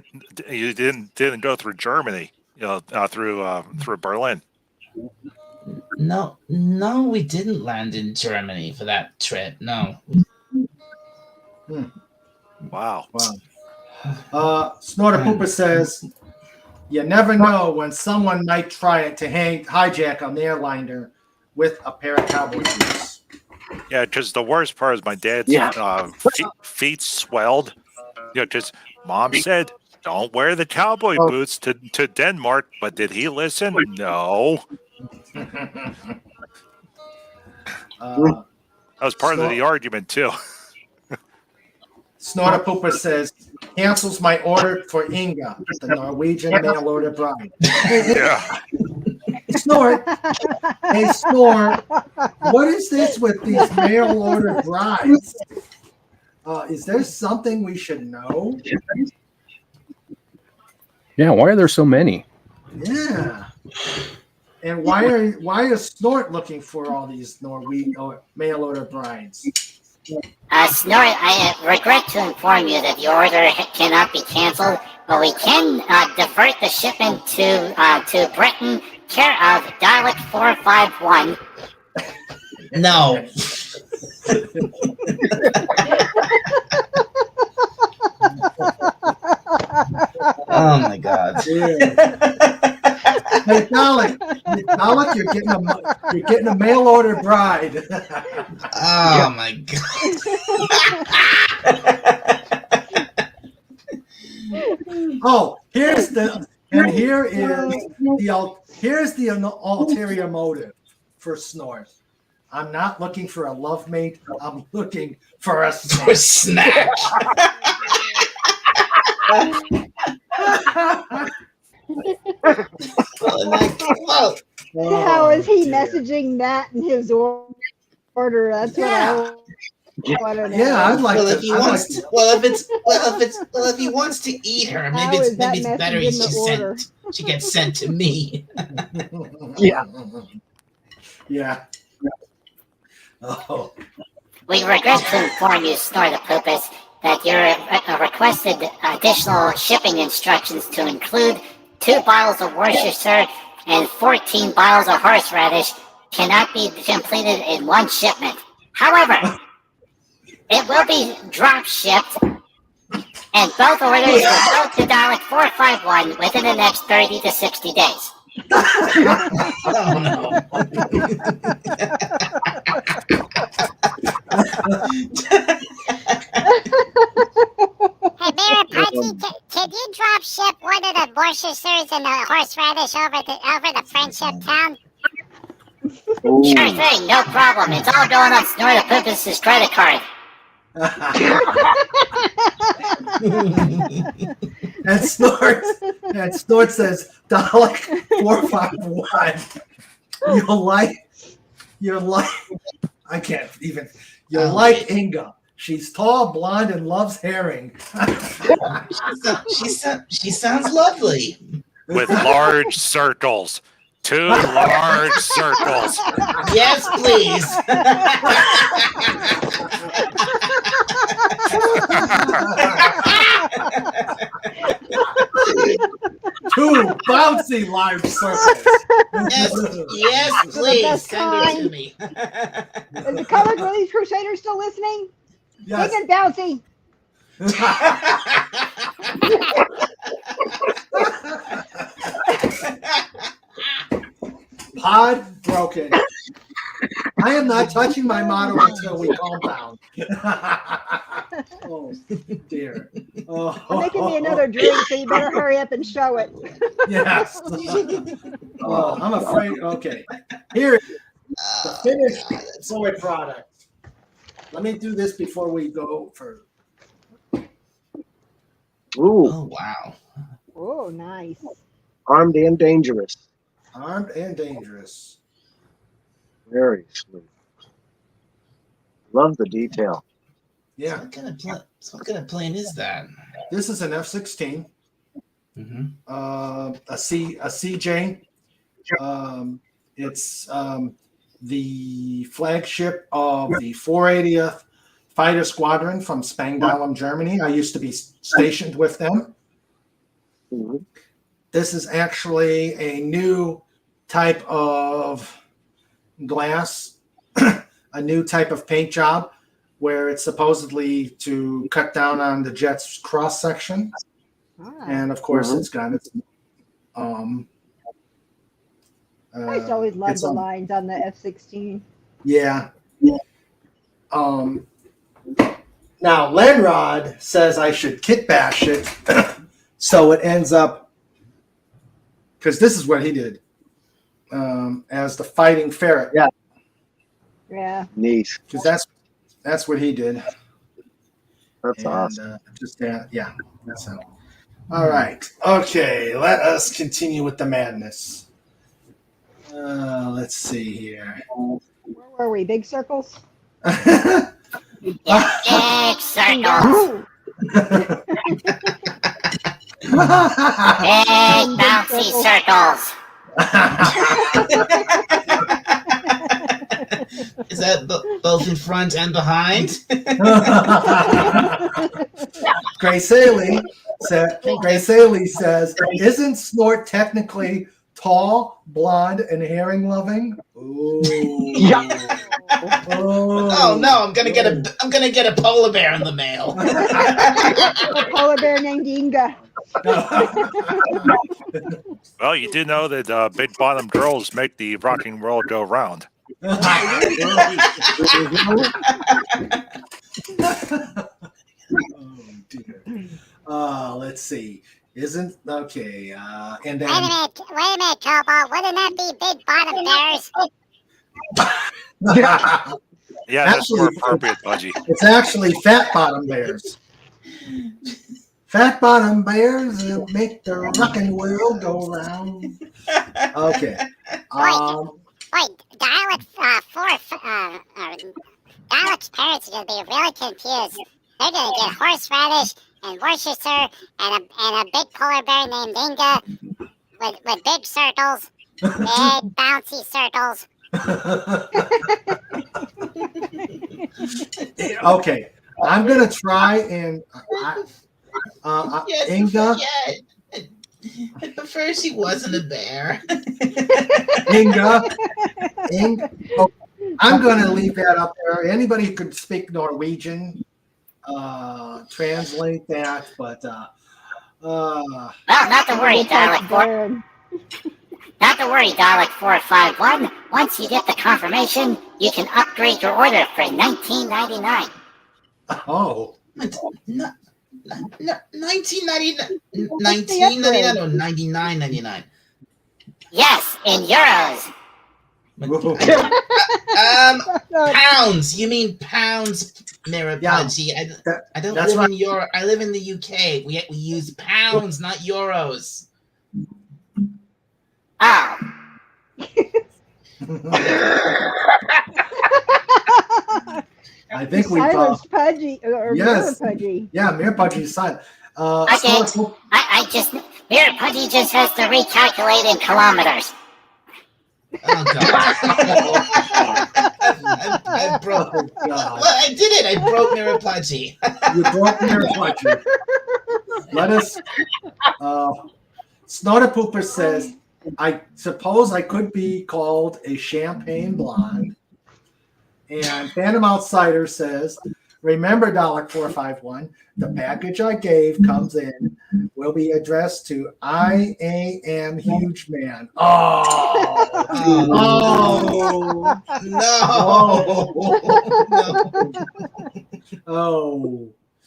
didn't go through Germany. Through Berlin. No, we didn't land in Germany for that trip. No. Wow. Snorter Pooper says, you never know when someone might try to hijack an airliner with a pair of cowboy boots. Yeah, because the worst part is my dad's feet swelled. Because Mom said, don't wear the cowboy boots to Denmark, but did he listen? No. That was part of the argument, too. Snorter Pooper says, cancels my order for Inga, the Norwegian mail order bride. Yeah. Snort. Hey, Snort. What is this with these mail order brides? Is there something we should know? Yeah, why are there so many? Yeah. And why is Snort looking for all these Norwegian mail order brides? Snort, I regret to inform you that the order cannot be canceled, but we can divert the shipment to Britain, care of Dalek 451. No. Oh my God. Hey, Dalek, you're getting a mail order bride. Oh my God. Oh, here's the ulterior motive for Snort. I'm not looking for a love mate. I'm looking for a snack. How is he messaging that in his order? That's what I want to know. Yeah, I'd like well, to. If he wants to, if he wants to eat her, maybe it's better she gets sent to me. Yeah. Oh. We regret to inform you, Snort the Poopus, that your requested additional shipping instructions to include 2 bottles of Worcestershire and 14 bottles of horseradish cannot be completed in one shipment. However, it will be drop shipped, and both orders will go to Dalek 451 within the next 30 to 60 days. Oh no. Hey, Mary Pudgy, can you drop ship one of the Worcestershires and the horseradish over the Friendship Town? Sure thing, no problem. It's all going on Snort the Poopus' credit card. And Snort says, Dalek 451. I can't even. You'll like Inga. She's tall, blonde, and loves herring. She sounds lovely. With large circles. 2 large circles. Yes, please. 2 bouncy large circles. Yes, please. Send it to me. Is the Colored Release Crusader still listening? Yes. Big and bouncy. Pod broken. I am not touching my motto until we calm down. Oh dear. Oh. They're making me another drink, so you better hurry up and show it. Yes. Oh, I'm afraid. Okay. Here is the finished soy product. Let me do this before we go further. Ooh. Oh wow. Oh, nice. Armed and dangerous. Armed and dangerous. Very sweet. Love the detail. Yeah. What kind of plane is that? This is an F-16. Mm-hmm. A CJ. It's the flagship of the 480th Fighter Squadron from Spangdahlem, Germany. I used to be stationed with them. Mm-hmm. This is actually a new type of glass, a new type of paint job, where it's supposedly to cut down on the jet's cross section, and of course it's got its. I used to always love it's the lines on the F-16. Yeah. Now Lenrod says I should kit bash it, so it ends up, because this is what he did as the fighting ferret. Yeah. Yeah. Neat. Because that's what he did. That's awesome. Yeah. That's how. All right. Okay. Let us continue with the madness. Let's see here. Where were we? Big circles? Big circles. Big bouncy circles. Is that both in front and behind? Grace Haley says, isn't Snort technically tall, blonde, and herring loving? Ooh. Oh no! I'm gonna get a polar bear in the mail. A polar bear named Inga. Well, you do know that big bottom girls make the rocking world go round. Let's see. Isn't okay. And then Wait a minute, Cobalt. Wouldn't that be big bottom bears? Yeah, that's more appropriate, Pudgy. It's actually fat bottom bears. Fat bottom bears make the rocking world go round. Okay. Wait, Dialect's parents are going to be really confused. They're going to get horseradish and Worcestershire and a big polar bear named Inga with big circles, big bouncy circles. Okay. I'm going to try and Inga. At first, he wasn't a bear. Inga. Oh, I'm going to leave that up there. Anybody who could speak Norwegian, translate that. But Well, not to worry, Dialect 4. Not to worry, Dialect 451. Once you get the confirmation, you can upgrade your order for $19.99. Oh. $19.99 or $99.99? Yes, in euros. Pounds. You mean pounds, Mirapudgy? I don't live in Europe. I live in the UK. We use pounds, not euros. Oh. I think we silenced Pudgy or yes. Pudgy. Yeah, Mirapudgy is silent. Okay, Mirapudgy just has to recalculate in kilometers. Oh God! I broke. Well, I did it. I broke Mirapudgy. You broke Mirapudgy. Let us. Snortapooper says, I suppose I could be called a champagne blonde. And Phantom Outsider says, remember, $451, the package I gave comes in, will be addressed to I am Huge Man. Oh, no.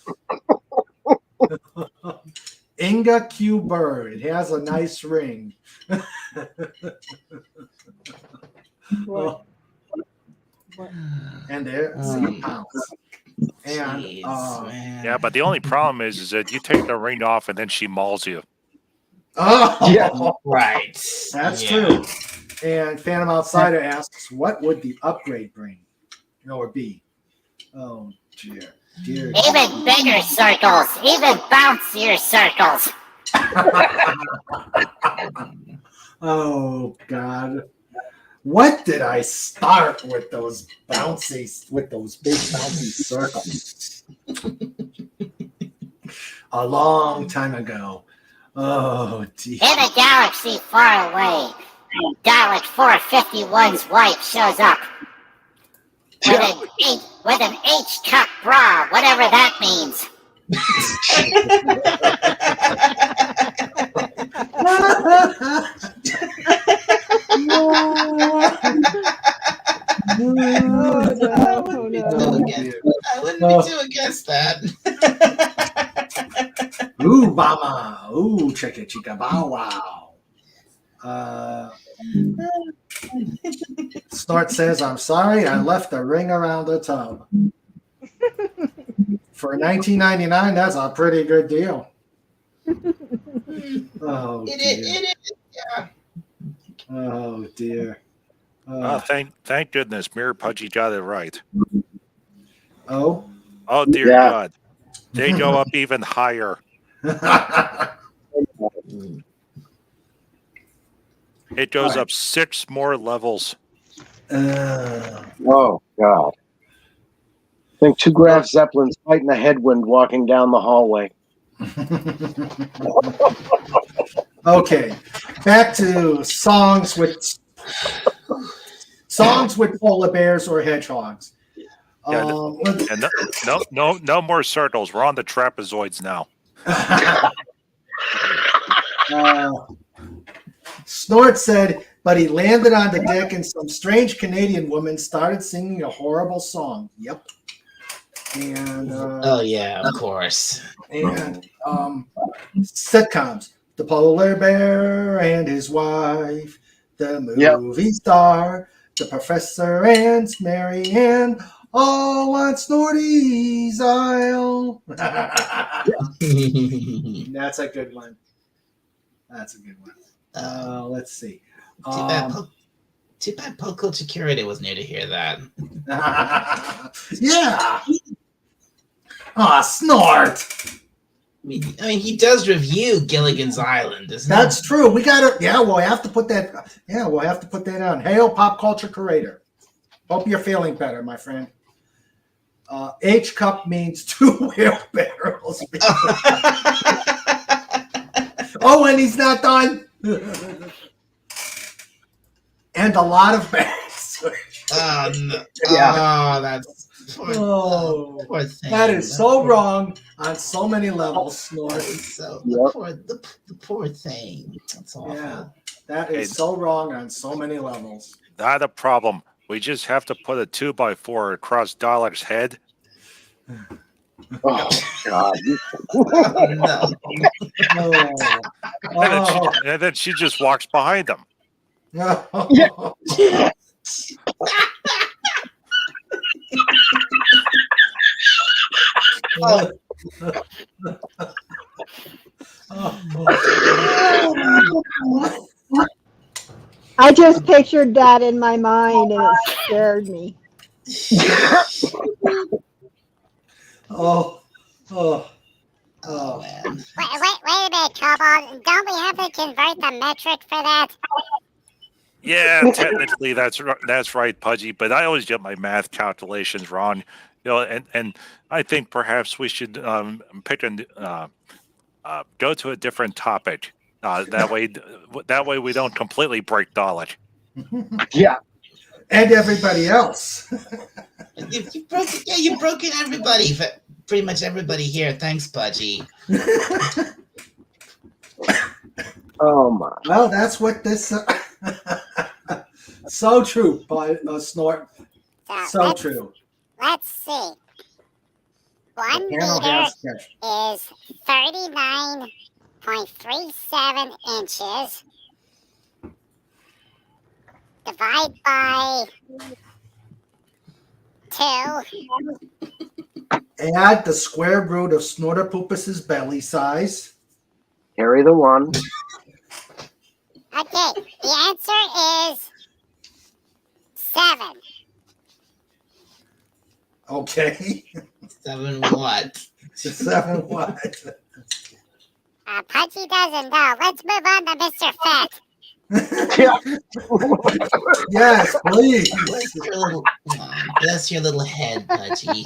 Inga Q Bird. It has a nice ring. What? And there's pounds. And yeah, but the only problem is that you take the ring off and then she mauls you. Oh, yeah, right. That's true. And Phantom Outsider asks, "What would the upgrade bring, or be?" Oh dear. Even bigger circles, even bouncier circles. Oh God. What did I start with those big bouncy circles? A long time ago. Oh, dear. In a galaxy far away, Dalek 451's wife shows up with H cup bra, whatever that means. I wouldn't be too against that. Ooh, mama. Ooh, chicka chicka bow wow. Snort says, I'm sorry, I left a ring around the tub. For $19.99, that's a pretty good deal. Oh, dear. It is, yeah. Oh, dear. Thank goodness Mirror Pudgy got it right. Oh? Oh, dear Yeah. God. They go up even higher. It goes up 6 more levels. Oh, God. I think 2 Graf Zeppelins fighting a headwind walking down the hallway. Okay, back to songs with polar bears or hedgehogs. Yeah, and no more circles. We're on the trapezoids now. Snort said, but he landed on the deck and some strange Canadian woman started singing a horrible song. Yep. And oh yeah, of course. And sitcoms: The Polar Bear and His Wife, The Movie Star, The Professor and Mary Ann, all on Snorty's Isle. That's a good one. That's a good one. Let's see. Too bad Pop Culture Curator wasn't here to hear that. Yeah. Snort. I mean, he does review Gilligan's Island, doesn't he? That's true. We got to. Yeah, we'll have to put that. Yeah, we'll have to put that on. Hail, Pop Culture Curator. Hope you're feeling better, my friend. H cup means 2 wheelbarrows. Oh, and he's not done. And a lot of bags. Oh, no. Yeah. Oh, that's poor thing. That is so wrong on so many levels, Snort. The poor thing. That's awful. Yeah, that is so wrong on so many levels. Not a problem. We just have to put a 2x4 across Dollar's head. Oh, God. And then she just walks behind him. I just pictured that in my mind and it scared me. Oh, man. Wait a minute, Cobalt. Don't we have to convert the metric for that? Yeah, technically that's right, Pudgy. But I always get my math calculations wrong. And I think perhaps we should pick and go to a different topic. That way we don't completely break Dollar. Yeah, and everybody else. You've broken everybody. Pretty much everybody here. Thanks, Pudgy. Oh my! Well, that's what this. So true, Snort. So true. Let's see. 1 meter is 39.37 inches. Divide by 2. Add the square root of Snorterpoopus's belly size. Carry the 1. Okay, the answer is 7. Okay. 7 what? 7 what? Pudgy doesn't know. Let's move on to Mr. Fat. Yes, please. Bless your little head, Pudgy.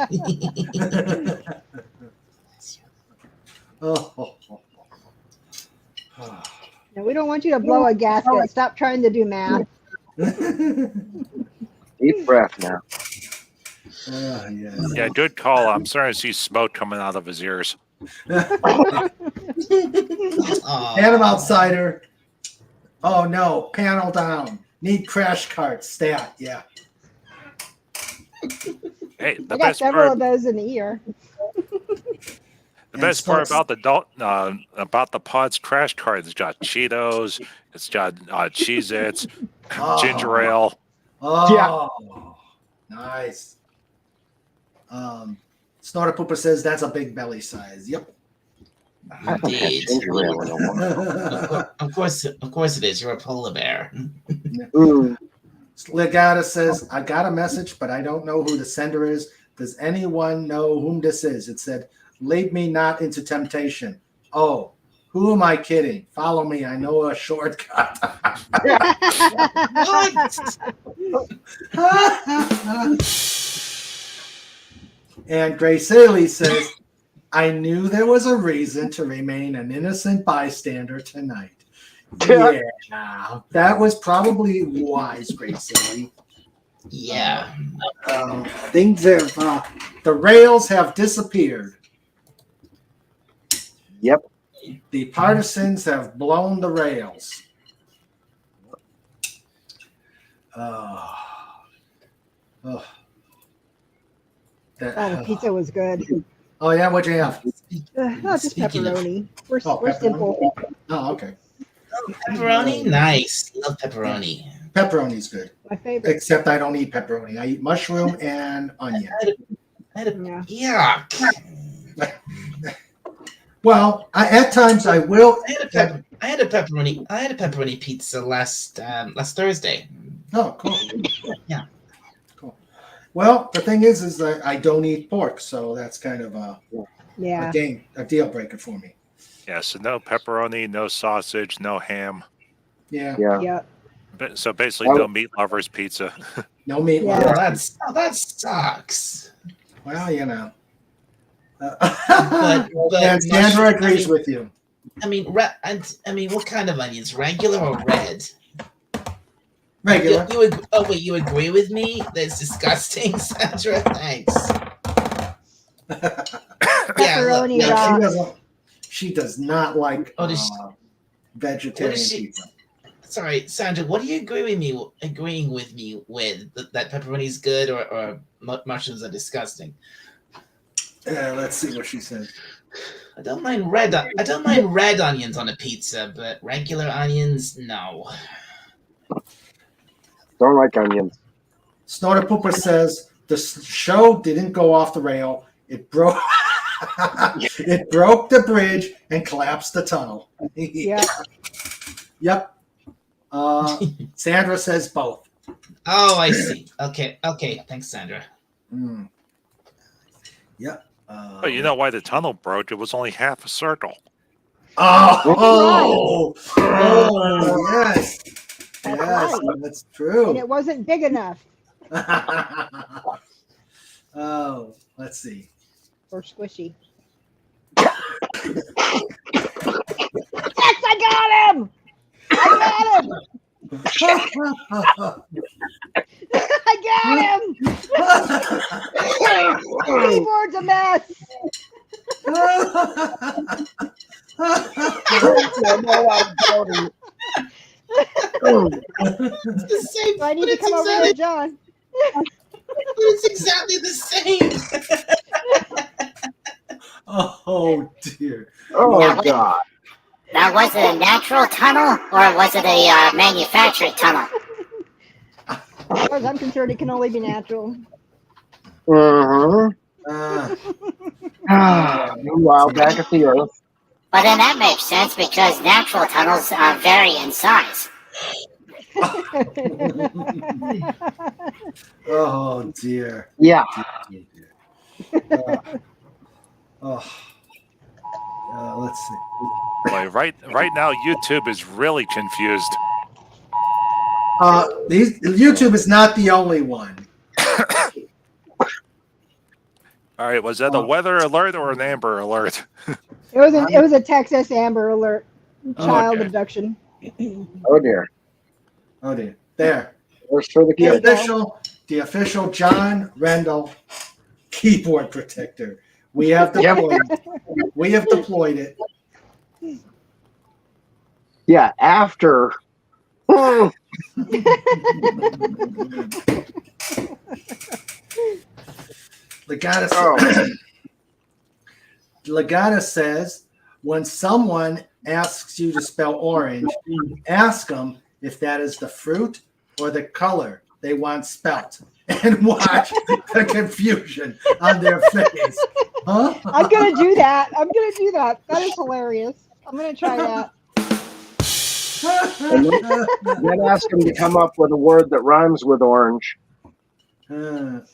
No, we don't want you to blow a gasket. Stop trying to do math. Deep breath now. Yes. Yeah, good call. I'm starting to see smoke coming out of his ears. Phantom Outsider. Oh no, panel down. Need crash cart stat. Yeah. Hey, the I got best several part, of those in the ear. the best part about the Pod's crash cart, it's got Cheetos, it's got Cheez-Its, ginger ale. Oh, nice. Snorter Pooper says that's a big belly size. Yep. Indeed. Of course it is. You're a polar bear. Legata says, I got a message, but I don't know who the sender is. Does anyone know whom this is? It said, lead me not into temptation. Oh, who am I kidding? Follow me. I know a shortcut. And Grace Haley says, I knew there was a reason to remain an innocent bystander tonight. Yeah, that was probably wise, Grace Haley. Yeah. Things have, the rails have disappeared. Yep. The partisans have blown the rails. The pizza was good. Oh yeah, what'd you have? Just pepperoni. We're pepperoni. simple. Oh, okay. Pepperoni, nice. Love pepperoni. Pepperoni's good. My favorite. Except I don't eat pepperoni. I eat mushroom and onion. Yeah. Well, at times I will. I had a pepperoni pizza last Thursday. Oh, cool. Yeah. Cool. Well, the thing is that I don't eat pork, so that's kind of a deal breaker for me. Yeah, so no pepperoni, no sausage, no ham. Yeah. So basically, no meat lovers pizza. No meat lovers. That sucks. Well, you know. But and Sandra agrees with you. I mean, what kind of onions? Regular or red? Regular. You agree with me? That's disgusting, Sandra. Thanks. Pepperoni rocks. She does not like vegetarian pizza. Sorry, Sandra. What are you agreeing with me with that pepperoni is good or mushrooms are disgusting? Let's see what she said. I don't mind red onions on a pizza, but regular onions, no. Don't like onions. Snorter Pooper says the show didn't go off the rail. It broke. It broke the bridge and collapsed the tunnel. Yeah. Yep. Sandra says both. Oh, I see. Okay. Thanks, Sandra. Yep. Oh, you know why the tunnel broke? It was only half a circle. Oh, yes. Yes, that's true. And it wasn't big enough. Oh, let's see. Or squishy. Yes, I got him! I got him! Keyboard's a mess. Same, I need to come over there, John. It's exactly the same. Oh dear. Oh God. Now, was it a natural tunnel or was it a manufactured tunnel? As far as I'm concerned, it can only be natural. Meanwhile, back at the Earth. Well, then that makes sense because natural tunnels vary in size. Oh dear. Yeah. Let's see. Boy, right now, YouTube is really confused. YouTube is not the only one. All right, was that a weather alert or an Amber alert? It was a Texas Amber Alert child abduction. Oh dear. Oh dear. There. Works for the kids. The the official John Rendell keyboard protector. We have deployed. We have deployed it. Yeah, after. Legata says, when someone asks you to spell orange, ask them if that is the fruit or the color they want spelt, and watch the confusion on their face. Huh? I'm gonna do that. That is hilarious. I'm gonna try that. And then ask them to come up with a word that rhymes with orange. Or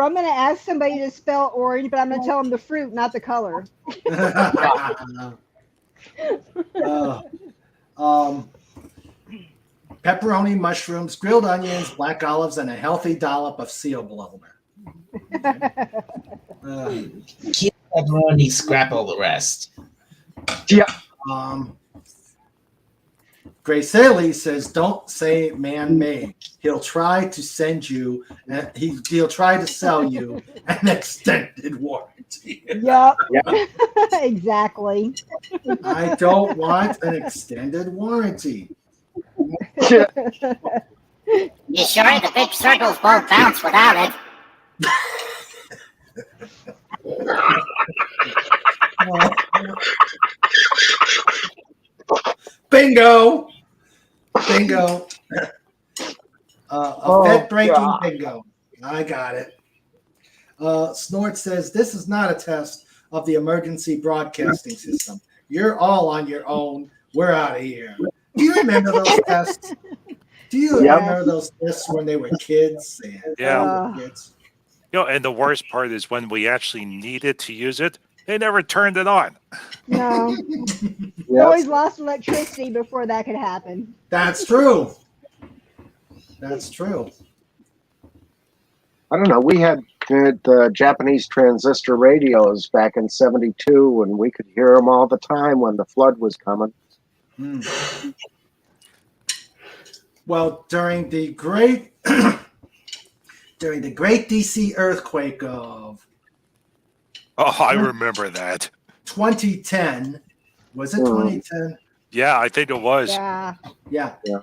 I'm gonna ask somebody to spell orange, but I'm gonna tell them the fruit, not the color. Pepperoni, mushrooms, grilled onions, black olives, and a healthy dollop of seal blubber. Keep pepperoni, scrap all the rest. Yeah. Grace Haley says, "Don't say man-made. He'll try to send you. He'll try to sell you an extended warranty." Yep. Exactly. I don't want an extended warranty. You sure the big circles won't bounce without it? Bingo! Bingo! A vet-breaking bingo. I got it. Snort says, this is not a test of the emergency broadcasting system. You're all on your own. We're out of here. Do you remember those tests? Do you remember those tests when they were kids? Yeah. And the worst part is when we actually needed to use it, they never turned it on. No. We always lost electricity before that could happen. That's true. That's true. I don't know. We had the Japanese transistor radios back in '72, and we could hear them all the time when the flood was coming. Well, during the great DC earthquake of I remember that. 2010, was it 2010? Yeah, I think it was. Yeah.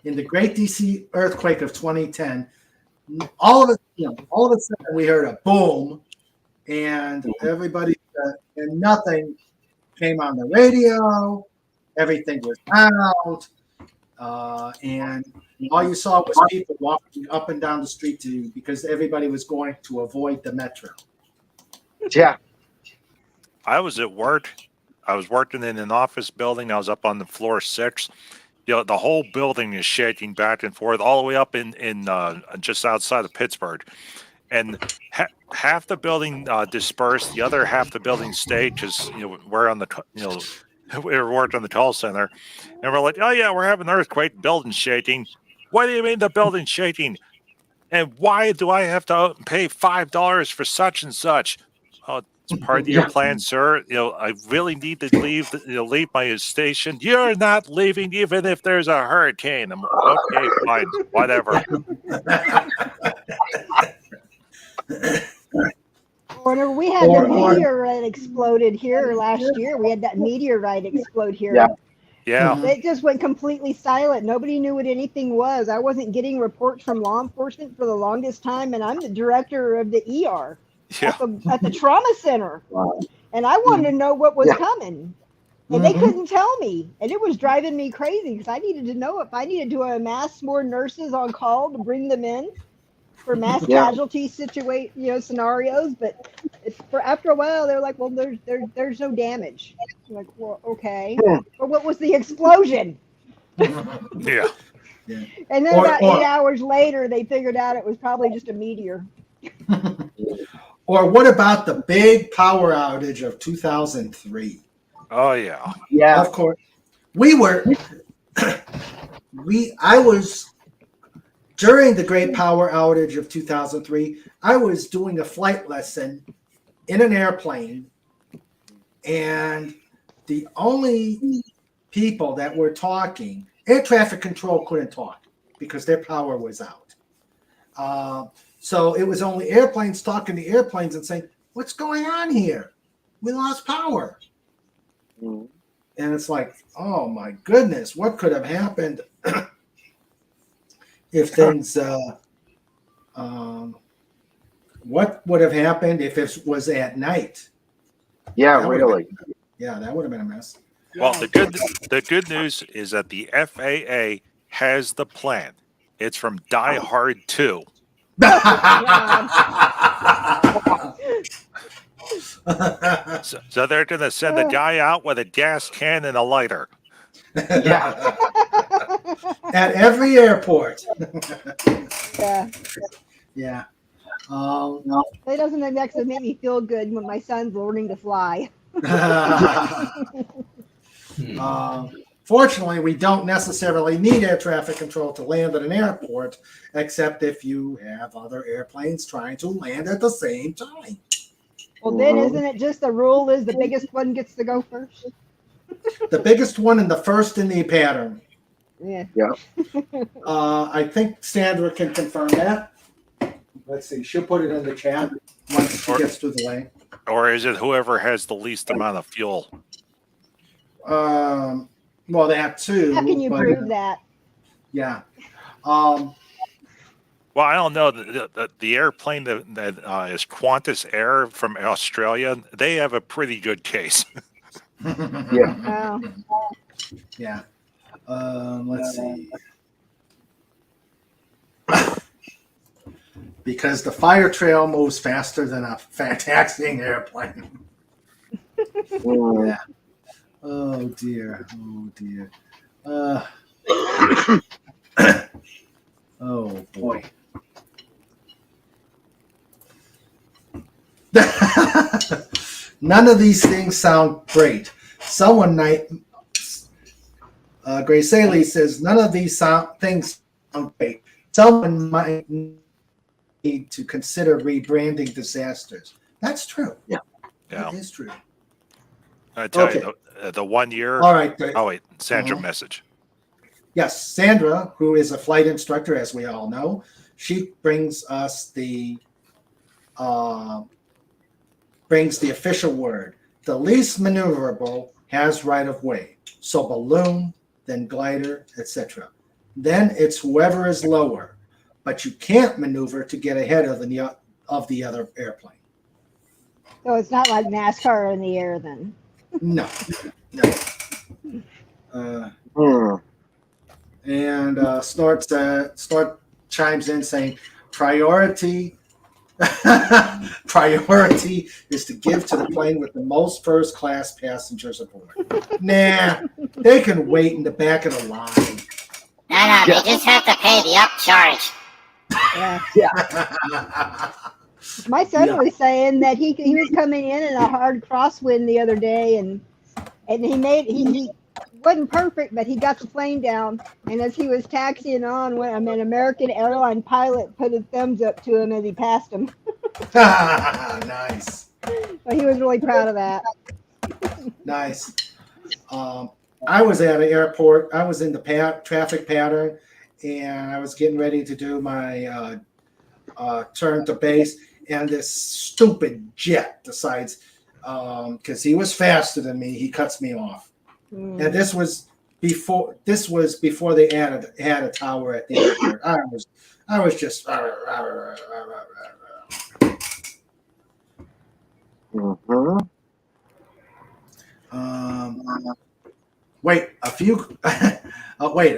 In the great DC earthquake of 2010, all of a sudden we heard a boom, and everybody and nothing came on the radio. Everything was out, and all you saw was people walking up and down the street because everybody was going to avoid the metro. Yeah. I was at work. I was working in an office building. I was up on the floor 6. The whole building is shaking back and forth all the way up in just outside of Pittsburgh, and half the building dispersed. The other half the building stayed because we're on the we were working on the call center, and we're like, oh yeah, we're having an earthquake. Building's shaking. What do you mean the building's shaking? And why do I have to pay $5 for such and such? Oh, it's part of your plan, sir. I really need to leave my station. You're not leaving even if there's a hurricane. I'm okay, fine, whatever. Whenever we had the meteorite exploded here last year, we had that meteorite explode here. Yeah. It just went completely silent. Nobody knew what anything was. I wasn't getting reports from law enforcement for the longest time, and I'm the director of the ER at the trauma center. And I wanted to know what was coming. And they couldn't tell me. And it was driving me crazy because I needed to know if I needed to amass more nurses on call to bring them in for mass casualty scenarios. But after a while, they're like, well, there's no damage. I'm like, well, okay. But what was the explosion? Yeah. And then about 8 hours later, they figured out it was probably just a meteor. Or what about the big power outage of 2003? Oh yeah. Yeah. Of course. I was during the great power outage of 2003, I was doing a flight lesson in an airplane, and the only people that were talking, air traffic control couldn't talk because their power was out. So it was only airplanes talking to airplanes and saying, "What's going on here? We lost power." Mm. And it's like, oh my goodness, what could have happened if things? What would have happened if it was at night? Yeah, That would have really. that would have been a mess. Well, the good news is that the FAA has the plan. It's from Die Hard 2. So they're going to send a guy out with a gas can and a lighter. Yeah. At every airport. Yeah. Yeah. That doesn't actually make me feel good when my son's learning to fly. Fortunately, we don't necessarily need air traffic control to land at an airport, except if you have other airplanes trying to land at the same time. Well, then isn't it just the rule is the biggest one gets to go first? The biggest one and the first in the pattern. Yeah. Yeah. I think Sandra can confirm that. Let's see. She'll put it in the chat once she gets to the lane. Or is it whoever has the least amount of fuel? Well, that too. How can you prove that? Yeah. Well, I don't know. The airplane that is Qantas Air from Australia, they have a pretty good case. Yeah. Oh. Yeah. Let's see. Because the fire trail moves faster than a taxiing airplane. Yeah. Oh dear. Oh dear. Oh boy. None of these things sound great. Someone Grace Saley says none of these things sound great. Someone might need to consider rebranding disasters. That's true. Yeah. That is true. I tell Okay. you, the 1 year. All right. Oh wait, Sandra message. Yes, Sandra, who is a flight instructor, as we all know, she brings us the official word. The least maneuverable has right of way. So balloon, then glider, etc. Then it's whoever is lower, but you can't maneuver to get ahead of the other airplane. So it's not like NASCAR in the air then. No. And Snort chimes in saying, priority is to give to the plane with the most first class passengers aboard. Nah, they can wait in the back of the line. No, they just have to pay the upcharge. Yeah. My son was saying that he was coming in a hard crosswind the other day, and he wasn't perfect, but he got the plane down. And as he was taxiing on, an American airline pilot put his thumbs up to him as he passed him. Nice. So he was really proud of that. Nice. I was at an airport. I was in the traffic pattern, and I was getting ready to do my turn to base. And this stupid jet decides, because he was faster than me, he cuts me off. And this was before they had a tower at the airport. I was just. A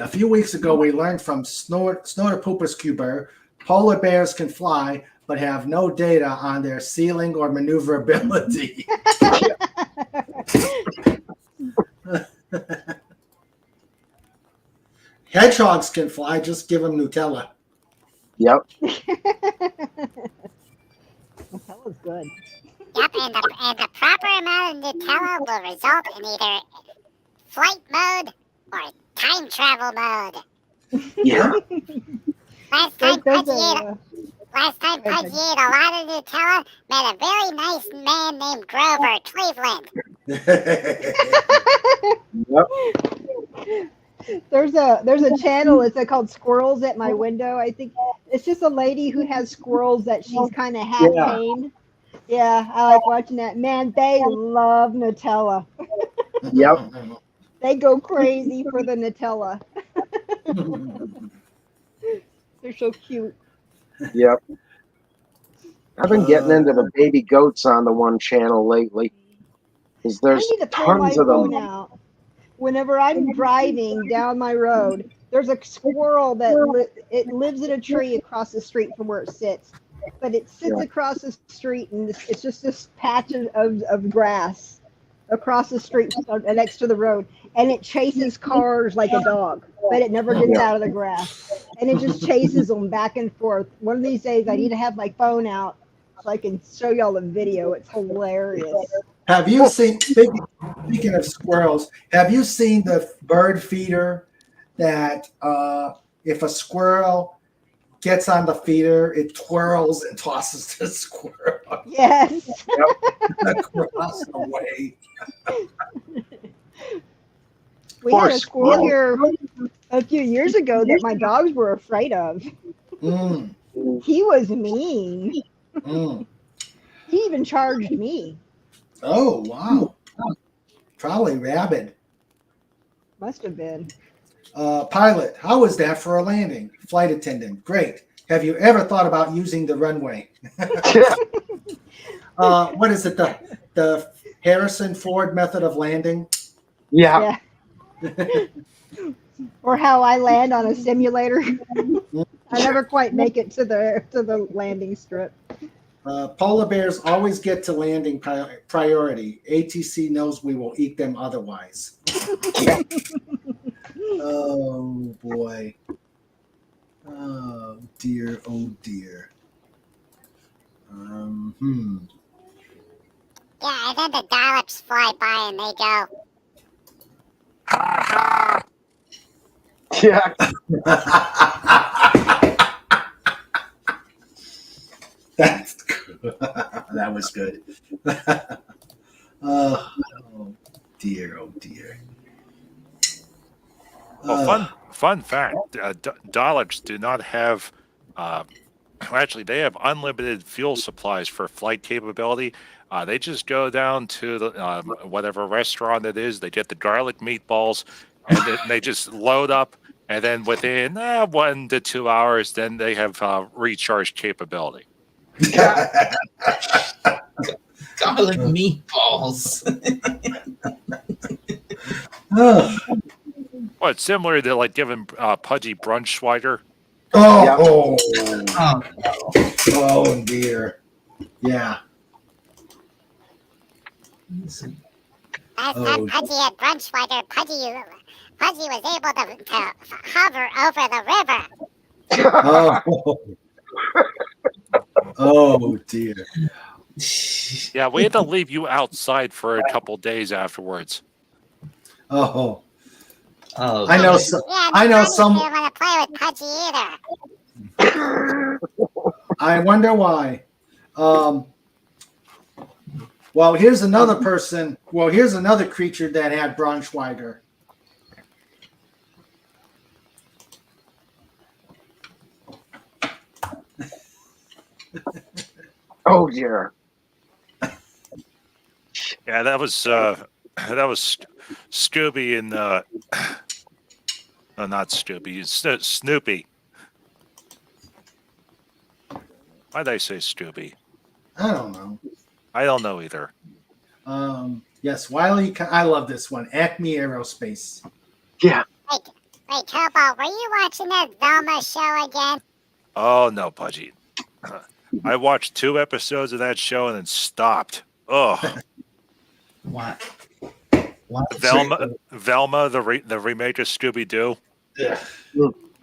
few weeks ago, we learned from Snorter Pooper Cuber, polar bears can fly, but have no data on their ceiling or maneuverability. Hedgehogs can fly, just give them Nutella. Yep. Nutella's good. Yep, and the proper amount of Nutella will result in either flight mode or time travel mode. Yeah. Last time Pudgy ate a lot of Nutella, met a very nice man named Grover Cleveland. Yep. There's a channel. It's called Squirrels at My Window. I think it's just a lady who has squirrels that she's kind of half Yeah. tamed. Yeah, I like watching that. Man, they love Nutella. Yep. They go crazy for the Nutella. They're so cute. Yep. I've been getting into the baby goats on the one channel lately. Because I there's need to pull my tons of phone them. out. Whenever I'm driving down my road, there's a squirrel that it lives in a tree across the street from where it sits. But it sits Yeah. across the street, and it's just this patch of grass across the street next to the road, and it chases cars like a dog, but it never gets Yeah. out of the grass, and it just chases them back and forth. One of these days, I need to have my phone out so I can show y'all the video. It's hilarious. Have you seen, speaking of squirrels, have you seen the bird feeder that if a squirrel gets on the feeder, it twirls and tosses the squirrel Yes. across the way? We Poor had a squirrel squirrel. here a few years ago that my dogs were afraid of. Mm, He was mean. mm. He even charged me. Oh, wow. Probably rabid. Must have been. Pilot, how was that for a landing? Flight attendant, great. Have you ever thought about using the runway? What is it? The Harrison Ford method of landing? Yeah. Or how I land on a simulator. I never quite make it to the landing strip. Polar bears always get to landing priority. ATC knows we will eat them otherwise. Oh, boy. Oh, dear. Oh, dear. Yeah, and then the dollops fly by and they go, Yeah. That's good. That was good. Oh, dear. Oh, dear. Well, fun fact: Daleks do not have. Actually, they have unlimited fuel supplies for flight capability. They just go down to the whatever restaurant it is. They get the garlic meatballs, and then they just load up. And then within 1 to 2 hours, then they have recharge capability. Garlic meatballs. Well, it's similar to like giving Pudgy brunch swider. Oh, Oh, oh, dear. Yeah. last time Pudgy had brunch swider, Pudgy was able to hover over the river. Oh, dear. Yeah, we had to leave you outside for a couple days afterwards. Oh. Oh, I know. I know some. Didn't want to play with Pudgy either. I wonder why. Well, here's another person. Well, here's another creature that had Braunschweiger. Oh dear. Yeah, that was Scooby and no, not Scooby, Snoopy. Why'd I say Scooby? I don't know. I don't know either. Yes, Wiley. I love this one. Acme Aerospace. Yeah. Wait, Turbo, were you watching that Velma show again? Oh no, Pudgy. I watched 2 episodes of that show and then stopped. Oh, what? Velma, the remake of Scooby Doo.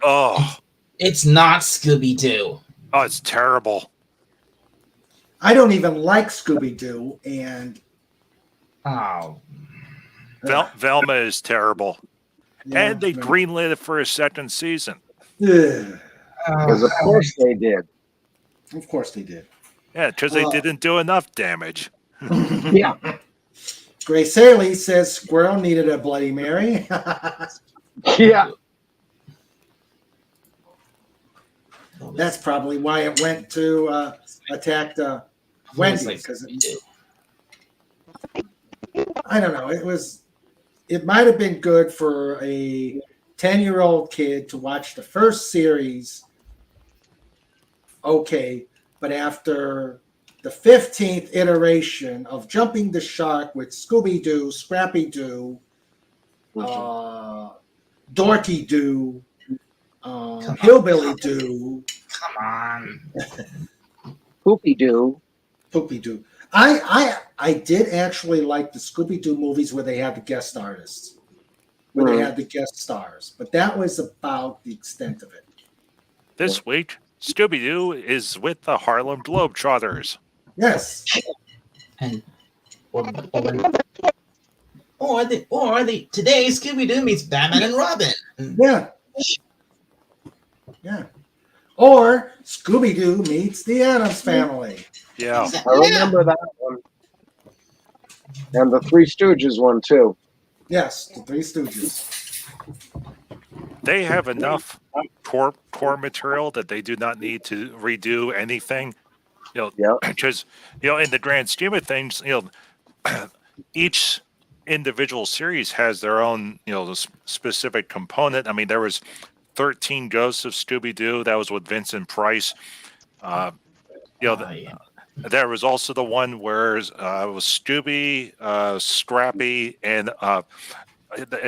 Oh, it's not Scooby Doo. Oh, it's terrible. I don't even like Scooby Doo, and Velma is terrible. Yeah, and they greenlit it for a 2nd season. Because of course they did. Of course they did. Yeah, because they didn't do enough damage. Yeah. Grace Haley says Squirrel needed a Bloody Mary. Yeah. That's probably why it went to attack Wendy, because I don't know. It might have been good for a 10-year-old kid to watch the first series. Okay, but after the 15th iteration of Jumping the Shark with Scooby-Doo, Scrappy-Doo, Dorky-Doo, Hillbilly-Doo. Come on. Poopy-Doo. Poopy-Doo. I did actually like the Scooby-Doo movies where they had the guest artists, where they had the guest stars, but that was about the extent of it. This week, Scooby-Doo is with the Harlem Globetrotters. Yes. And or today Scooby-Doo meets Batman and Robin. Yeah. Yeah. Or Scooby-Doo meets the Addams Family. Yeah. I remember that one. And the Three Stooges one, too. Yes, the Three Stooges. They have enough core material that they do not need to redo anything. Because in the grand scheme of things, each individual series has their own specific component. I mean, there was 13 Ghosts of Scooby-Doo. That was with Vincent Price. There was also the one where it was Scooby, Scrappy, and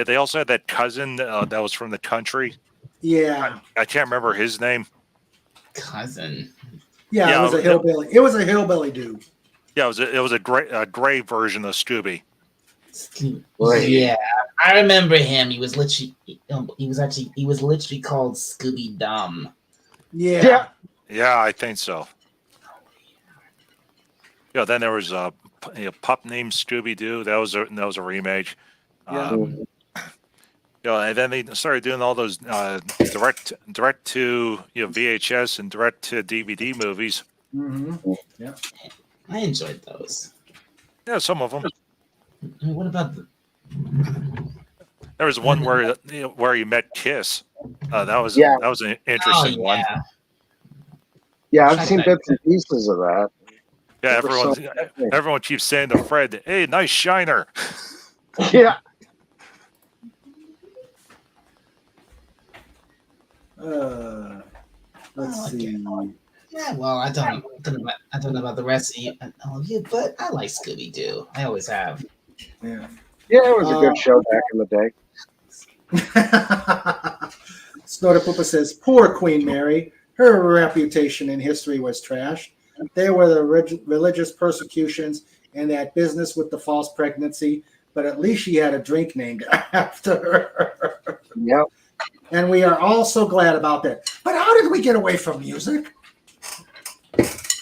they also had that cousin that was from the country. Yeah. I can't remember his name. Cousin. Yeah, it was a hillbilly. It was a hillbilly dude. Yeah, it was a gray version of Scooby. Yeah, I remember him. He was literally called Scooby Dumb. Yeah. Yeah, I think so. Then there was a pup named Scooby Doo. That was a remake. Yeah. And then they started doing all those direct to VHS and direct to DVD movies. Mm-hmm. Yeah. I enjoyed those. Yeah, some of them. What about There was one where you met Kiss. That was an interesting one. Yeah, I've seen bits and pieces of that. Yeah, everyone keeps saying to Fred, "Hey, nice shiner." Yeah. Let's see. Yeah, well, I don't know about the rest of you, but I like Scooby Doo. I always have. Yeah. Yeah, it was a good show back in the day. Snortapoopa says, "Poor Queen Mary. Her reputation in history was trashed. There were the religious persecutions and that business with the false pregnancy, but at least she had a drink named after her." Yep. And we are all so glad about that. But how did we get away from music?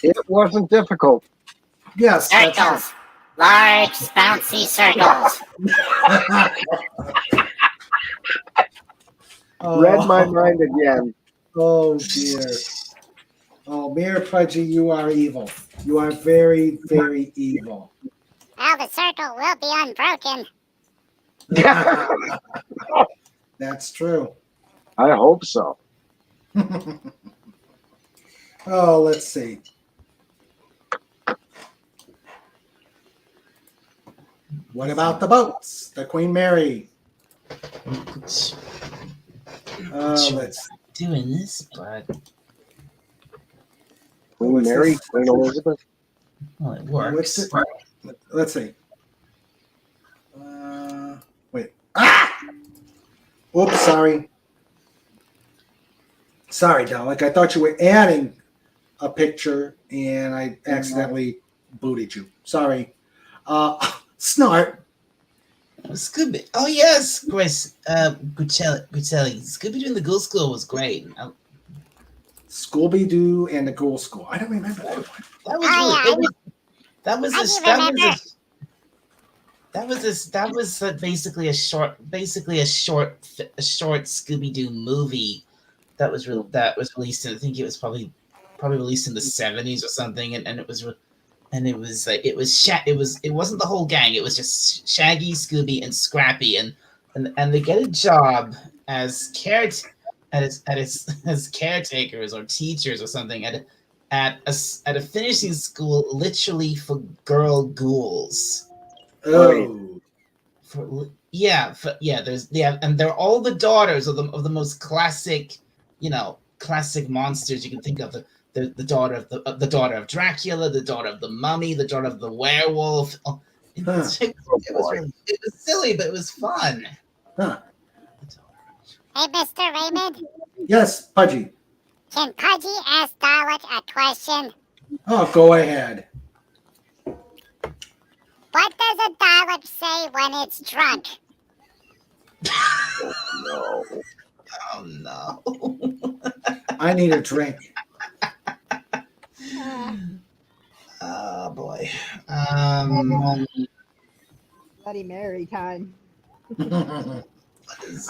It wasn't difficult. Yes. Circles. Large, bouncy circles. Read my mind again. Oh, dear. Oh, Mayor Pudgy, you are evil. You are very, very evil. Now the circle will be unbroken. That's true. I hope so. Oh, let's see. What about the boats? The Queen Mary. Let's doing this, but Queen Mary, Queen Elizabeth. Well, it works. Let's see. Wait. Ah! Oops, sorry. Sorry, Dalek. I thought you were adding a picture, and I accidentally booted you. Sorry. Snort. Scooby. Oh yes, Chris. Gucelli. Scooby Doo and the Ghoul School was great. Scooby-Doo and the Ghoul School. I don't remember that one. That was basically a short Scooby-Doo movie that was released in, I think it was probably released in the 70s or something, and it wasn't the whole gang, it was just Shaggy, Scooby, and Scrappy, and they get a job as caretakers or teachers or something at a finishing school, literally for girl ghouls. Oh. And they're all the daughters of the most classic, classic monsters you can think of. The daughter of the daughter of Dracula, the daughter of the mummy, the daughter of the werewolf. It was silly, but it was fun. Huh. Hey, Mr. Raymond, Yes, Pudgy. can Pudgy ask Dalek a question? Oh, go ahead. What does a Dalek say when it's drunk? Oh no. I need a drink. Oh boy. Bloody Mary time. I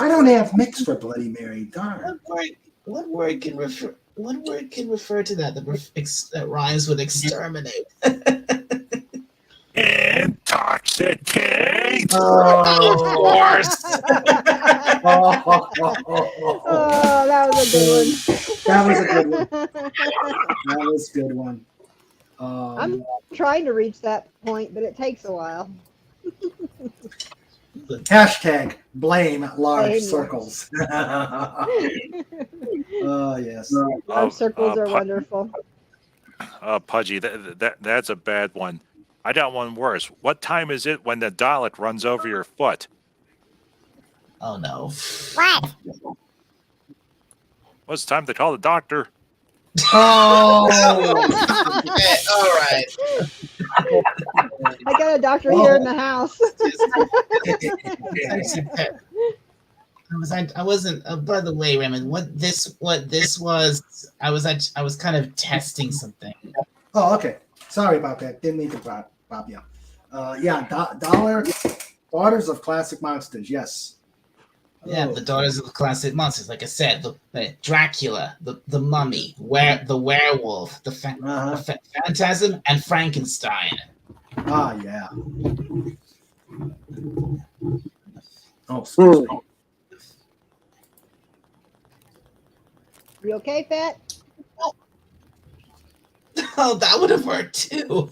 don't have mix for Bloody Mary. Darn. What word can refer to that that rhymes with exterminate? Intoxicate. Of course. Oh, that was a good one. That was a good one. That was a good one. I'm trying to reach that point, but it takes a while. Hashtag blame large Blame circles. Oh, yes. Large circles are wonderful. Pudgy, that's a bad one. I got one worse. What time is it when the Dalek runs over your foot? Oh no. What? Well, it's time to call the doctor. Oh. All right. I got a doctor here in the house. I wasn't. By the way, Raymond, what this was? I was kind of testing something. Oh, okay. Sorry about that. Didn't mean to Bob you. Daughters of Classic Monsters. Yes. Yeah, the daughters of the classic monsters. Like I said, the Dracula, the mummy, the werewolf, the phantasm, and Frankenstein. Ah, yeah. Oh, excuse me. You okay, Fat? Oh, that would have worked too.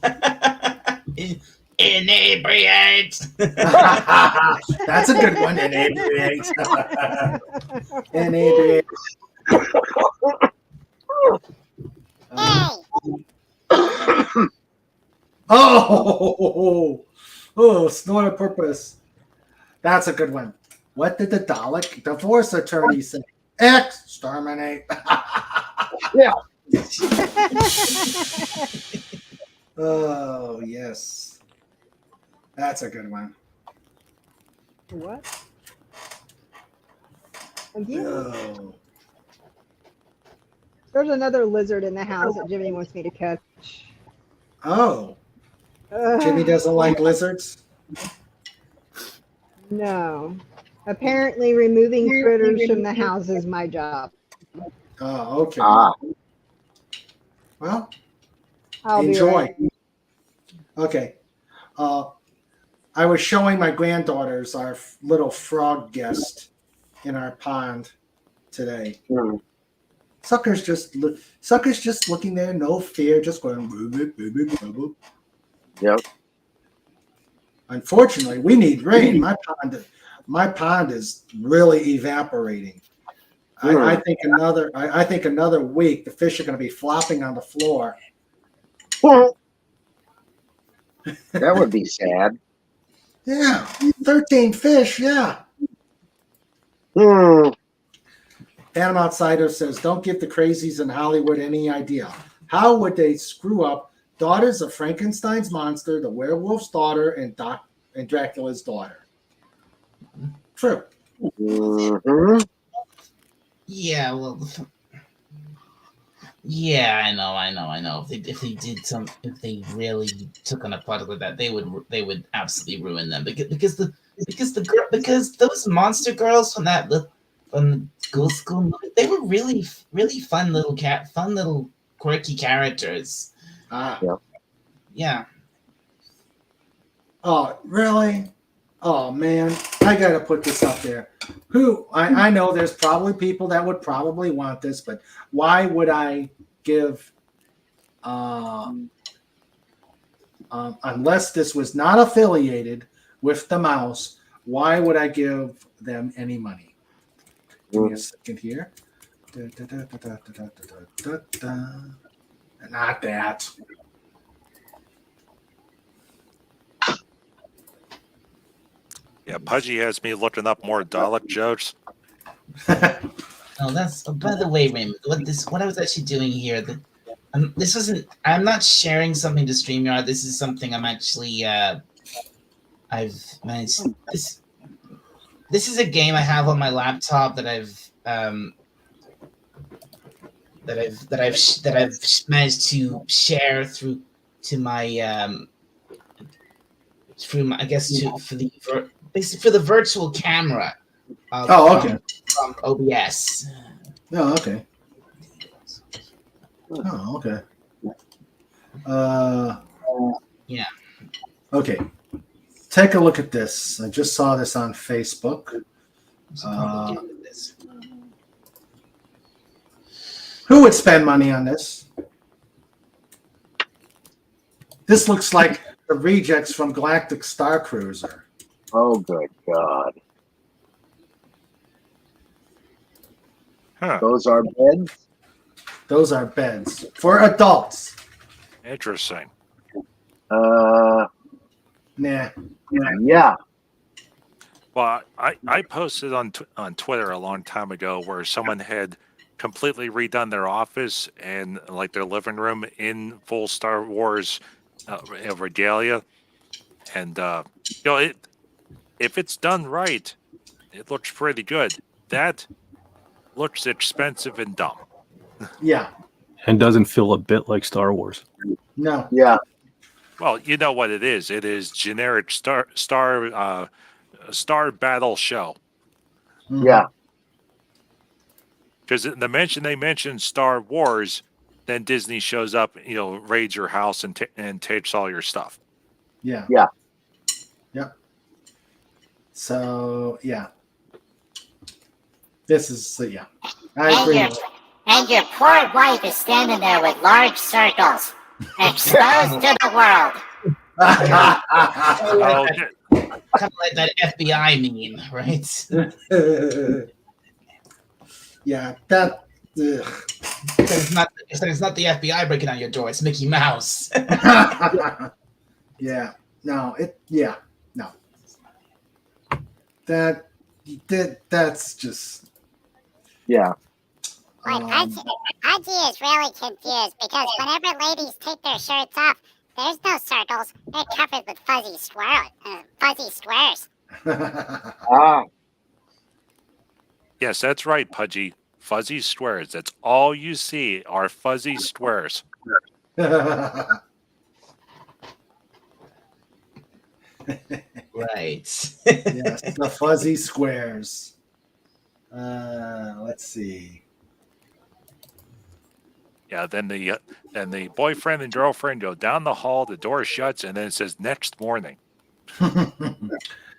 Inebriate. That's a good one. Inebriate. Inebriate. Oh, snort on purpose. That's a good one. What did the Dalek divorce attorney say? Exterminate. Yeah. Oh, yes. That's a good one. What? Again? Oh. There's another lizard in the house that Jimmy wants me to catch. Oh. Jimmy doesn't like lizards? No. Apparently, removing critters from the house is my job. Oh, okay. Well, I'll enjoy. Be right. Okay. I was showing my granddaughters our little frog guest in our pond today. Sucker's just looking there, no fear, just going boop, boop, boop, boop, boop, boop. Yep. Unfortunately, we need rain. My pond is really evaporating. I think another week the fish are going to be flopping on the floor. That would be sad. Yeah, 13 fish. Yeah. Hmm. Phantom Outsider says, "Don't give the crazies in Hollywood any idea. How would they screw up Daughters of Frankenstein's Monster, The Werewolf's Daughter, and Dracula's Daughter?" True. Mm-hmm. Yeah, well, yeah, I know. If they really took on a product like that, they would absolutely ruin them because those monster girls from the school movie, they were really fun little quirky characters. Yeah. Oh, really? Oh man, I gotta put this up there. I know there's probably people that would probably want this, but why would I give, unless this was not affiliated with the mouse, why would I give them any money? Give me a second here. Not that. Yeah, Pudgy has me looking up more Dalek jokes. Oh, by the way, Raymond, what I was actually doing here, this wasn't, I'm not sharing something to StreamYard. This is something I'm actually, I've managed, this is a game I have on my laptop that I've managed to share through my I guess for the virtual camera. Okay. From OBS. Oh, okay. Oh, okay. Yeah. Okay. Take a look at this. I just saw this on Facebook. Who would spend money on this? This looks like the rejects from Galactic Star Cruiser. Oh, good God. Huh. Those are beds? Those are beds for adults. Interesting. Nah. Yeah. Well, I posted on Twitter a long time ago where someone had completely redone their office and like their living room in full Star Wars regalia, and if it's done right, it looks pretty good. That looks expensive and dumb. Yeah. And doesn't feel a bit like Star Wars. No. Yeah. Well, you know what it is. It is generic star battle show. Yeah. Because they mention Star Wars, then Disney shows up, raids your house and takes all your stuff. Yeah. Yeah. Yep. So yeah. This is yeah. I agree. And your poor wife is standing there with large circles, exposed to the world. Kind of like that FBI meme, right? Yeah, that. It's not the FBI breaking down your door. It's Mickey Mouse. Yeah. No. No. That's just. Yeah. Pudgy is really confused because whenever ladies take their shirts off, there's no circles. They're covered with fuzzy squares. Yes, that's right, Pudgy. Fuzzy squares. That's all you see are fuzzy squares. Right. Yes, the fuzzy squares. Let's see. Yeah, then the boyfriend and girlfriend go down the hall, the door shuts, and then it says next morning.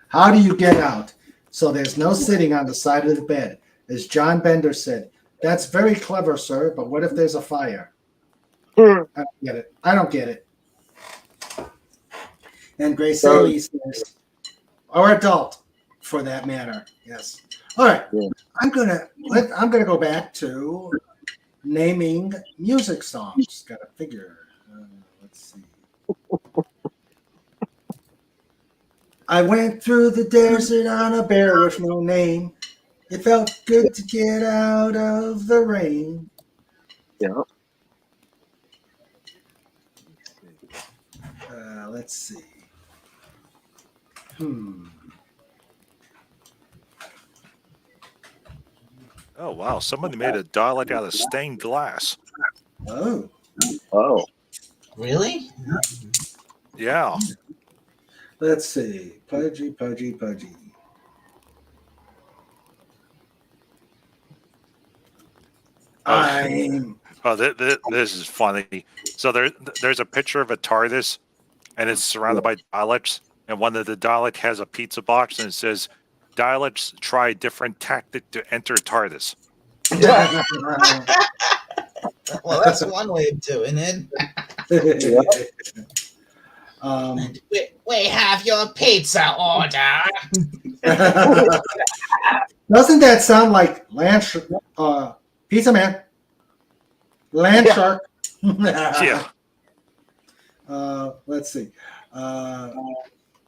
How do you get out? So there's no sitting on the side of the bed. As John Bender said, that's very clever, sir, but what if there's a fire? I don't get it. And Grace Haley says, or adult, for that matter. Yes. All right. Yeah. I'm gonna go back to naming music songs. Got to figure. Let's see. I went through the desert on a bear with no name. It felt good to get out of the rain. Yeah. Let's see. Oh, wow. Somebody made a Dalek out of stained glass. Oh. Really? Yeah. Let's see. Pudgy. This is funny. So there's a picture of a TARDIS, and it's surrounded by Daleks, and one of the Dalek has a pizza box, and it says, Daleks try different tactic to enter TARDIS. Well, that's one way of doing it. We have your pizza order. Doesn't that sound like Pizza Man? Land Shark. Yeah. Let's see.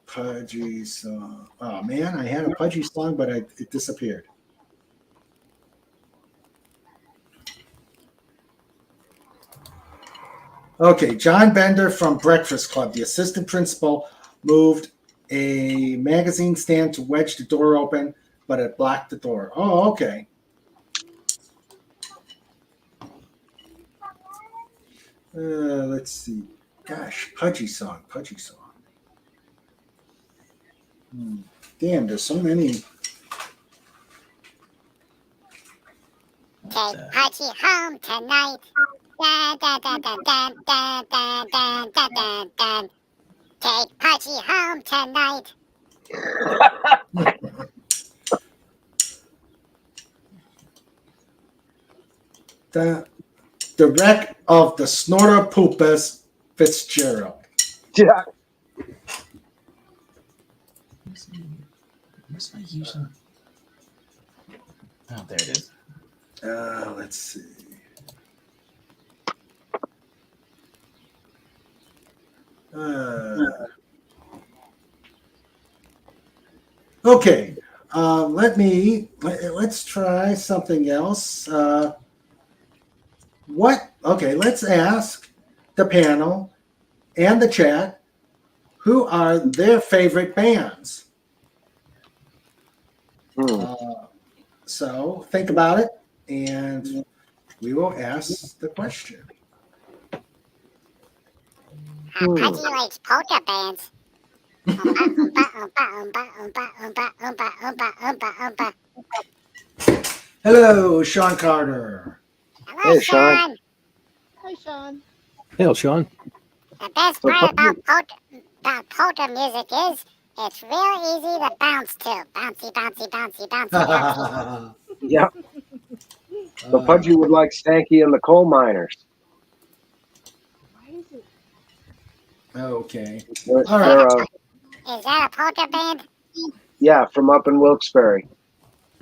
Pudgy song. Oh man, I had a Pudgy song, but it disappeared. Okay, John Bender from Breakfast Club, the assistant principal, moved a magazine stand to wedge the door open, but it blocked the door. Oh, okay. Let's see. Gosh, Pudgy song. Damn, there's so many. Take Pudgy home tonight. Dun, dun, dun, dun, dun, dun, dun, dun, dun, dun, dun. Take Pudgy home tonight. The wreck of the Snorter Poopus Fitzgerald. Yeah. Where's my usual? Oh, there it is. Let's see. Okay. Let's try something else. Let's ask the panel and the chat who are their favorite bands. So think about it, and we will ask the question. Pudgy likes polka bands. Hello, Sean Carter. Hello, Sean. Hi, Sean. Hey, Sean. The best part about polka music is it's real easy to bounce to. Bouncy, bouncy, bouncy, bouncy, bouncy. Yeah. So Pudgy would like Stanky and the Coal Miners. Okay. All right. Is that a polka band? Yeah, from up in Wilkes-Barre.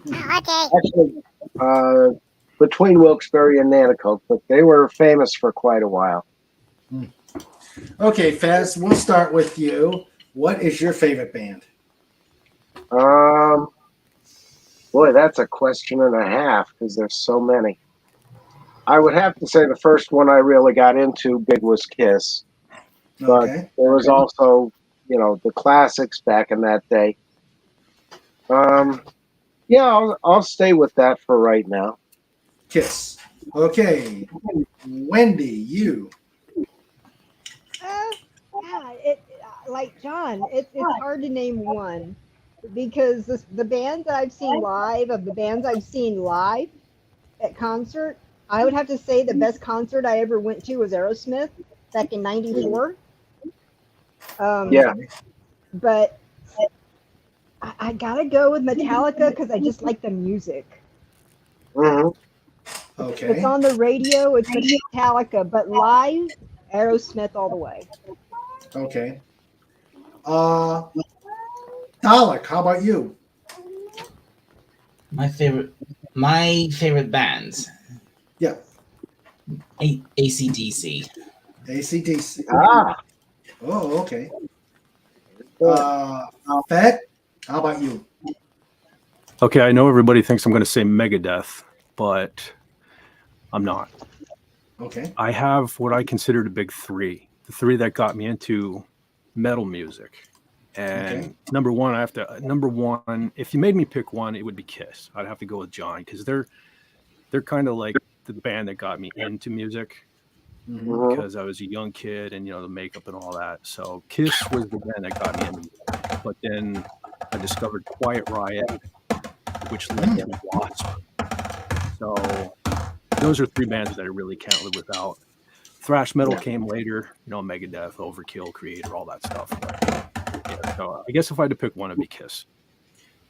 Oh, okay. Actually, between Wilkes-Barre and Nanticoke, but they were famous for quite a while. Okay, Fez, we'll start with you. What is your favorite band? Boy, that's a question and a half because there's so many. I would have to say the first one I really got into big was Kiss. But there was also, the classics back in that day. Yeah, I'll stay with that for right now. Kiss. Okay. Wendy, you. Like John, it's hard to name one because the bands that I've seen live, at concert, I would have to say the best concert I ever went to was Aerosmith back in '94. Yeah. But I gotta go with Metallica because I just like the music. Mm-hmm. Okay. It's on the radio, it's Metallica, but live, Aerosmith all the way. Okay. Dalek, how about you? My favorite bands. Yeah. AC/DC. AC/DC. Ah. Oh, okay. Fed, how about you? Okay, I know everybody thinks I'm going to say Megadeth, but I'm not. Okay. I have what I consider the big three. The three that got me into metal music. And number one, if you made me pick one, it would be Kiss. I'd have to go with John because they're kind of like the band that got me into music because I was a young kid and the makeup and all that. So Kiss was the band that got me into music. But then I discovered Quiet Riot, which led to Wasp. So those are three bands that I really can't live without. Thrash metal came later, Megadeth, Overkill, Creator, all that stuff. But, so I guess if I had to pick one, it'd be Kiss.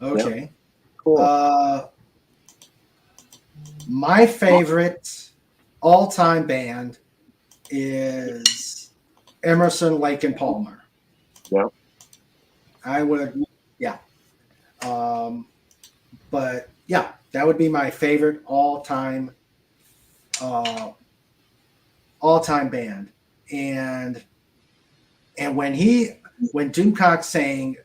Okay. Yep. Cool. My favorite all-time band is Emerson, Lake and Palmer. Yep. I would, yeah. But yeah, that would be my favorite all-time band. And when Doomcock sang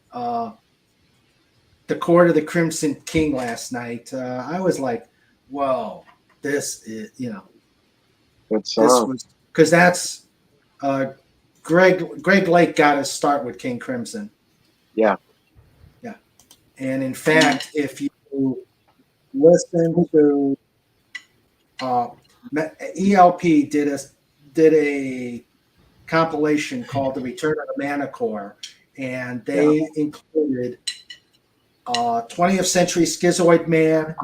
the Court of the Crimson King last night, I was like, whoa, this is, Good this song. was, because that's Greg Lake got his start with King Crimson. Yeah. Yeah. And in fact, if you listen to ELP did a compilation called The Return of the Manicore, and they included 20th Century Schizoid Man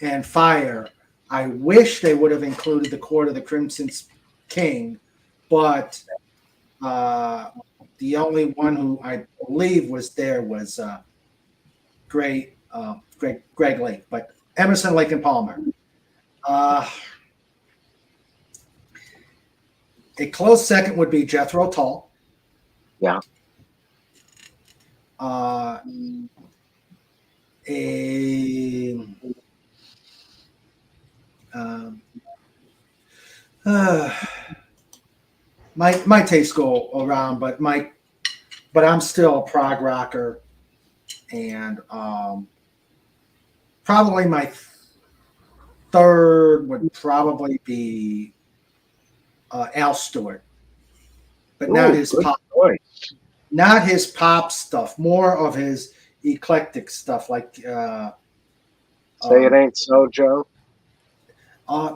and Fire. I wish they would have included the Court of the Crimson King, but the only one who I believe was there was Greg Lake, but Emerson, Lake and Palmer. A close second would be Jethro Tull. Yeah. My tastes go around, but I'm still a prog rocker, and probably my third would probably be Al Stewart, but not his pop. Not his pop stuff, more of his eclectic stuff, like Say It Ain't So, Joe.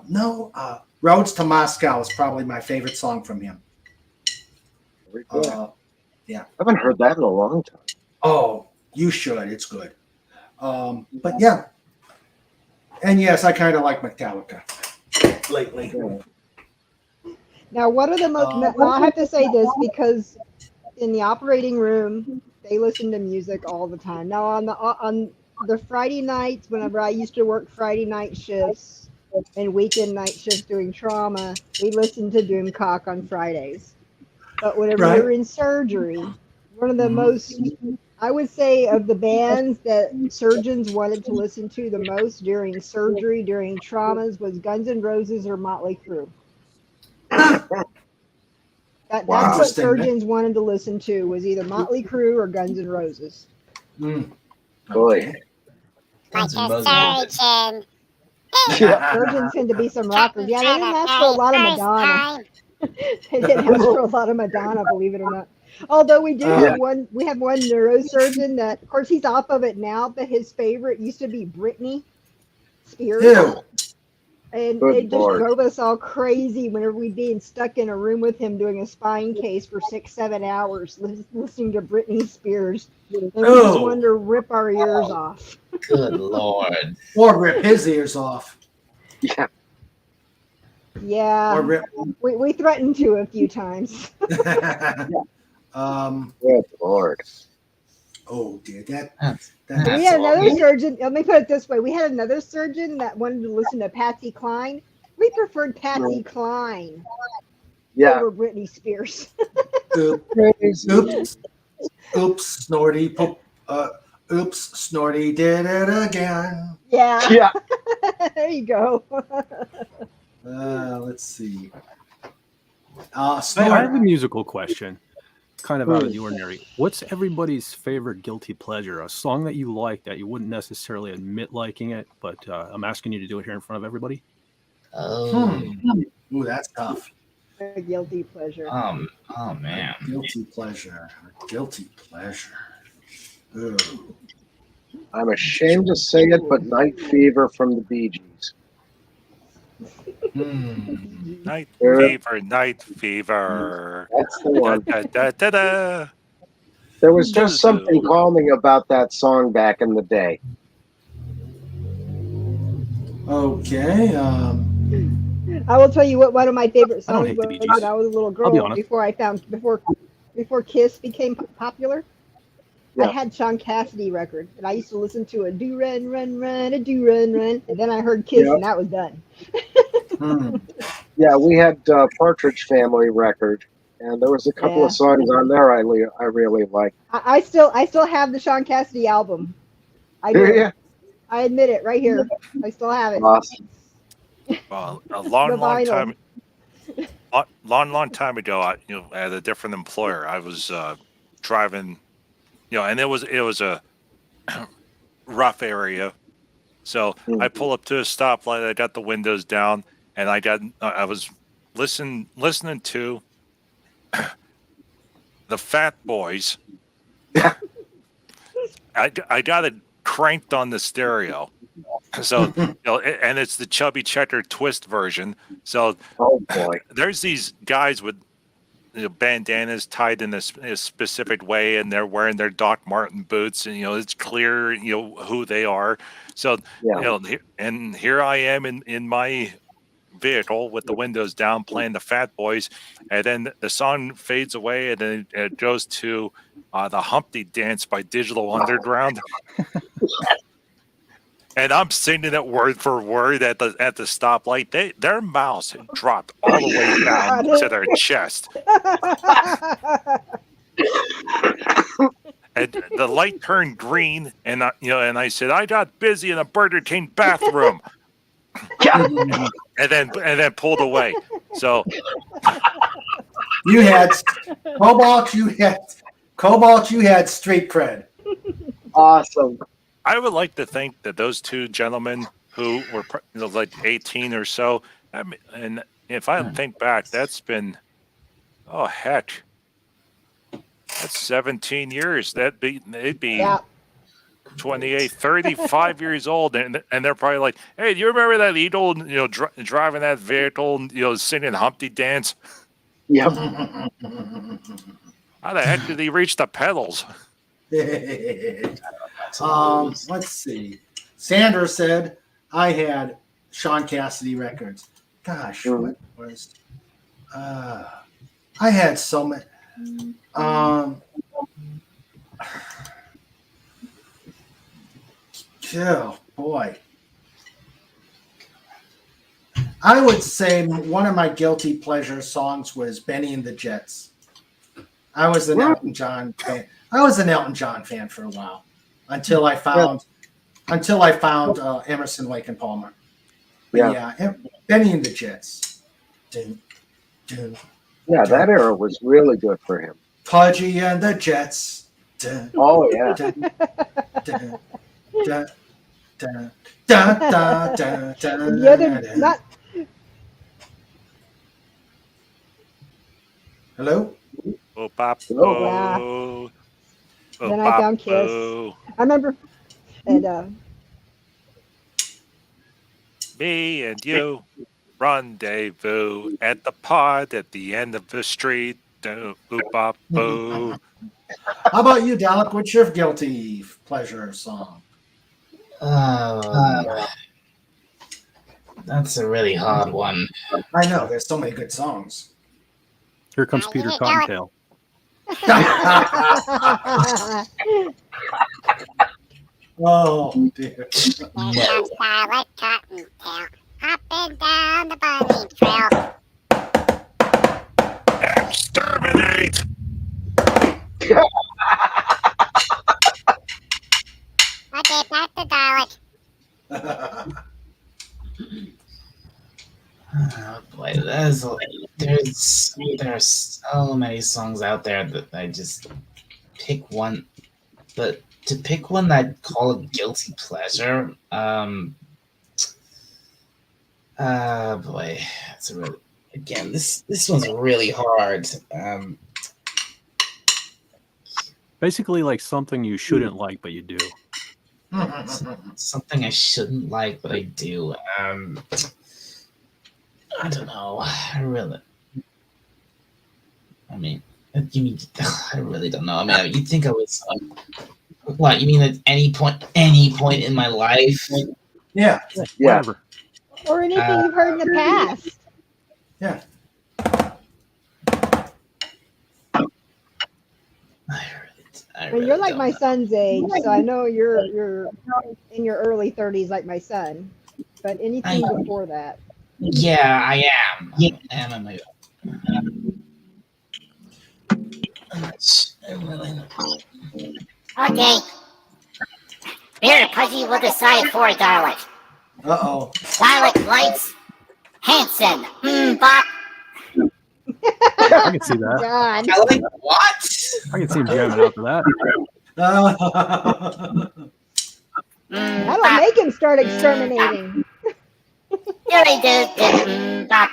No, Roads to Moscow is probably my favorite song from him. Very good. Yeah. I haven't heard that in a long time. Oh, you should. It's good. But yeah. And yes, I kind of like Metallica lately. Now, what are the most? Now, I have to say this because in the operating room, they listen to music all the time. Now, on the Friday nights, whenever I used to work Friday night shifts and weekend night shifts doing trauma, we listened to Doomcock on Fridays. But whenever you're in surgery, one of the most, I would say, of the bands that surgeons wanted to listen to the most during surgery, during traumas, was Guns N' Roses or Motley Crue. That's what surgeons wanted to listen to, was either Motley Crue or Guns N' Roses. Boy. Surgeon. Surgeons tend to be some rockers. Yeah, they didn't ask for a lot of Madonna. They didn't ask for a lot of Madonna, believe it or not. Although we do have one neurosurgeon that, of course, he's off of it now, but his favorite used to be Britney Spears. Ew. And it just drove us all crazy whenever we'd be stuck in a room with him doing a spine case for 6-7 hours listening to Britney Spears. And we just wanted to rip our ears off. Good Lord. Or rip his ears off. Yeah. Yeah. Or rip. We threatened to a few times. Good Lord. Oh, dear. We had another surgeon. Let me put it this way: we had another surgeon that wanted to listen to Patsy Cline. We preferred Patsy Cline over Britney Spears. Oops, Snorty. Oops, Snorty did it again. Yeah. There you go. Let's see. I have a musical question, kind of out of the ordinary. What's everybody's favorite guilty pleasure? A song that you like that you wouldn't necessarily admit liking it, but I'm asking you to do it here in front of everybody. Ooh, that's tough. A guilty pleasure. Oh man. Guilty pleasure. Guilty pleasure. Ooh. I'm ashamed to say it, but Night Fever from the Bee Gees. Night Fever, Night Fever. That's the one. Da. There was just something calming about that song back in the day. Okay. I will tell you what one of my favorite I don't songs hate the was Bee Gees. when I was a little I'll be girl honest. before Kiss became popular. I had Sean Cassidy record, and I used to listen to a do run run run, a do run run, and then I heard Kiss, Yeah. and that was done. Yeah, we had Partridge Family record, and there was a couple Yeah. of songs on there I really liked. I still have the Sean Cassidy album. I Do do. ya? I admit it, right here. I still have it. Awesome. Well, a The long vinyl. time, long time ago, at a different employer, I was driving, and it was a rough area. So I pull up to a stoplight. I got the windows down, and I was listening to the Fat Boys. I got it cranked on the stereo. So and it's the Chubby Checker Twist version. So there's these guys with bandanas tied in a specific way, and they're wearing their Doc Marten boots, and it's clear who they are. So and here I am in my vehicle with the windows down playing the Fat Boys, and then the song fades away, and then it goes to the Humpty Dance by Digital Underground. And I'm singing it word for word at the stoplight. Their mouths dropped all the way down to their chest. And the light turned green, and I said, "I got busy in a Burger King bathroom." and then pulled away. So you had Cobalt. You had street cred. Awesome. I would like to think that those two gentlemen who were like 18 or so, and if I think back, that's been, that's 17 years. They'd be 28, 35 years old, and they're probably like, "Hey, do you remember that Eagle, driving that vehicle, singing Humpty Dance?" Yep. How the heck did he reach the pedals? Let's see. Sandra said I had Sean Cassidy records. Gosh, what was? I had so many. Oh boy. I would say one of my guilty pleasure songs was Benny and the Jets. I was an Elton John fan. I was an Elton John fan for a while until I found Emerson, Lake and Palmer. But yeah, Benny and the Jets. Yeah, that era was really good for him. Pudgy and the Jets. Oh yeah. The other, not. Hello? Oh, pop. Yeah. Oh, Then I found Kiss. I remember, and me and you rendezvous at the pod at the end of the street. How about you, Dalek? What's your guilty pleasure song? That's a really hard one. I know. There's so many good songs. Here comes Peter Cottontail. Oh, dear. There comes Dalek Cottontail, hopping down the bunny trail. Exterminate! Okay, back to Dalek. Oh boy, there's so many songs out there that I just pick one, but to pick one that I'd call a guilty pleasure, boy, that's a really, again, this one's really hard. Basically, like something you shouldn't like, but you do. Something I shouldn't like, but I do. I don't know. I really don't know. I mean, you'd think I was. What you mean at any point in my life? Yeah. Whatever. or anything you've heard in the past. Yeah. Well, you're like my son's age, so I know you're in your early 30s, like my son. But anything before that? Yeah, I am. I am in my. Okay. Here, Pudgy will decide for a dialect. Uh-oh. Dialect lights. Hanson. Bop. I can see that. God. What? I can see him jamming out to that. That'll make him start exterminating. Bop.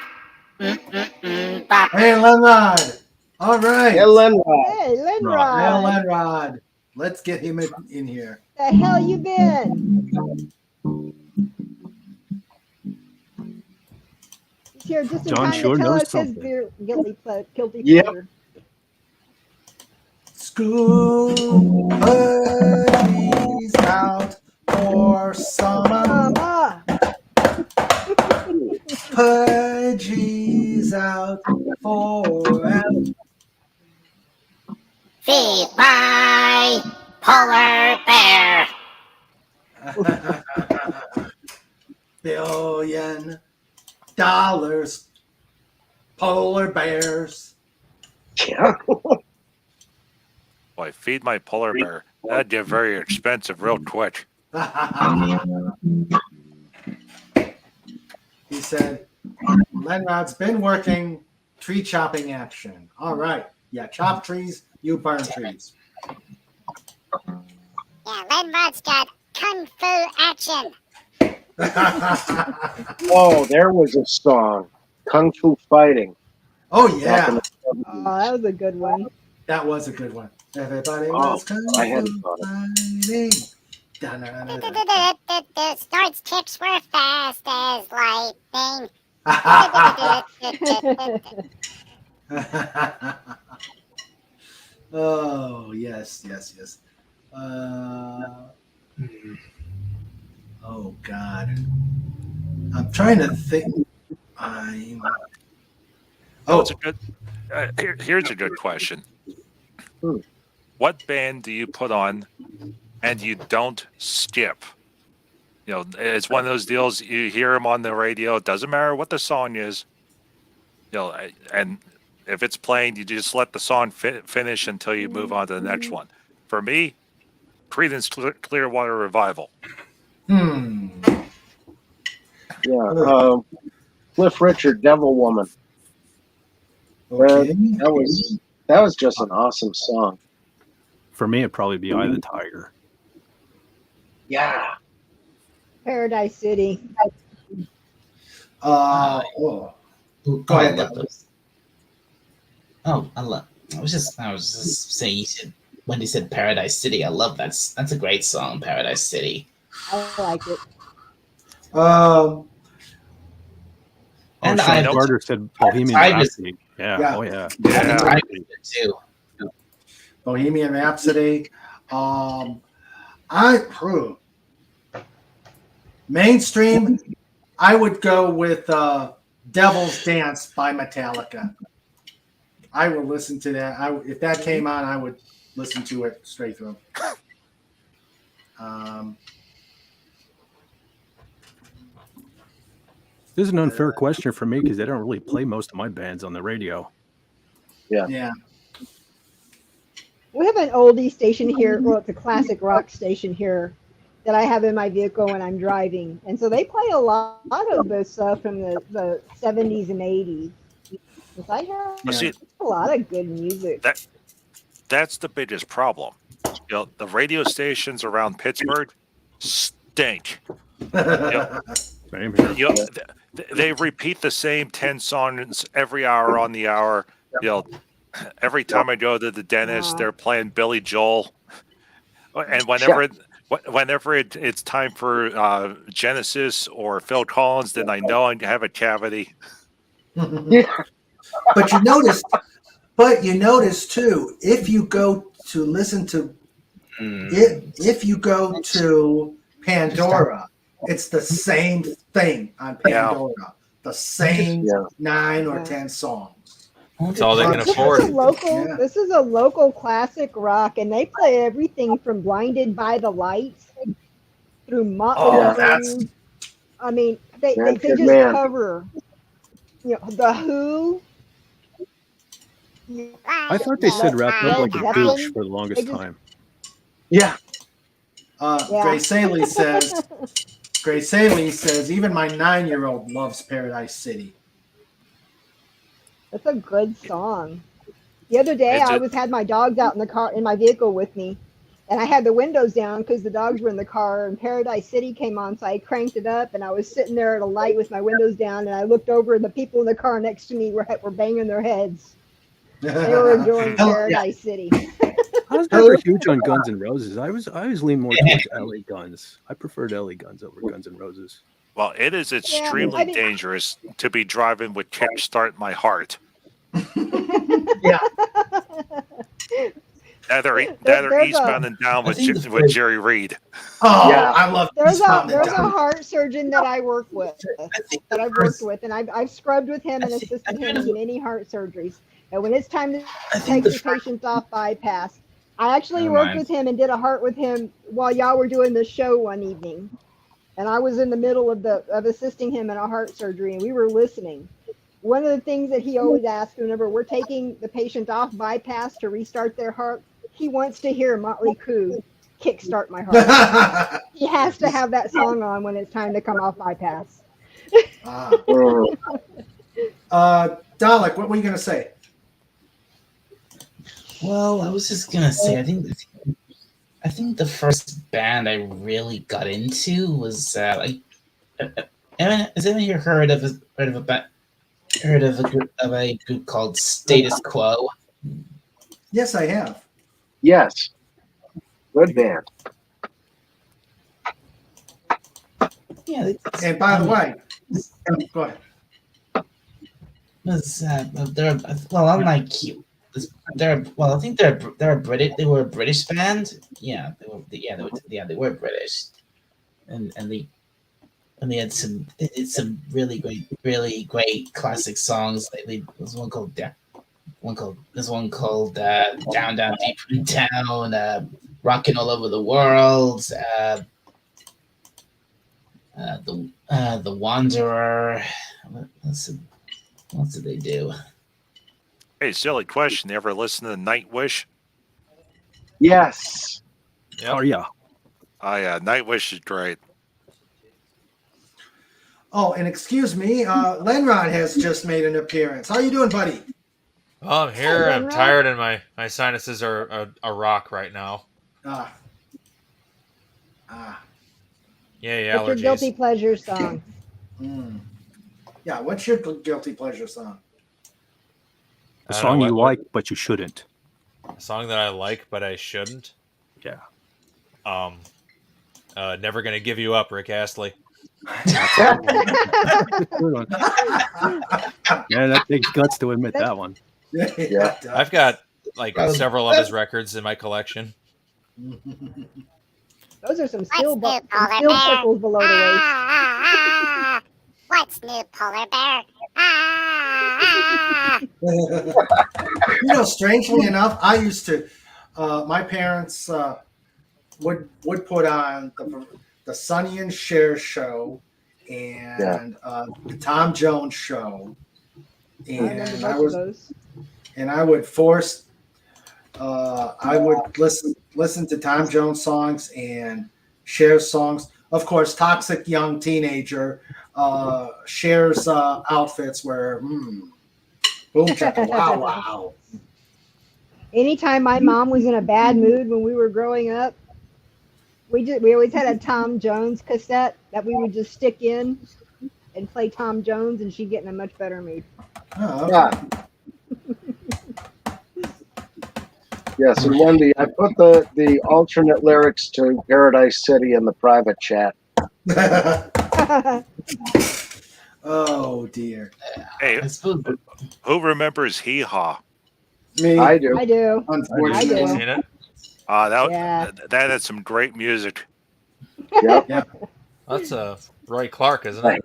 Bop. Hey, Lenrod. All right. Yeah, Lenrod. Hey, Hey, Linrod. Lenrod. Let's get him in here. The hell you been? He's here just in John time sure to tell knows us his something. guilty Yep. pleasure. School buddies out for summer. Pudgy's out for Feed my polar bear. $1 billion. Polar bears. Yeah. Boy, feed my polar bear. That'd get very expensive real quick. He said, Lenrod's been working tree chopping action. All right. Yeah, chop trees, you burn trees. Yeah, Lenrod's got kung fu action. Oh, there was a song, Kung Fu Fighting. Oh, Back in yeah. the 70s. Oh, that was a good one. That was a good one. Everybody Oh, was kung I hadn't fu thought of fighting. Da-na-na-na-na. Snort's kicks were fast as lightning. Oh, yes. Oh, God. I'm trying to think. It's a good. Here's a good question. What band do you put on and you don't skip? You know, it's one of those deals. You hear them on the radio. It doesn't matter what the song is. You know, and if it's playing, you just let the song finish until you move on to the next one. For me, Creedence Clearwater Revival. Yeah. Cliff Richard, Devil Woman. Okay. That was just an awesome song. For me, it'd probably be Eye of the Tiger. Yeah. Paradise City. Go ahead. Those. Oh, I was just saying. You said when you said Paradise City, I love that. That's a great song, Paradise City. I like it. And Sean I Carter said Bohemian Rhapsody. Yeah. Oh yeah. I too. Bohemian Rhapsody. Mainstream, I would go with Devil's Dance by Metallica. I will listen to that. If that came on, I would listen to it straight through. This is an unfair question for me because they don't really play most of my bands on the radio. Yeah. We have an oldie station here, well, it's a classic rock station here that I have in my vehicle when I'm driving. And so they play a lot of this stuff from the 70s and 80s. I hear a lot of good music. That's the biggest problem. You know, the radio stations around Pittsburgh stink. They repeat the same 10 songs every hour on the hour. You know, every time I go to the dentist, they're playing Billy Joel. And whenever it's time for Genesis or Phil Collins, then I know I have a cavity. But you notice too, if you go to listen to if you go to Pandora, it's the same thing on Pandora. The same 9 or 10 songs. That's all they can This afford. is a local. This is a local classic rock, and they play everything from "Blinded by the Lights" through Motley Crue. I mean, they just cover. The Who. I thought they said wrapped up like a gooch for the longest time. Yeah. Grace Saley says, even my 9-year-old loves Paradise City. That's a good song. The other day, I had my dogs out in the car in my vehicle with me, and I had the windows down because the dogs were in the car. And Paradise City came on, so I cranked it up, and I was sitting there at a light with my windows down, and I looked over, and the people in the car next to me were banging their heads. They were enjoying Paradise City. I was never huge on Guns N' Roses. I always lean more towards LA Guns. I preferred LA Guns over Guns N' Roses. Well, it is extremely dangerous to be driving with Kickstart My Heart. Yeah. Either Eastbound and Down with Jerry Reed. Oh, yeah. I love There's a heart surgeon that I work with, and I've scrubbed with him and assisted him in many heart surgeries. And when it's time to take the patients off bypass, I actually worked with him and did a heart with him while y'all were doing the show one evening. And I was in the middle of assisting him in a heart surgery, and we were listening. One of the things that he always asks whenever we're taking the patient off bypass to restart their heart, he wants to hear Motley Crue Kickstart My Heart. He has to have that song on when it's time to come off bypass. Dalek, what were you going to say? Well, I was just gonna say, I think the first band I really got into was has anyone here heard of a group called Status Quo? Yes, I have. Yes, good band. Yeah. And by the way, go ahead. Unlike you. I think they're British. They were a British band. Yeah, they were British, and they had some really great classic songs. There's one called Down Down Deep Down, Rocking All Over the World, the Wanderer. What did they do? Hey, silly question. You ever listen to Nightwish? Yes. Yep. Oh, yeah. Oh, yeah. Nightwish is great. Oh, and excuse me, Lenrod has just made an appearance. How you doing, buddy? Well, I'm here. Hey, I'm Lenrod. tired, and my sinuses are a rock right now. Yeah, What's your guilty pleasure song? Yeah, what's your guilty pleasure song? A song you like, but you shouldn't. A song that I like, but I shouldn't? Yeah. Never Gonna Give You Up, Rick Astley. Yeah, that takes guts to admit that one. Yeah. I've got several of his records in my collection. Those are some steel circles below the waist. What's new, polar bear? Strangely enough, I used to. My parents would put on the Sonny and Cher show and the Tom Jones show, and I would force. I would listen to Tom Jones songs and Cher songs. Of course, Toxic Young Teenager. Cher's outfits were boom chaka wow wow. Anytime my mom was in a bad mood when we were growing up, we always had a Tom Jones cassette that we would just stick in and play Tom Jones, and she'd get in a much better mood. Oh, okay. Yes, and Wendy, I put the alternate lyrics to Paradise City in the private chat. Oh dear. Hey, who remembers Hee Haw? Me. I do. I do. Unfortunately. I Seen it? That had some great music. Yep. That's Roy Clark, isn't it?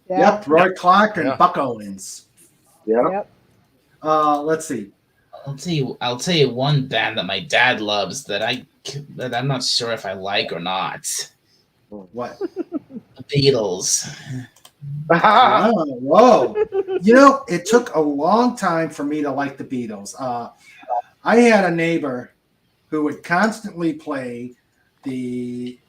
Yep, Roy Clark and Buck Owens. Yep. Let's see. I'll tell you one band that my dad loves that I'm not sure if I like or not. What? The Beatles. Oh, whoa. You know, it took a long time for me to like the Beatles. I had a neighbor who would constantly play the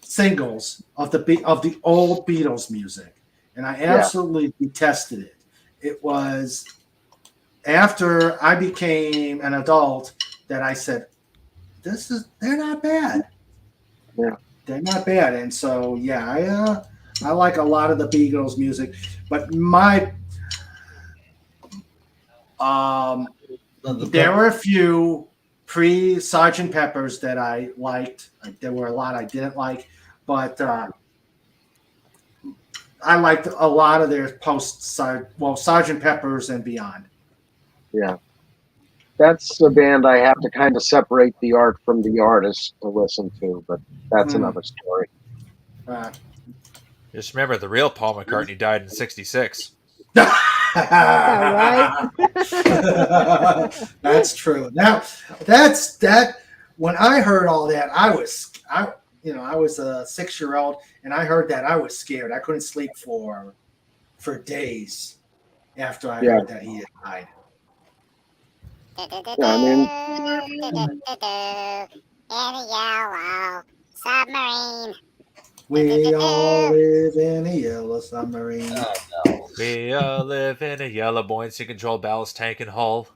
singles of the old Beatles music, and I absolutely detested it. It was after I became an adult that I said, they're not bad. Yeah. They're not bad. And so, I like a lot of the Beatles music, but there were a few pre-Sgt. Pepper's that I liked. There were a lot I didn't like, but I liked a lot of their Sgt. Pepper's and beyond. Yeah. That's a band I have to kind of separate the art from the artist to listen to, but that's another story. Just remember, the real Paul McCartney died in '66. Right? That's true. Now, that's that. When I heard all that, I was a 6-year-old, and I heard that I was scared. I couldn't sleep for days after I heard that he had died. In a yellow submarine. We all live in a yellow submarine. We all live in a yellow buoyancy control ballast tank and hull.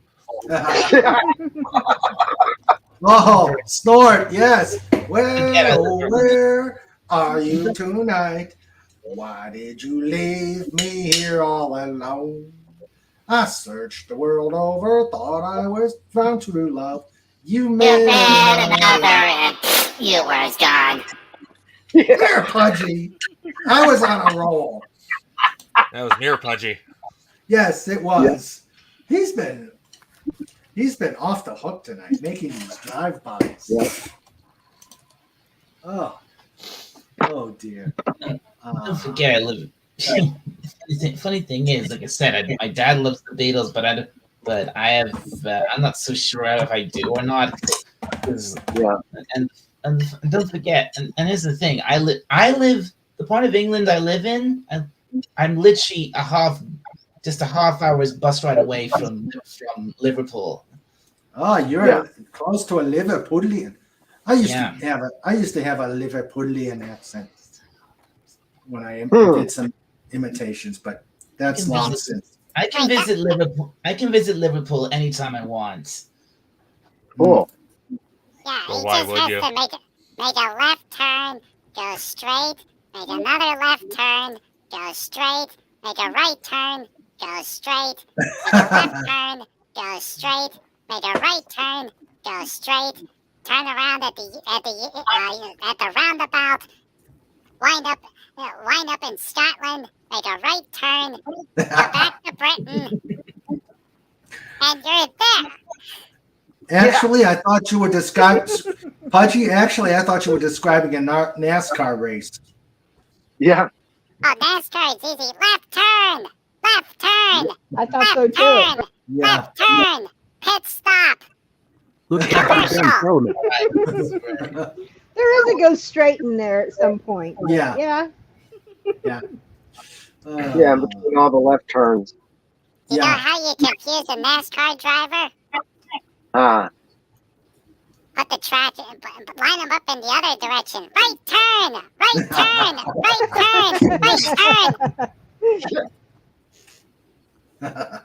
Oh, Snort, yes. Where are you tonight? Why did you leave me here all alone? I searched the world over, thought I was found true love. You made another and you was gone. There, Pudgy. I was on a roll. That was near Pudgy. Yes, it was. Yeah. He's been off the hook tonight, making these drive-bys. Yeah. Oh dear. Don't forget, I live. Funny thing is, like I said, my dad loves the Beatles, but I'm not so sure if I do or not. And don't forget, and here's the thing: I live the part of England I live in. I'm literally just a half hour's bus ride away from Liverpool. Oh, you're close to a Liverpudlian. I used to have a Liverpudlian accent when I did some imitations, but that's long since. I can visit Liverpool. I can visit Liverpool anytime I want. Cool. Yeah, Well, he why just would has you? to make a left turn, go straight, make another left turn, go straight, make a right turn, go straight, make a left turn, go straight, make a right turn, go straight, turn around at the roundabout, wind up in Scotland, make a right turn, go back to Britain, and you're there. Actually, I thought you were Pudgy. Actually, I thought you were describing a NASCAR race. Yeah. Oh, NASCAR is easy. Left turn. Left turn. I thought so Left too. turn. Yeah. Left turn. Pit stop. Look at that Parliament. There is a go straight in there at some point. Yeah. Yeah. Yeah. Yeah, between all the left turns. You know how you confuse a NASCAR driver? Put the traffic, line them up in the other direction. Right turn. Right turn. Right turn. Right turn.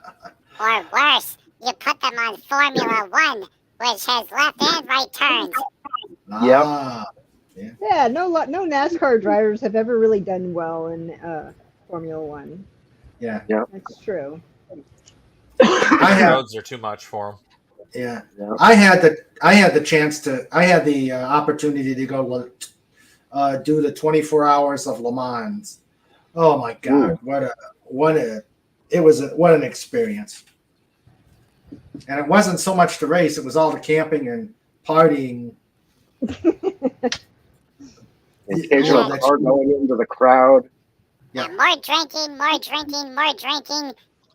Or worse, you put them on Formula One, which has left and right turns. Yeah. No NASCAR drivers have ever really done well in Formula One. Yeah. That's true. Roads are too much for them. Yeah. I had the opportunity to go do the 24 hours of Le Mans. Oh my God. What an experience. And it wasn't so much the race, it was all the camping and partying. Occasional car going into the crowd. Yeah, more drinking.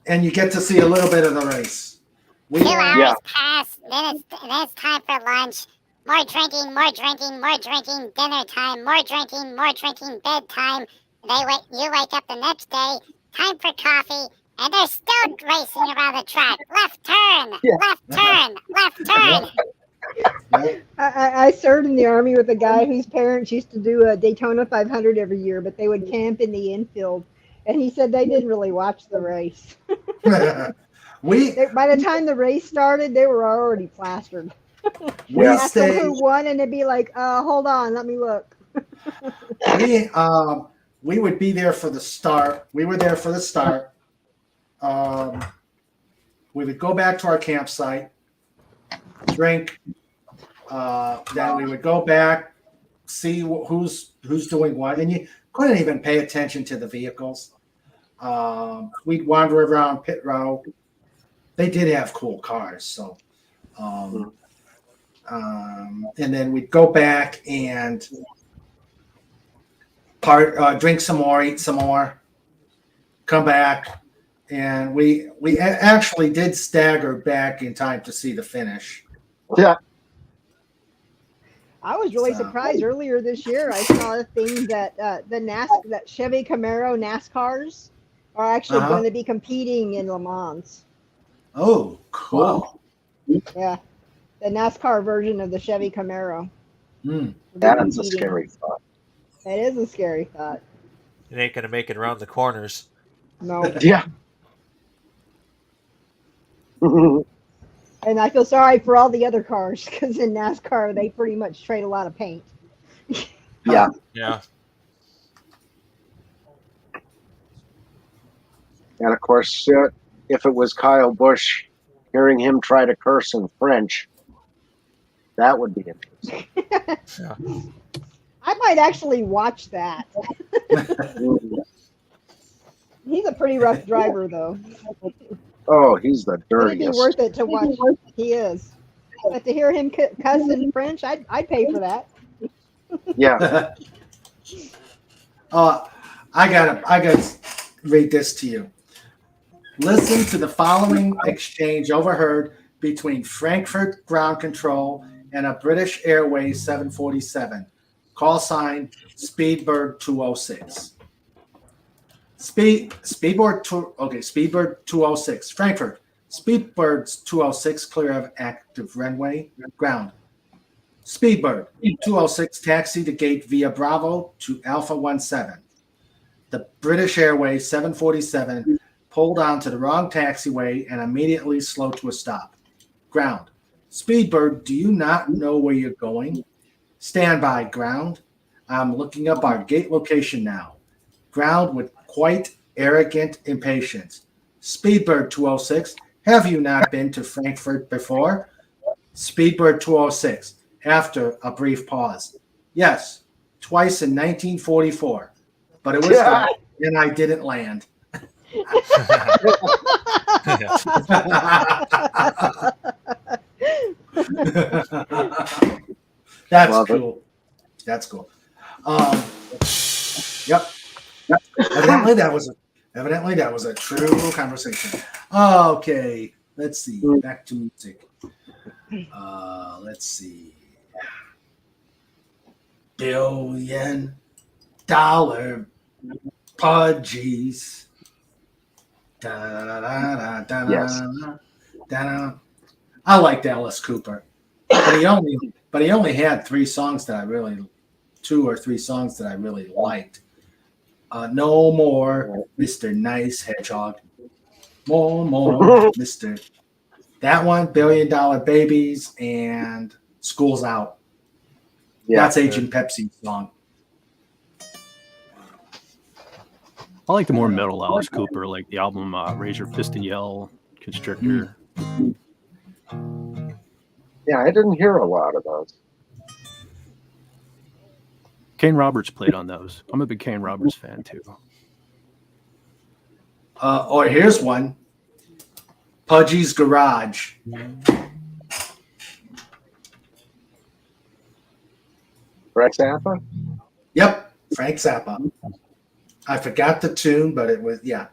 and you get to see a little bit of the race. 2 hours pass, then it's time for lunch. More drinking, dinner time, more drinking, bedtime. You wake up the next day, time for coffee, and they're still racing around the track. Left turn, left turn. I served in the Army with a guy whose parents used to do a Daytona 500 every year, but they would camp in the infield. And he said they didn't really watch the race. By the time the race started, they were already plastered. Ask them who won, and they'd be like, hold on, let me look. We would be there for the start. We were there for the start. We would go back to our campsite, drink. Then we would go back, see who's doing what, and you couldn't even pay attention to the vehicles. We'd wander around pit row. They did have cool cars, so and then we'd go back and drink some more, eat some more, come back, and we actually did stagger back in time to see the finish. Yeah. I was really surprised earlier this year. I saw a thing that that Chevy Camaro NASCARs are actually going to be competing in Le Mans. Oh, cool! Yeah, the NASCAR version of the Chevy Camaro. That's a scary thought. It is a scary thought. It ain't gonna make it around the corners. No. Yeah. And I feel sorry for all the other cars because in NASCAR they pretty much trade a lot of paint. Yeah. Yeah. And of course, if it was Kyle Busch, hearing him try to curse in French, that would be interesting. I might actually watch that. He's a pretty rough driver, though. Oh, he's the dirtiest. It'd be worth it to watch. He is. But to hear him cuss in French, I'd pay for that. Yeah. I gotta read this to you. Listen to the following exchange overheard between Frankfurt Ground Control and a British Airways 747. Call sign Speedbird 206. Speedbird 206. Frankfurt. Speedbird 206 clear of active runway ground. Speedbird 206 taxi to gate via Bravo to Alpha 17. The British Airways 747 pulled onto the wrong taxiway and immediately slowed to a stop. Ground. Speedbird, do you not know where you're going? Stand by, ground. I'm looking up our gate location now. Ground with quite arrogant impatience. Speedbird 206, have you not been to Frankfurt before? Speedbird 206, after a brief pause. Yes, twice in 1944, but it was dark and I didn't land. That's Love cool. it. That's cool. Yep. Evidently that was a true conversation. Okay, let's see. Back to music. Let's see. $1 billion pudgies. Yes. I liked Alice Cooper, but he only had 2 or 3 songs that I really liked. No More, Mr. Nice Hedgehog. More, Mr. That one, $1 Billion Babies, and School's Out. Yeah. That's Agent Pepsi's song. I like the more metal Alice Cooper, like the album Raise Your Fist and Yell, Constrictor. Yeah, I didn't hear a lot of those. Kane Roberts played on those. I'm a big Kane Roberts fan too. Or here's one. Pudgy's Garage. Frank Zappa? Yep, Frank Zappa. I forgot the tune, but it was, yeah.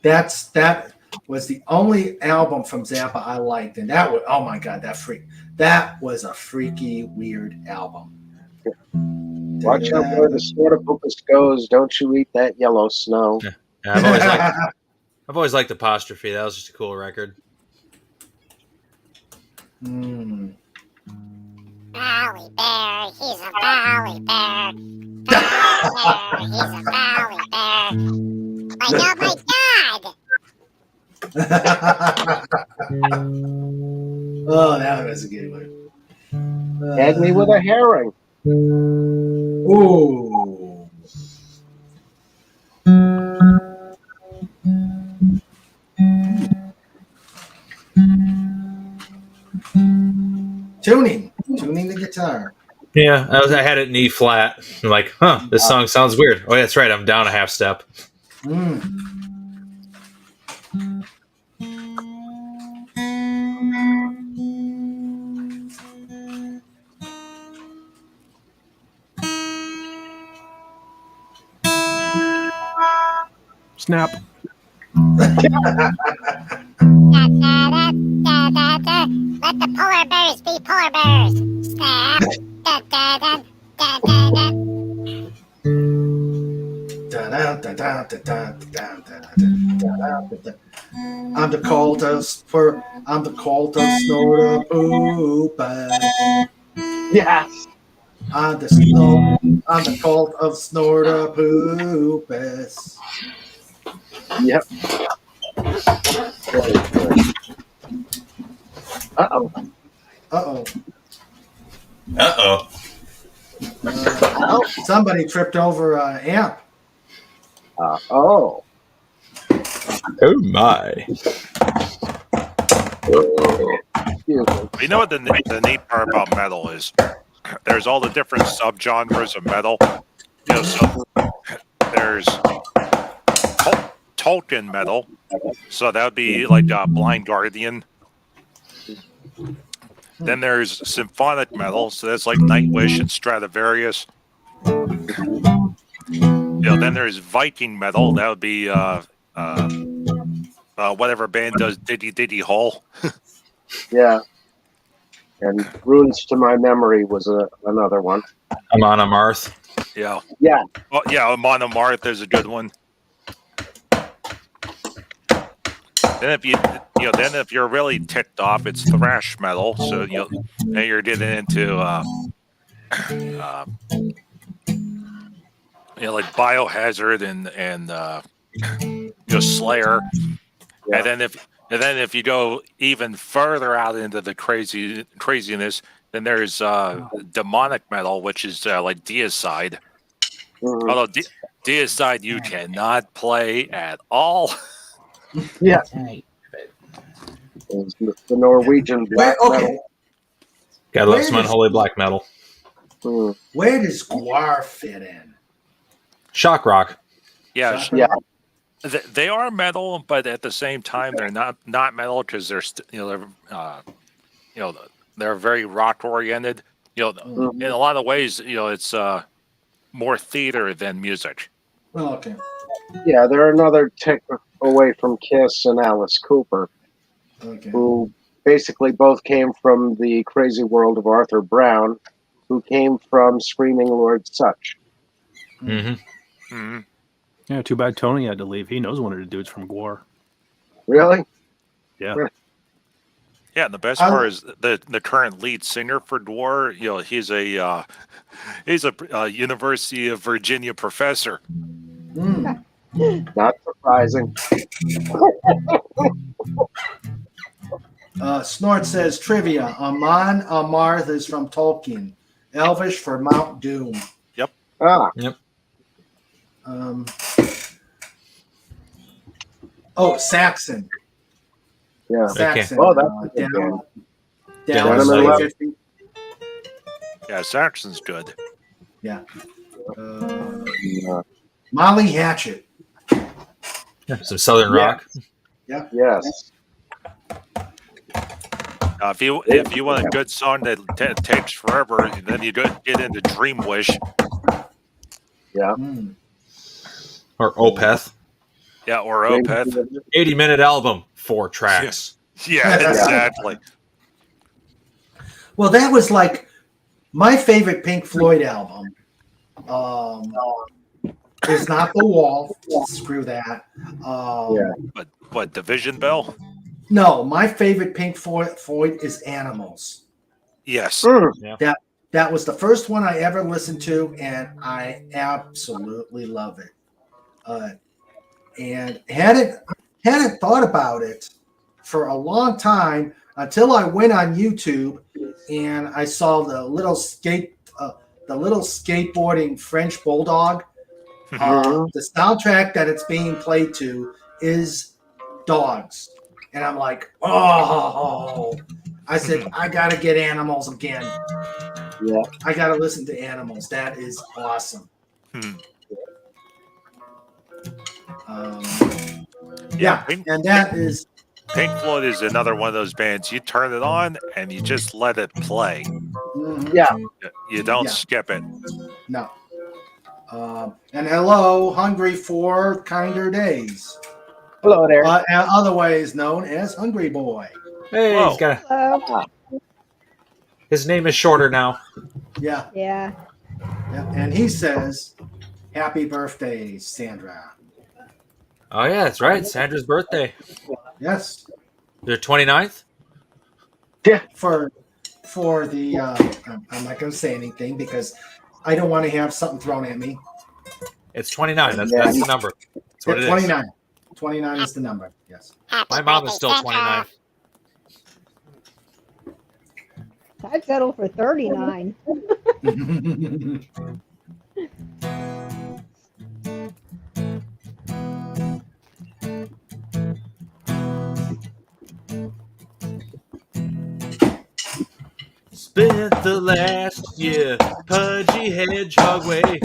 That was the only album from Zappa I liked, and that was, oh my god, that was a freaky weird album. Watch out where the Snortopus goes. Don't you eat that yellow snow. Yeah, I've always liked Apostrophe. That was just a cool record. Valley bear, he's a valley bear. Valley bear, he's a valley bear. Oh my god! Oh, that was a good one. Had me with a herring. Ooh. Tuning the guitar. Yeah, I had it in E flat. I'm like, this song sounds weird. Oh, yeah, that's right. I'm down a half step. Snap. Let the polar bears be polar bears. Snap. I'm the coldest Snortopus. Yes. I'm the cult of Snortopus. Yep. Uh-oh. Somebody tripped over an amp. Oh my. You know what the neat part about metal is? There's all the different subgenres of metal. You know, so there's Tolkien metal, so that would be like Blind Guardian. Then there's symphonic metal, so that's like Nightwish and Stratovarius. Then there's Viking metal, that would be whatever band does Diddy Diddy Hole. Yeah. And Runes to My Memory was another one. Amon Amarth. Yeah. Yeah. Oh, yeah, Amon Amarth is a good one. Then if you're really ticked off, it's thrash metal. So then you're getting into like Biohazard and Slayer. Yeah. And then if you go even further out into the craziness, then there's demonic metal, which is like Deicide. Mm-hmm. Although Deicide you cannot play at all. Yeah. The Norwegian black metal. Gotta love some unholy black metal. Where does Gwar fit in? Shock rock. Yeah. They are metal, but at the same time they're not metal because they're they're very rock oriented. In a lot of ways, it's more theater than music. Well, okay. Yeah, they're another tick away from Kiss and Alice Cooper, who basically both came from the crazy world of Arthur Brown, who came from Screaming Lord Sutch. Mm-hmm. Mm-hmm. Yeah, too bad Tony had to leave. He knows one of the dudes from Gwar. Really? Yeah. Yeah, and the best part is the current lead singer for Dwar. He's a University of Virginia professor. Not surprising. Snort says trivia. Amon Amarth is from Tolkien. Elvish for Mount Doom. Yep. Yep. Saxon. Yeah. Saxon. Oh, that's down 50. Yeah, Saxon's good. Yeah. Molly Hatchet. Yeah, some Southern rock. Yeah. Yes. If you want a good song that takes forever, then you get into Dream Wish. Yeah. Or Opeth. Yeah, or Opeth. 80-minute album, 4 tracks. Yeah, exactly. Well, that was like my favorite Pink Floyd album. Is not The Wall. Screw that. But what, Division Bell? No, my favorite Pink Floyd is Animals. Yes. Yeah. That was the first one I ever listened to, and I absolutely love it. And hadn't thought about it for a long time until I went on YouTube and I saw the little skateboarding French bulldog. The soundtrack that it's being played to is Dogs, and I'm like, oh! I said I gotta get Animals again. Yeah, I gotta listen to Animals. That is awesome. And that is Pink Floyd is another one of those bands. You turn it on and you just let it play. Yeah, you don't skip it. No. And hello, Hungry for Kinder Days. Hello there. Otherwise known as Hungry Boy. Hey, he's got his name is shorter now. Yeah. Yeah. And he says, "Happy birthday, Sandra." Oh yeah, that's right. Sandra's birthday. Yes. The 29th? Yeah. For the I'm not going to say anything because I don't want to have something thrown at me. It's 29. That's the number. That's what it is. 29. 29 is the number. Yes. My mom is still 29. I'd settle for 39. Spent the last year Pudgy Hedgehog way.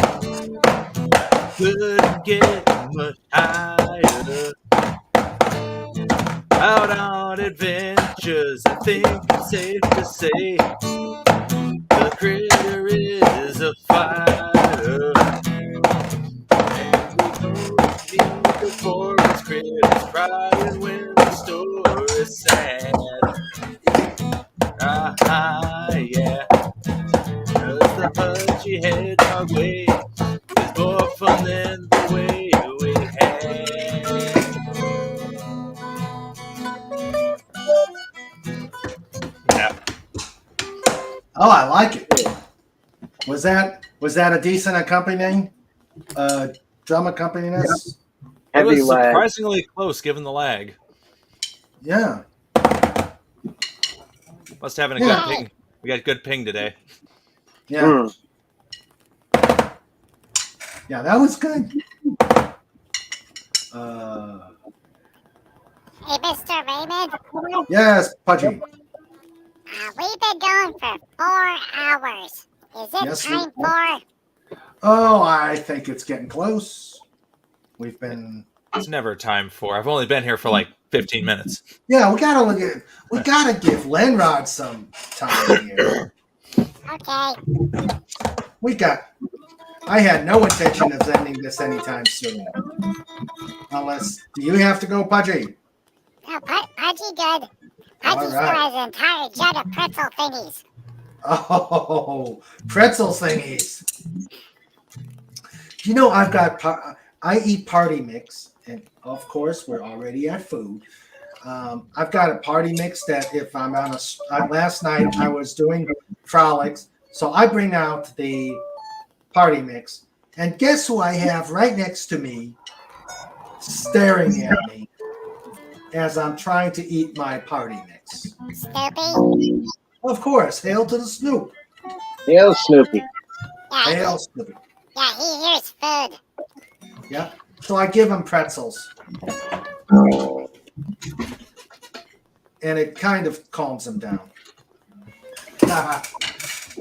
Couldn't get much higher. Out on adventures, I think it's safe to say the critter is a fighter. And we don't need the forest critters crying when the story's sad. Yeah. 'Cause the Pudgy Hedgehog way is more fun than the way we had. Yeah. Oh, I like it. Was that a decent accompanying drum accompanist? It was surprisingly close given the lag. Yeah. Must have a good ping. We got good ping today. Yeah. Yeah, that was good. Hey, Mr. Raymond. Yes, Pudgy. We've been going for 4 hours. Is it time for? Oh, I think it's getting close. We've been. It's never time for. I've only been here for like 15 minutes. Yeah, we gotta give Lenrod some time here. Okay. I had no intention of ending this anytime soon. Unless, do you have to go, Pudgy? No, Pudgy good. Pudgy still has an entire jug of pretzel thingies. Oh, pretzel thingies. You know, I eat party mix, and of course, we're already at food. I've got a party mix that if I'm on last night I was doing frolics, so I bring out the party mix, and guess who I have right next to me, staring at me as I'm trying to eat my party mix. Snoopy? Of course, hail to the Snoop. Hail Snoopy. Hail Snoopy. Yeah, he hears food. Yeah. So I give him pretzels. And it kind of calms him down.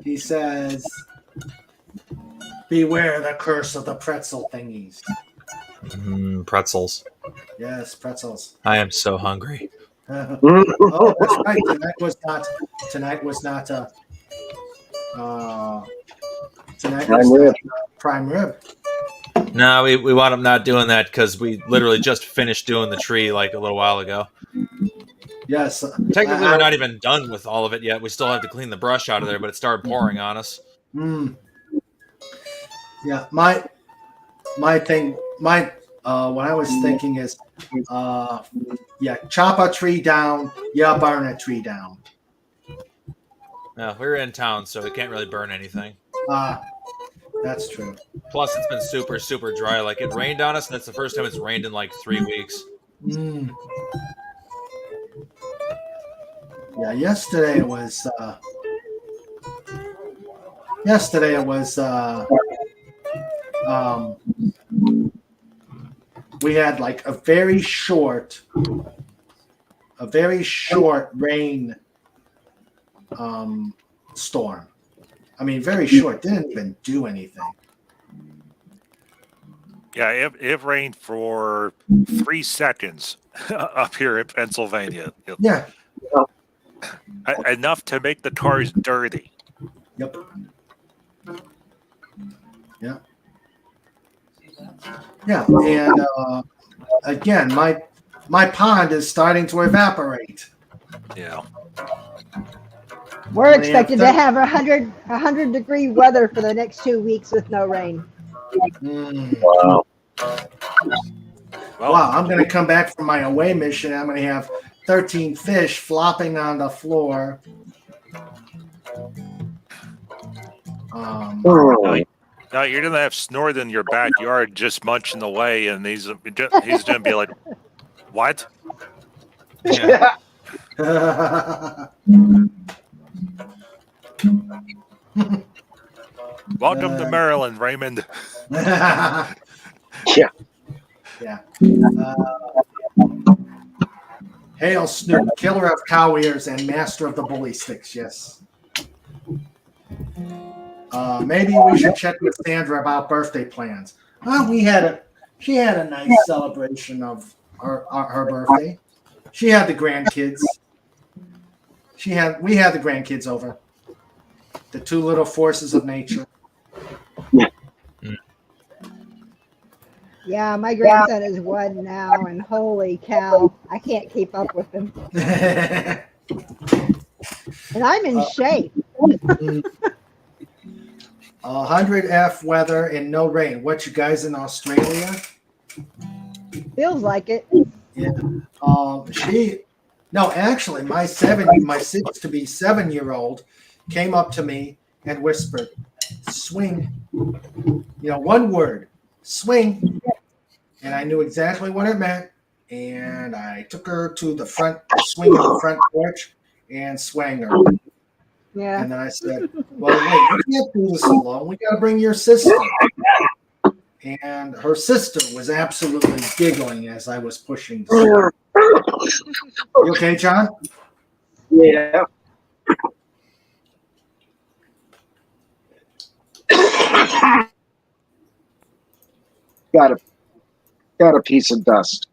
He says, "Beware the curse of the pretzel thingies." Pretzels. Yes, pretzels. I am so hungry. Oh, that's right. Tonight was not prime rib. No, we wound up not doing that because we literally just finished doing the tree like a little while ago. Yes. Technically, we're not even done with all of it yet. We still have to clean the brush out of there, but it started pouring on us. Yeah, my thing, what I was thinking is, chop a tree down, burn a tree down. No, we're in town, so we can't really burn anything. That's true. Plus, it's been super, super dry. Like, it rained on us, and that's the first time it's rained in like 3 weeks. Yeah, yesterday it was. We had like a very short rain storm. I mean, very short. Didn't even do anything. Yeah, it rained for 3 seconds up here in Pennsylvania. Yeah. Enough to make the cars dirty. Yep. Yeah. Yeah, and again, my pond is starting to evaporate. Yeah. We're expected to have 100-degree weather for the next 2 weeks with no rain. Wow. Wow, I'm going to come back from my away mission. I'm going to have 13 fish flopping on the floor. No, you're going to have Snort in your backyard just munching away, and he's going to be like, what? Yeah. Welcome to Maryland, Raymond. Yeah. Yeah. Hail Snoop, killer of cow ears and master of the bully sticks. Yes. Maybe we should check with Sandra about birthday plans. She had a nice celebration of her birthday. She had the grandkids. We had the grandkids over. The two little forces of nature. Yeah, my grandson is 1 now, and holy cow, I can't keep up with him. And I'm in shape. 100 weather and no rain. What, you guys in Australia? Feels like it. Yeah. Actually, my soon-to-be 7-year-old came up to me and whispered, "Swing." One word, swing. And I knew exactly what it meant. And I took her to the front porch and swang her. Yeah. And then I said, "Well, wait, we can't do this alone. We got to bring your sister." And her sister was absolutely giggling as I was pushing the swing. You okay, John? Yeah. Got a piece of dust.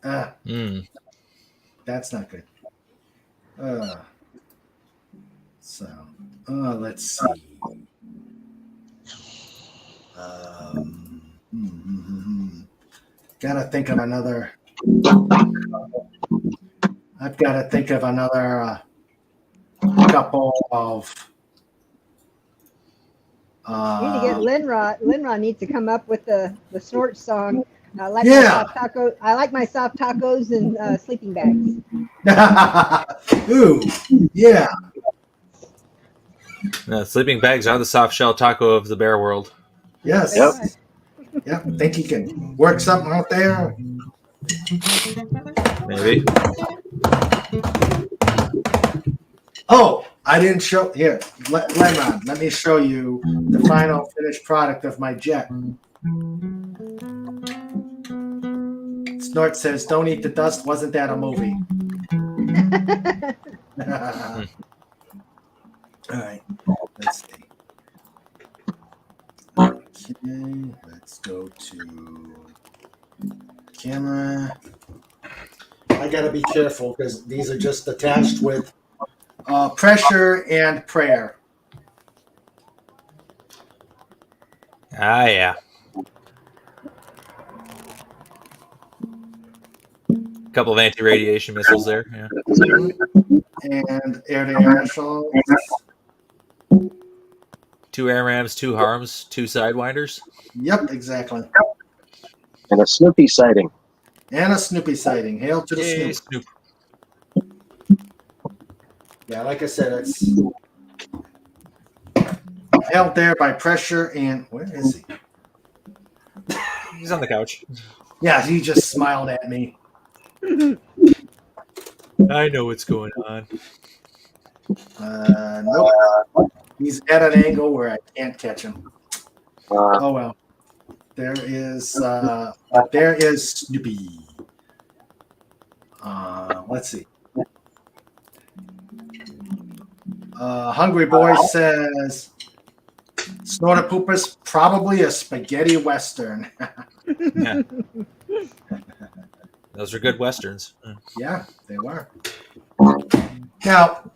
That's not good. Let's see. Gotta think of another. I've got to think of another couple of. You need to get Linra. Linra needs to come up with the Snort song. I like my soft tacos and sleeping bags. Ooh, yeah. Sleeping bags are the soft shell taco of the bear world. Yes. Yep. Think you can work something out there? Maybe. Oh, I didn't show here. Lemon, let me show you the final finished product of my jet. Snort says, "Don't eat the dust. Wasn't that a movie?" All right. Let's see. Okay, let's go to camera. I gotta be careful because these are just attached with pressure and prayer. Ah, yeah. A couple of anti-radiation missiles there. Yeah. And air-to-air missiles. 2 air rams, 2 harms, 2 sidewinders. Yep, exactly. And a Snoopy sighting. And a Snoopy sighting. Hail to the Yay, Snoop. Yeah, like I said, it's held there by pressure. And where is he? He's on the couch. Yeah, he just smiled at me. I know what's going on. Nope. He's at an angle where I can't catch him. Oh well. There is Snoopy. Let's see. Hungry Boy says Snorter Pooper's probably a spaghetti western. Yeah. Those are good westerns. Yeah, they were. Now,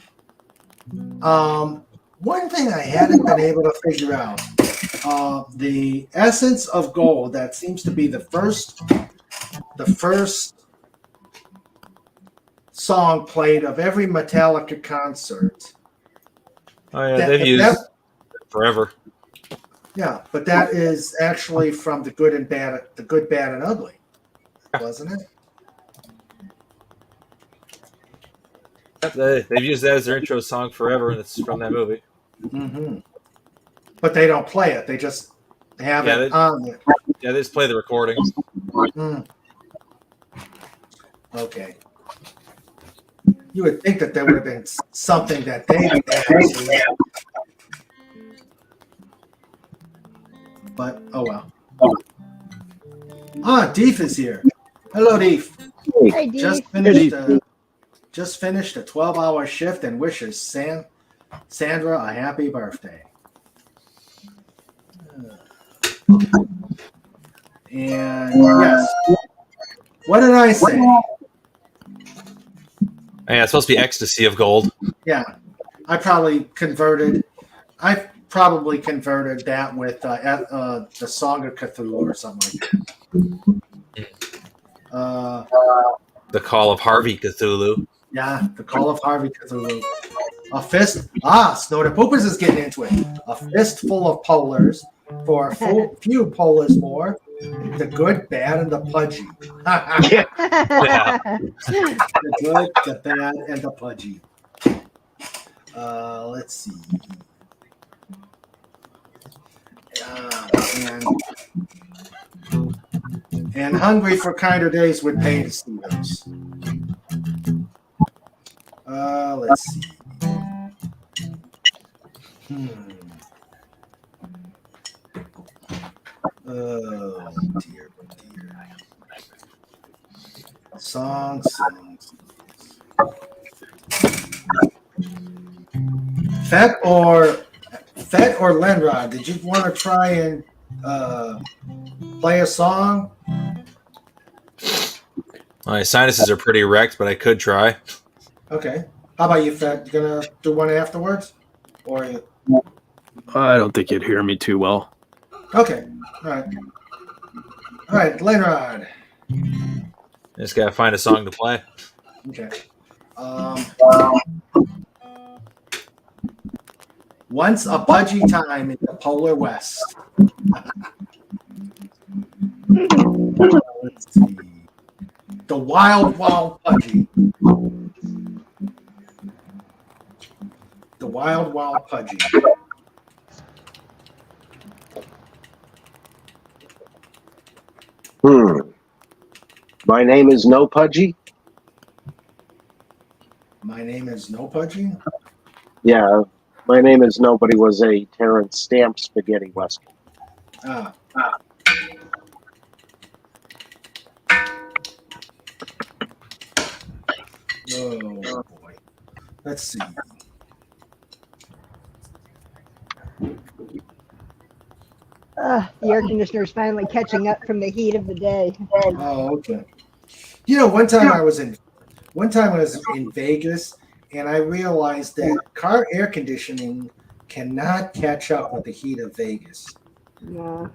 one thing I hadn't been able to figure out, the Essence of Gold, that seems to be the first song played of every Metallica concert. Oh yeah, they've used it forever. Yeah, but that is actually from the Good, Bad, and Ugly, wasn't it? They've used that as their intro song forever, and it's from that movie. Mm-hmm. But they don't play it; they just have it on there. Yeah, they just play the recording. Mm. Okay. You would think that there would have been something that they actually. But oh well. Deef is here. Hello, Deef. Hey, Deef. Just finished a 12-hour shift and wishes Sandra a happy birthday. And yes, what did I say? Yeah, it's supposed to be ecstasy of gold. Yeah, I probably converted that with the Song of Cthulhu or something like that. The Call of Harvey Cthulhu. Yeah, the Call of Harvey Cthulhu. A fist. Snorter Poopers is getting into it. A fistful of polars for a few polars more. The Good, Bad, and the Pudgy. Yeah. The Good, the Bad, and the Pudgy. Let's see. And Hungry for Kinder Days would pay to see those. Let's see. Oh dear. Songs. Fett or Lenrod, did you want to try and play a song? My sinuses are pretty wrecked, but I could try. Okay. How about you, Fett? You gonna do one afterwards? Or you... I don't think you'd hear me too well. Okay. All right, Lenrod. Just gotta find a song to play. Okay. Once a Pudgy time in the Polar West. Let's see. The Wild Pudgy. The Wild Pudgy. My name is No Pudgy. My name is No Pudgy? Yeah, my name is Nobody was a Terrence Stamp spaghetti western. Oh, boy. Let's see. The air conditioner is finally catching up from the heat of the day. Oh, okay. You know, one time I was in Vegas, and I realized that car air conditioning cannot catch up with the heat of Vegas. Yeah.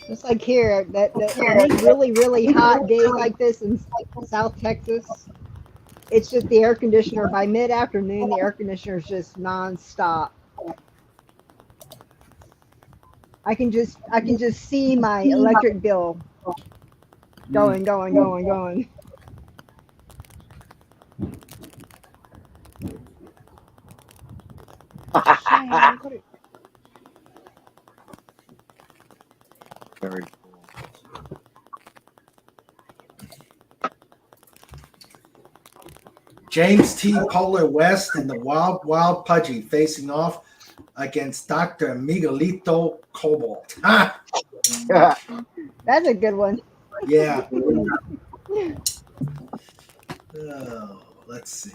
Just like here, that on these really hot days like this in South Texas, it's just the air conditioner. By mid-afternoon, the air conditioner is just nonstop. I can just see my electric bill going. Very James T. Polar West and the Wild Pudgy facing off against Dr. Miguelito Cobalt. Ah! That's a good one. Yeah. Oh, let's see.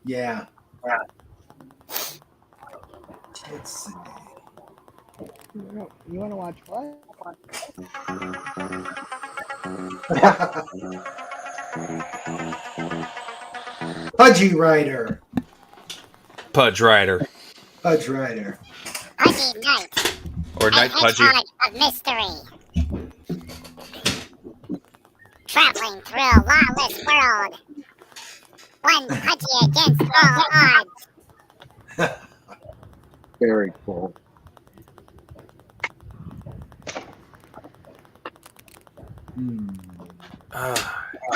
Yeah. Let's see. You want to watch what? Pudgy Rider. Pudge Rider. Pudge Rider. Pudgy Night. Or Night Pudgy. Hedgehog of mystery. Traveling through a lawless world. One Pudgy against all odds. Very cool.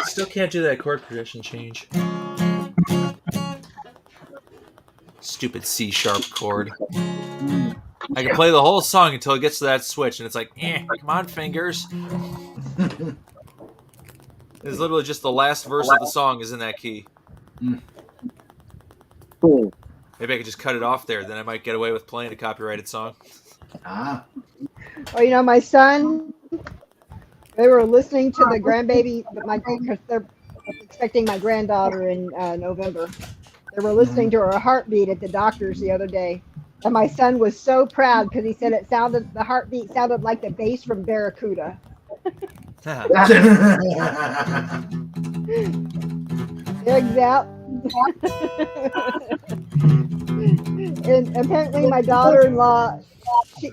Still can't do that chord progression change. Stupid C sharp chord. I can play the whole song until it gets to that switch, and it's like, come on, fingers. It's literally just the last verse of the song is in that key. Cool. Maybe I could just cut it off there. Then I might get away with playing a copyrighted song. Ah. Well, my son, they were listening to the grandbaby. They're expecting my granddaughter in November. They were listening to her heartbeat at the doctor's the other day. And my son was so proud because he said the heartbeat sounded like the bass from Barracuda. Exactly. And apparently my daughter-in-law,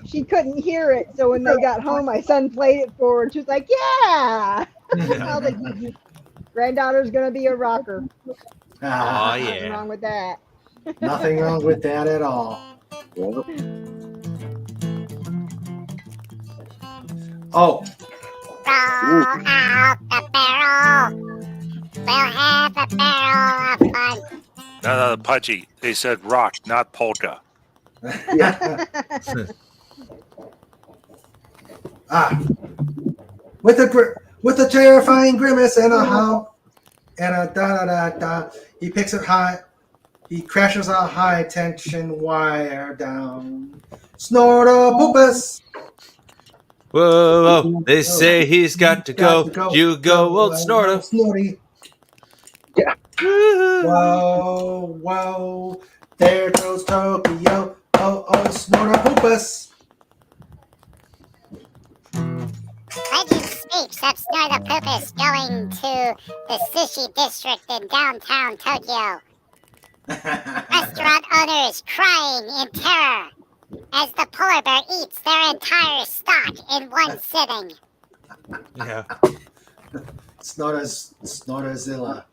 she couldn't hear it. So when they got home, my son played it for her. And she was like, yeah. Well, the granddaughter's going to be a rocker. Oh, yeah. Nothing wrong with that. Nothing wrong with that at all. Oh. Roll out the barrel. We'll have a barrel of fun. No, Pudgy. They said rock, not polka. With a terrifying grimace and a howl and a da da da da, he picks it high. He crashes a high tension wire down. Snort a poopus. Whoa, whoa, they say he's got to go. You go, old Snorter. Snorty. Yeah. Whoa, whoa. There goes Tokyo. Oh, oh, Snort a poopus. Legend speaks of Snortopoopas going to the sushi district in downtown Tokyo. Restaurant owners crying in terror as the polar bear eats their entire stock in one sitting. Yeah. Snorterzilla.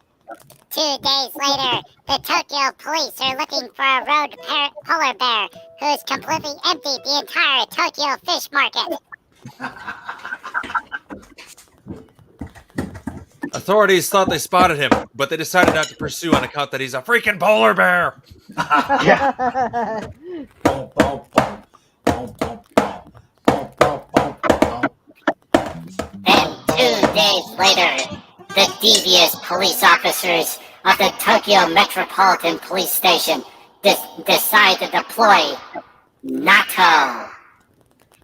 2 days later, the Tokyo police are looking for a rogue polar bear who's completely emptied the entire Tokyo fish market. Authorities thought they spotted him, but they decided not to pursue on account that he's a freaking polar bear. Then 2 days later, the devious police officers of the Tokyo Metropolitan Police Station decide to deploy natto,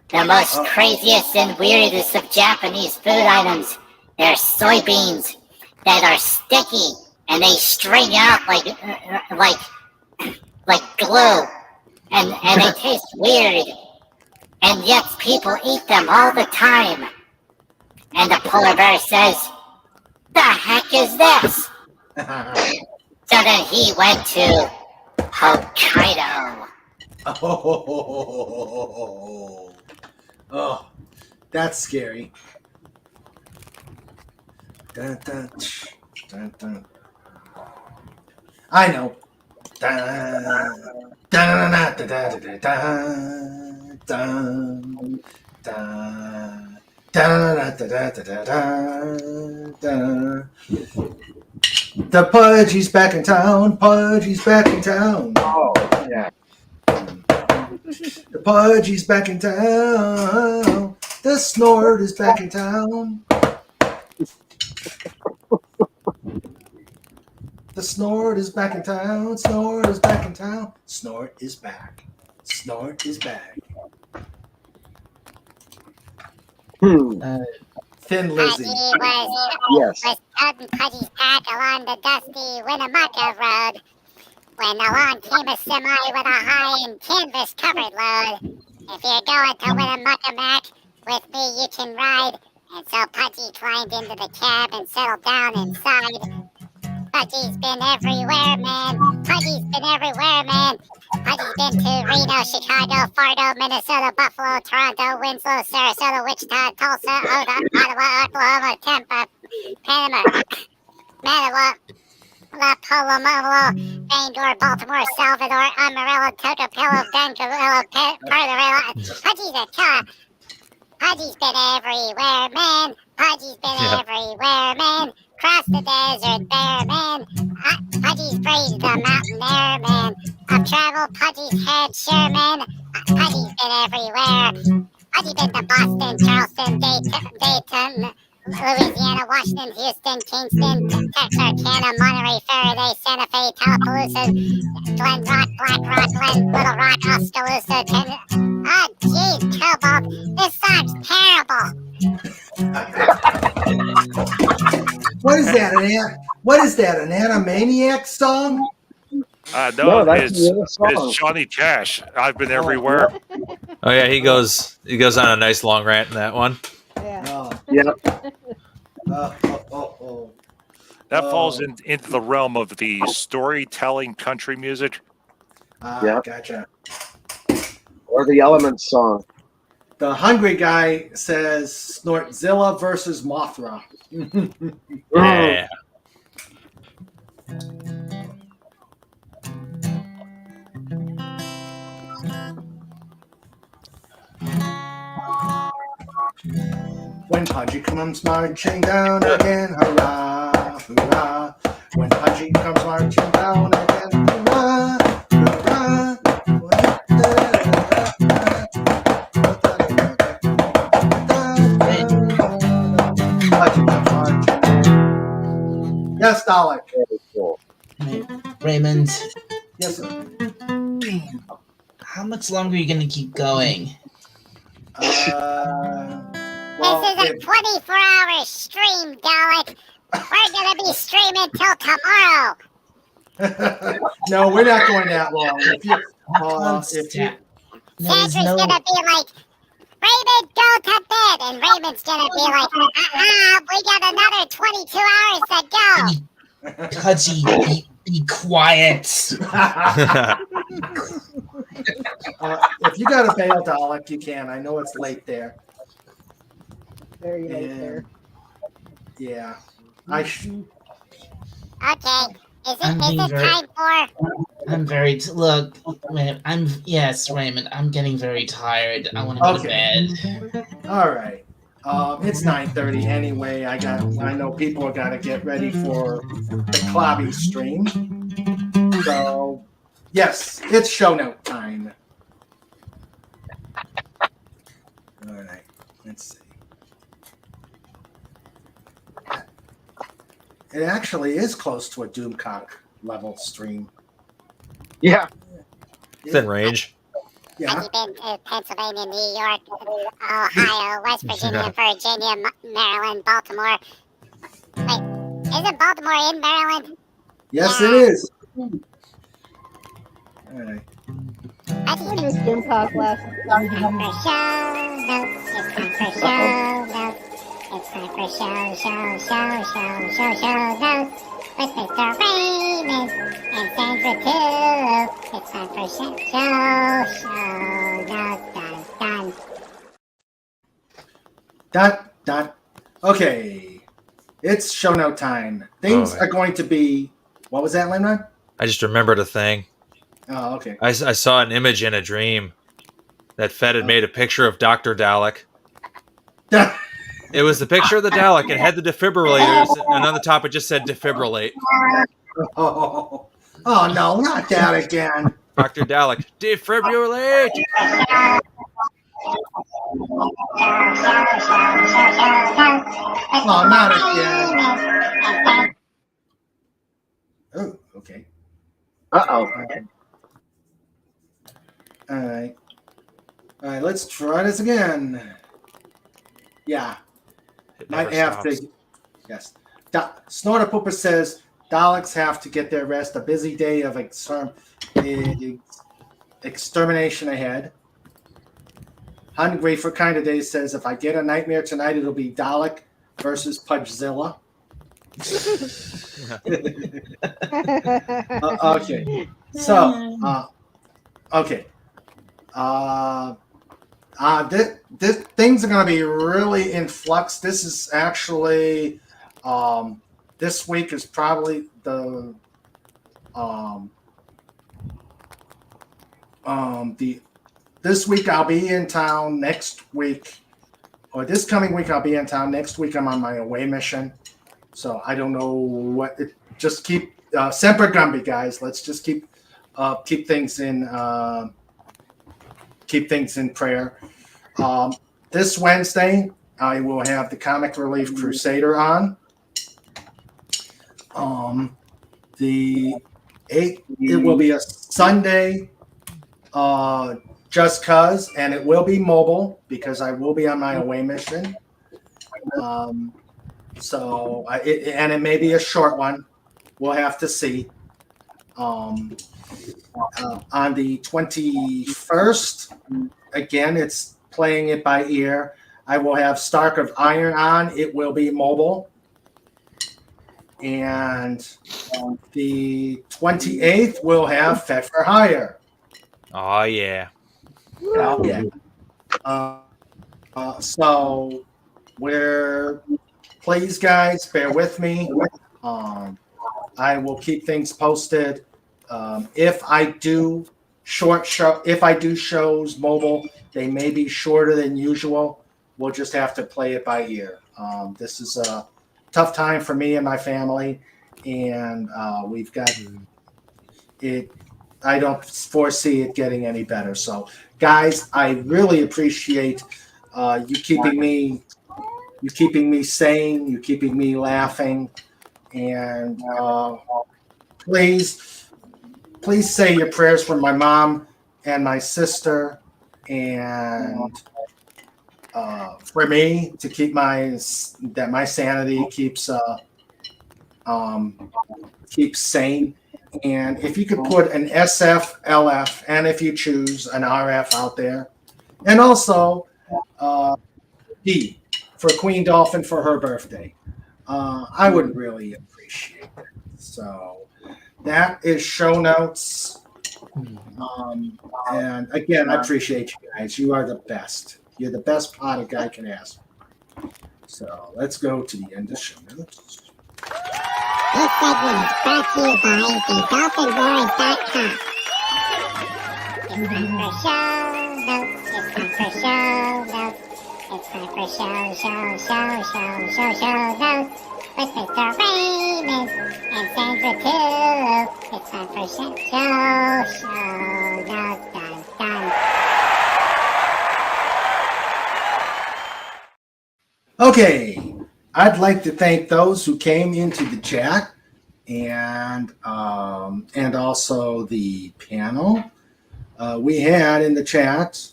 the most craziest and weirdest of Japanese food items. They're soybeans that are sticky and they string out like glue, and they taste weird, and yet people eat them all the time. And the polar bear says, "The heck is this?" So then he went to Hokkaido. Oh, that's scary. Dun, dun, dun, dun. I know. Dun, dun, dun, dun, dun, dun, dun, dun, dun. The Pudgy's back in town. Pudgy's back in town. Oh, yeah. The Pudgy's back in town. The Snort is back in town. The Snort is back in town. Snort is back in town. Snort is back. Snort is back. Thin Lizzy. Was cutting Pudgy's pack along the dusty Winnemucca Road when along came a semi with a high-end canvas-covered load. If you're going to Winnemucca Mac with me, you can ride. And so Pudgy climbed into the cab and settled down inside. Pudgy's been everywhere, man. Pudgy's been everywhere, man. Pudgy's been to Reno, Chicago, Fargo, Minnesota, Buffalo, Toronto, Winslow, Sarasota, Wichita, Tulsa, Ottawa, Oklahoma, Tampa, Panama, Manila, La Palomalo, Bangor, Baltimore, Salvador, Amarillo, Tocopello, Vancouver, Parlarella. Pudgy's a killer. Pudgy's been everywhere, man. Pudgy's been everywhere, man. Cross the desert bare, man. Pudgy's praised the mountain air, man. I've traveled Pudgy's head, sure, man. Pudgy's been everywhere. Pudgy's been to Boston, Charleston, Dayton, Louisiana, Washington, Houston, Kingston, Texarkana, Monterey, Faraday, Santa Fe, Tallapoosa, Glen Rock, Black Rock, Little Rock, Oskaloosa, Oh, jeez, Cobalt, this song's terrible. What is that? What is that? An Animaniac song? No, it's Johnny Cash. I've been everywhere. Oh yeah, he goes on a nice long rant in that one. That falls into the realm of the storytelling country music. Gotcha. Or the Elements song. The hungry guy says Snortzilla versus Mothra. Yeah. When Pudgy comes marching down again, hurrah, hurrah. When Pudgy comes marching down again, hurrah, hurrah. Yes, Dalek. Raymond. Yes, sir. How much longer are you going to keep going? This is a 24-hour stream, Dalek. We're going to be streaming till tomorrow. No, we're not going that long. Sandra's going to be like, Raymond, go to bed. And Raymond's going to be like, we got another 22 hours to go. Pudgy, be quiet. If you got a bail, Dalek, you can. I know it's late there. Very late there. Yeah. Okay. Is it time for... I'm very... look, yes, Raymond, I'm getting very tired. I want to go to bed. All right. It's 9:30 anyway. I know people are got to get ready for the Klobby stream. So, yes, it's show note time. All right. Let's see. It actually is close to a Doomcock level stream. Yeah. Within range. Yeah. Have you been to Pennsylvania, New York, Ohio, West Virginia, Virginia, Maryland, Baltimore? Wait, isn't Baltimore in Maryland? Yes, it is. All right. I missed Doomcock last It's time for show notes. It's time for show notes. It's time for show notes. with Mr. Raymond and Sandra too. It's time for show notes. Done. Okay. It's show note time. Things are going to be. What was that, Limrod? I just remembered a thing. Oh, okay. I saw an image in a dream that Fed had made a picture of Dr. Dalek. It was the picture of the Dalek. It had the defibrillators, and on the top it just said defibrillate. Oh no, not that again. Dr. Dalek, defibrillate! Oh, not again. Oh, okay. Uh-oh. All right, let's try this again. Yeah. Might have to. Yes. Snorter Pooper says Daleks have to get their rest. A busy day of extermination ahead. Hungry for Kind of Days says if I get a nightmare tonight, it'll be Dalek versus Pudgezilla. Okay. So, okay. This things are going to be really in flux. This is actually this week is probably the this week I'll be in town. Next week or this coming week I'll be in town. Next week I'm on my away mission, so I don't know what. Just keep Semper Gumby, guys. Let's just keep things in prayer. This Wednesday, I will have the Comic Relief Crusader on. The 8th, it will be a Sunday, just cause, and it will be mobile because I will be on my away mission. And it may be a short one. We'll have to see. On the 21st, again, it's playing it by ear. I will have Stark of Iron on. It will be mobile. And the 28th, we'll have Fed for Hire. Oh, yeah. Yeah. So please, guys, bear with me. I will keep things posted. If I do shows mobile, they may be shorter than usual. We'll just have to play it by ear. This is a tough time for me and my family, and we've got it. I don't foresee it getting any better. So, guys, I really appreciate you keeping me sane, you keeping me laughing, and please say your prayers for my mom and my sister, and for me to keep my sanity keeps sane. And if you could put an SF, LF, and if you choose an RF out there, and also D for Queen Dolphin for her birthday, I would really appreciate it. So that is show notes. And again, I appreciate you guys. You are the best. You're the best pot a guy can ask. So let's go to the end of show notes. This segment is brought to you by the Dolphin'sWars.com. It's time for show notes. It's time for show notes. It's time for show notes. With Mr. Raymond and Sandra too. It's time for show notes. Done. Okay, I'd like to thank those who came into the chat and also the panel. We had in the chat.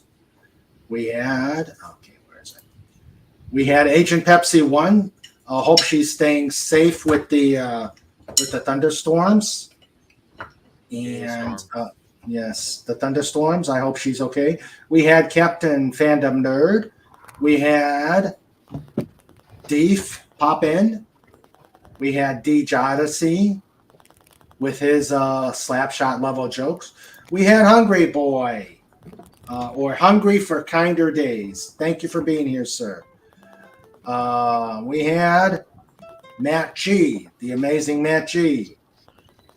We had Agent Pepsi 1. I hope she's staying safe with the thunderstorms. And yes, the thunderstorms. I hope she's okay. We had Captain Fandom Nerd. We had Deef pop in. We had D. Jodeci with his slapshot level jokes. We had Hungry Boy, or Hungry for Kinder Days. Thank you for being here, sir. We had Matt G, the amazing Matt G.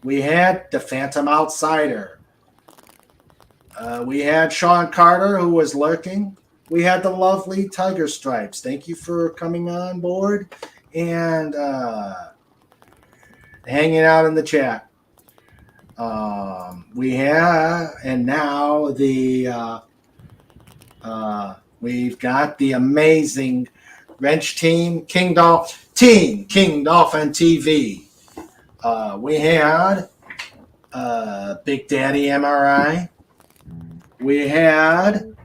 We had the Phantom Outsider. We had Sean Carter, who was lurking. We had the lovely Tiger Stripes. Thank you for coming on board and hanging out in the chat. We have, and now we've got the amazing Wrench Team, King Dolphin TV. We had Big Daddy MRI. We had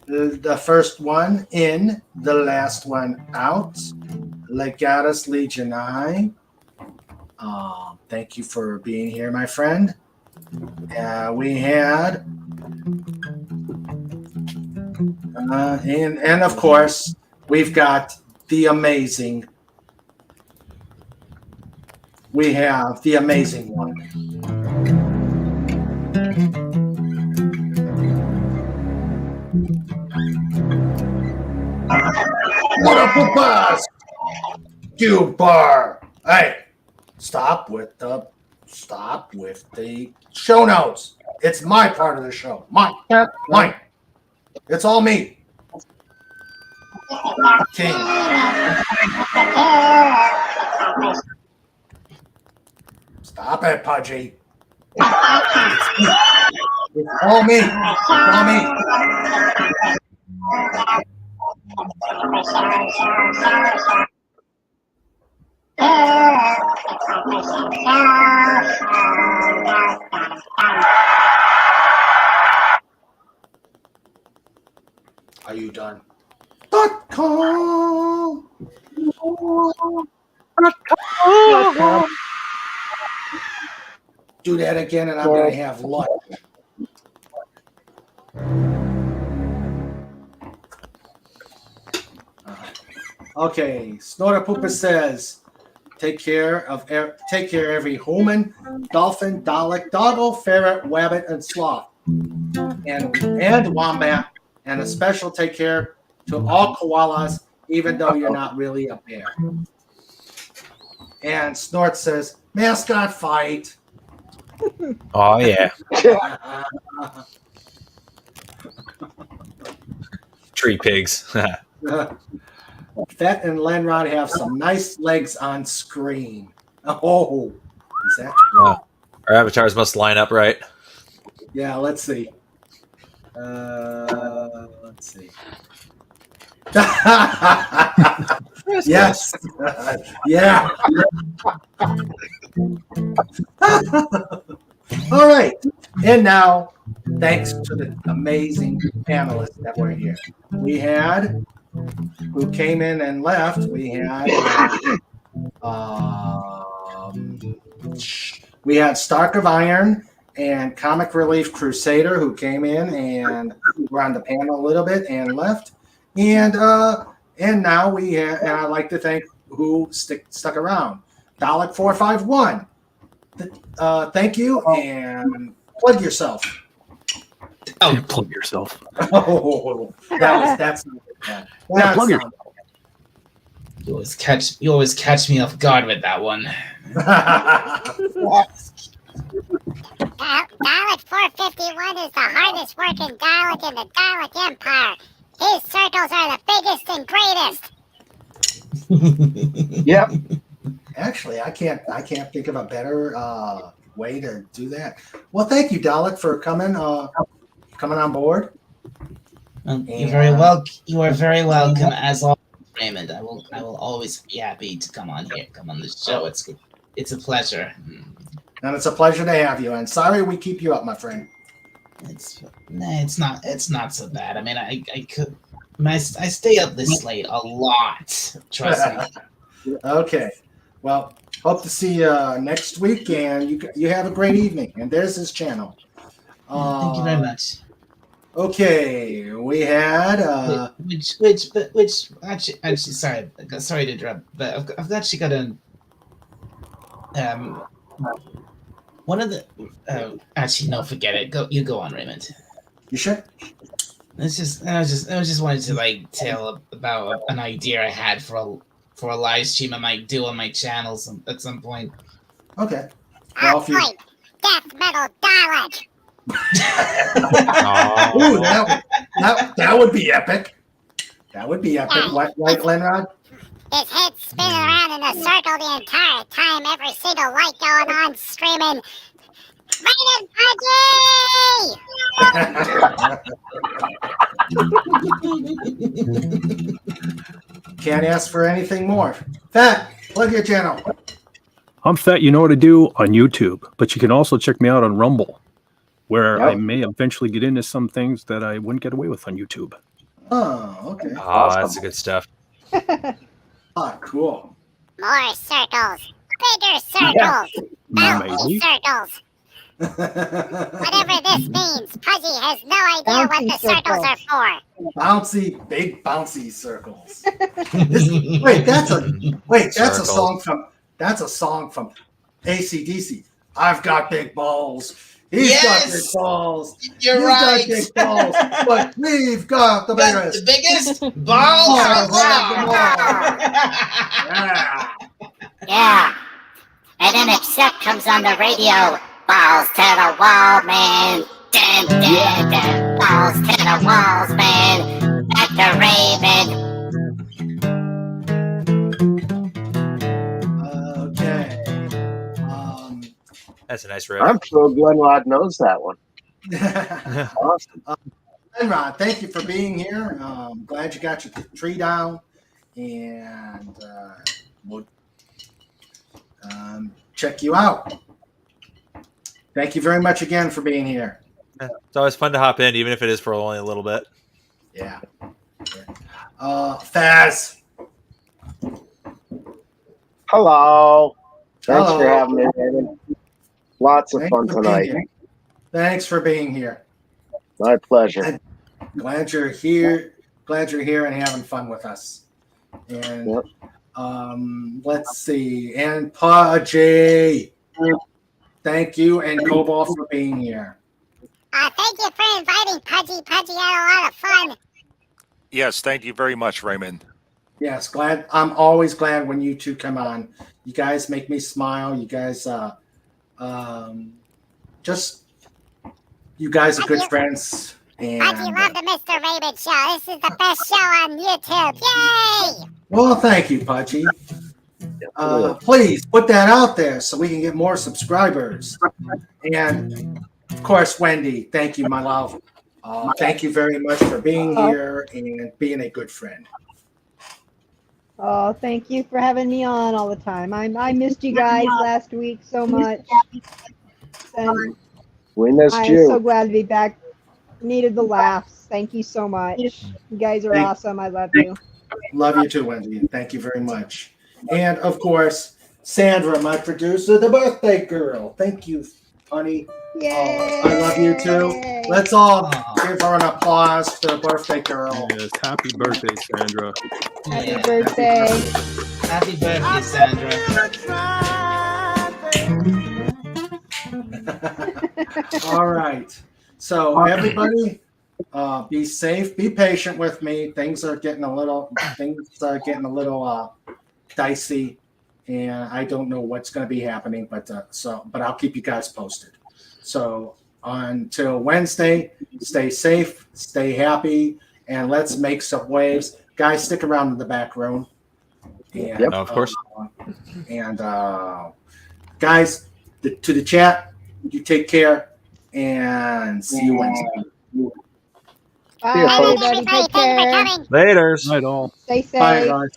the first one in, the last one out, Legatus Legionai. Thank you for being here, my friend. We had, and of course, we've got the amazing. We have the amazing one. What up, boss? You bar. Hey, stop with the show notes. It's my part of the show. Mine. It's all me. King. Stop it, Pudgy. It's all me. It's all me. Are you done? .com. Do that again, and I'm going to have lunch. Okay, Snorter Pooper says, take care every human, dolphin, Dalek, doggo, ferret, wabbit, and sloth, and wombat, and a special take care to all koalas, even though you're not really a bear. And Snort says, mascot fight. Oh, yeah. Tree pigs. Fett and Lenrod have some nice legs on screen. Oh, is that true? Our avatars must line up right. Yeah, let's see. Let's see. Yes. Yeah. All right. And now, thanks to the amazing panelists that were here. We had, who came in and left, we had Stark of Iron and Comic Relief Crusader, who came in and were on the panel a little bit and left. And now we have, and I'd like to thank who stuck around. Dalek 451. Thank you, and plug yourself. Oh, plug yourself. Oh, that's not bad. That's plug not You always catch me off guard with that one. Dalek 451 is the hardest working Dalek in the Dalek Empire. His circles are the biggest and greatest. Yep. Actually, I can't think of a better way to do that. Well, thank you, Dalek, for coming on board. You're very welcome. You are very welcome, as always, Raymond. I will always be happy to come on here, come on the show. It's a pleasure. And it's a pleasure to have you. And sorry we keep you up, my friend. It's not so bad. I mean, I stay up this late a lot. Trust me. Okay. Well, hope to see you next week, and you have a great evening. And there's his channel. Thank you very much. Okay, we had which actually sorry to interrupt, but I've actually got one of the actually no, forget it. You go on, Raymond. You sure? I was just wanted to like tell about an idea I had for a live stream I might do on my channels at some point. Okay. Well, if you... Death metal Dalek. Ooh, that would be epic. That would be epic. What, right, Glenrod? His head spinning around in a circle the entire time, every single light going on, screaming, Rated Pudgy! Can't ask for anything more. Fat, plug your channel. I'm Fat, you know what to do on YouTube, but you can also check me out on Rumble, where I may eventually get into some things that I wouldn't get away with on YouTube. Oh, okay. Ah, that's the good stuff. Ah, cool. More circles, bigger circles, bouncy circles. Whatever this means, Pudgy has no idea what the circles are for. Bouncy, big bouncy circles. That's a song from AC/DC. I've got big balls. He's got big balls. You've got big balls, but we've got the biggest. The biggest balls of Yeah. And then if Seth comes on the radio, balls to the wall, man. Dun, dun, dun. Balls to the walls, man. Dr. Raymond. Okay. That's a nice riff. I'm sure Glenrod knows that one. Awesome. Glenrod, thank you for being here. Glad you got your tree down, and we'll check you out. Thank you very much again for being here. It's always fun to hop in, even if it is for only a little bit. Yeah. Faz. Hello. Thanks Hello. for having me, Raymond. Lots of fun tonight. Thanks for being here. My pleasure. Glad you're here. Glad you're here and having fun with us. And let's see. And Pudgy. Thank you and Cobalt for being here. Thank you for inviting Pudgy. Pudgy had a lot of fun. Yes, thank you very much, Raymond. Yes, glad. I'm always glad when you two come on. You guys make me smile. You guys, you guys are good friends. And Pudgy loved the Mr. Raymond show. This is the best show on YouTube. Yay! well, thank you, Pudgy. Please put that out there so we can get more subscribers. And of course, Wendy, thank you, my love. Thank you very much for being here and being a good friend. Oh, thank you for having me on all the time. I missed you guys last week so much. And We missed I'm you. so glad to be back. Needed the laughs. Thank you so much. You guys are awesome. I love you. Love you too, Wendy. Thank you very much. And of course, Sandra, my producer, the birthday girl. Thank you, honey. Yay! I love you too. Let's all give her an applause for the birthday girl. Yes, happy birthday, Sandra. Happy birthday. Happy birthday, Sandra. All right. So everybody, be safe. Be patient with me. Things are getting a little dicey, and I don't know what's going to be happening. But I'll keep you guys posted. So until Wednesday, stay safe, stay happy, and let's make some waves. Guys, stick around in the back room. And, Of course. And guys, to the chat, you take care and see you Wednesday. Bye, everybody. Take care. Laters. Night all. Stay safe. Bye, guys.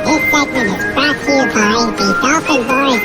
This segment is brought to you by the Dolphin Boys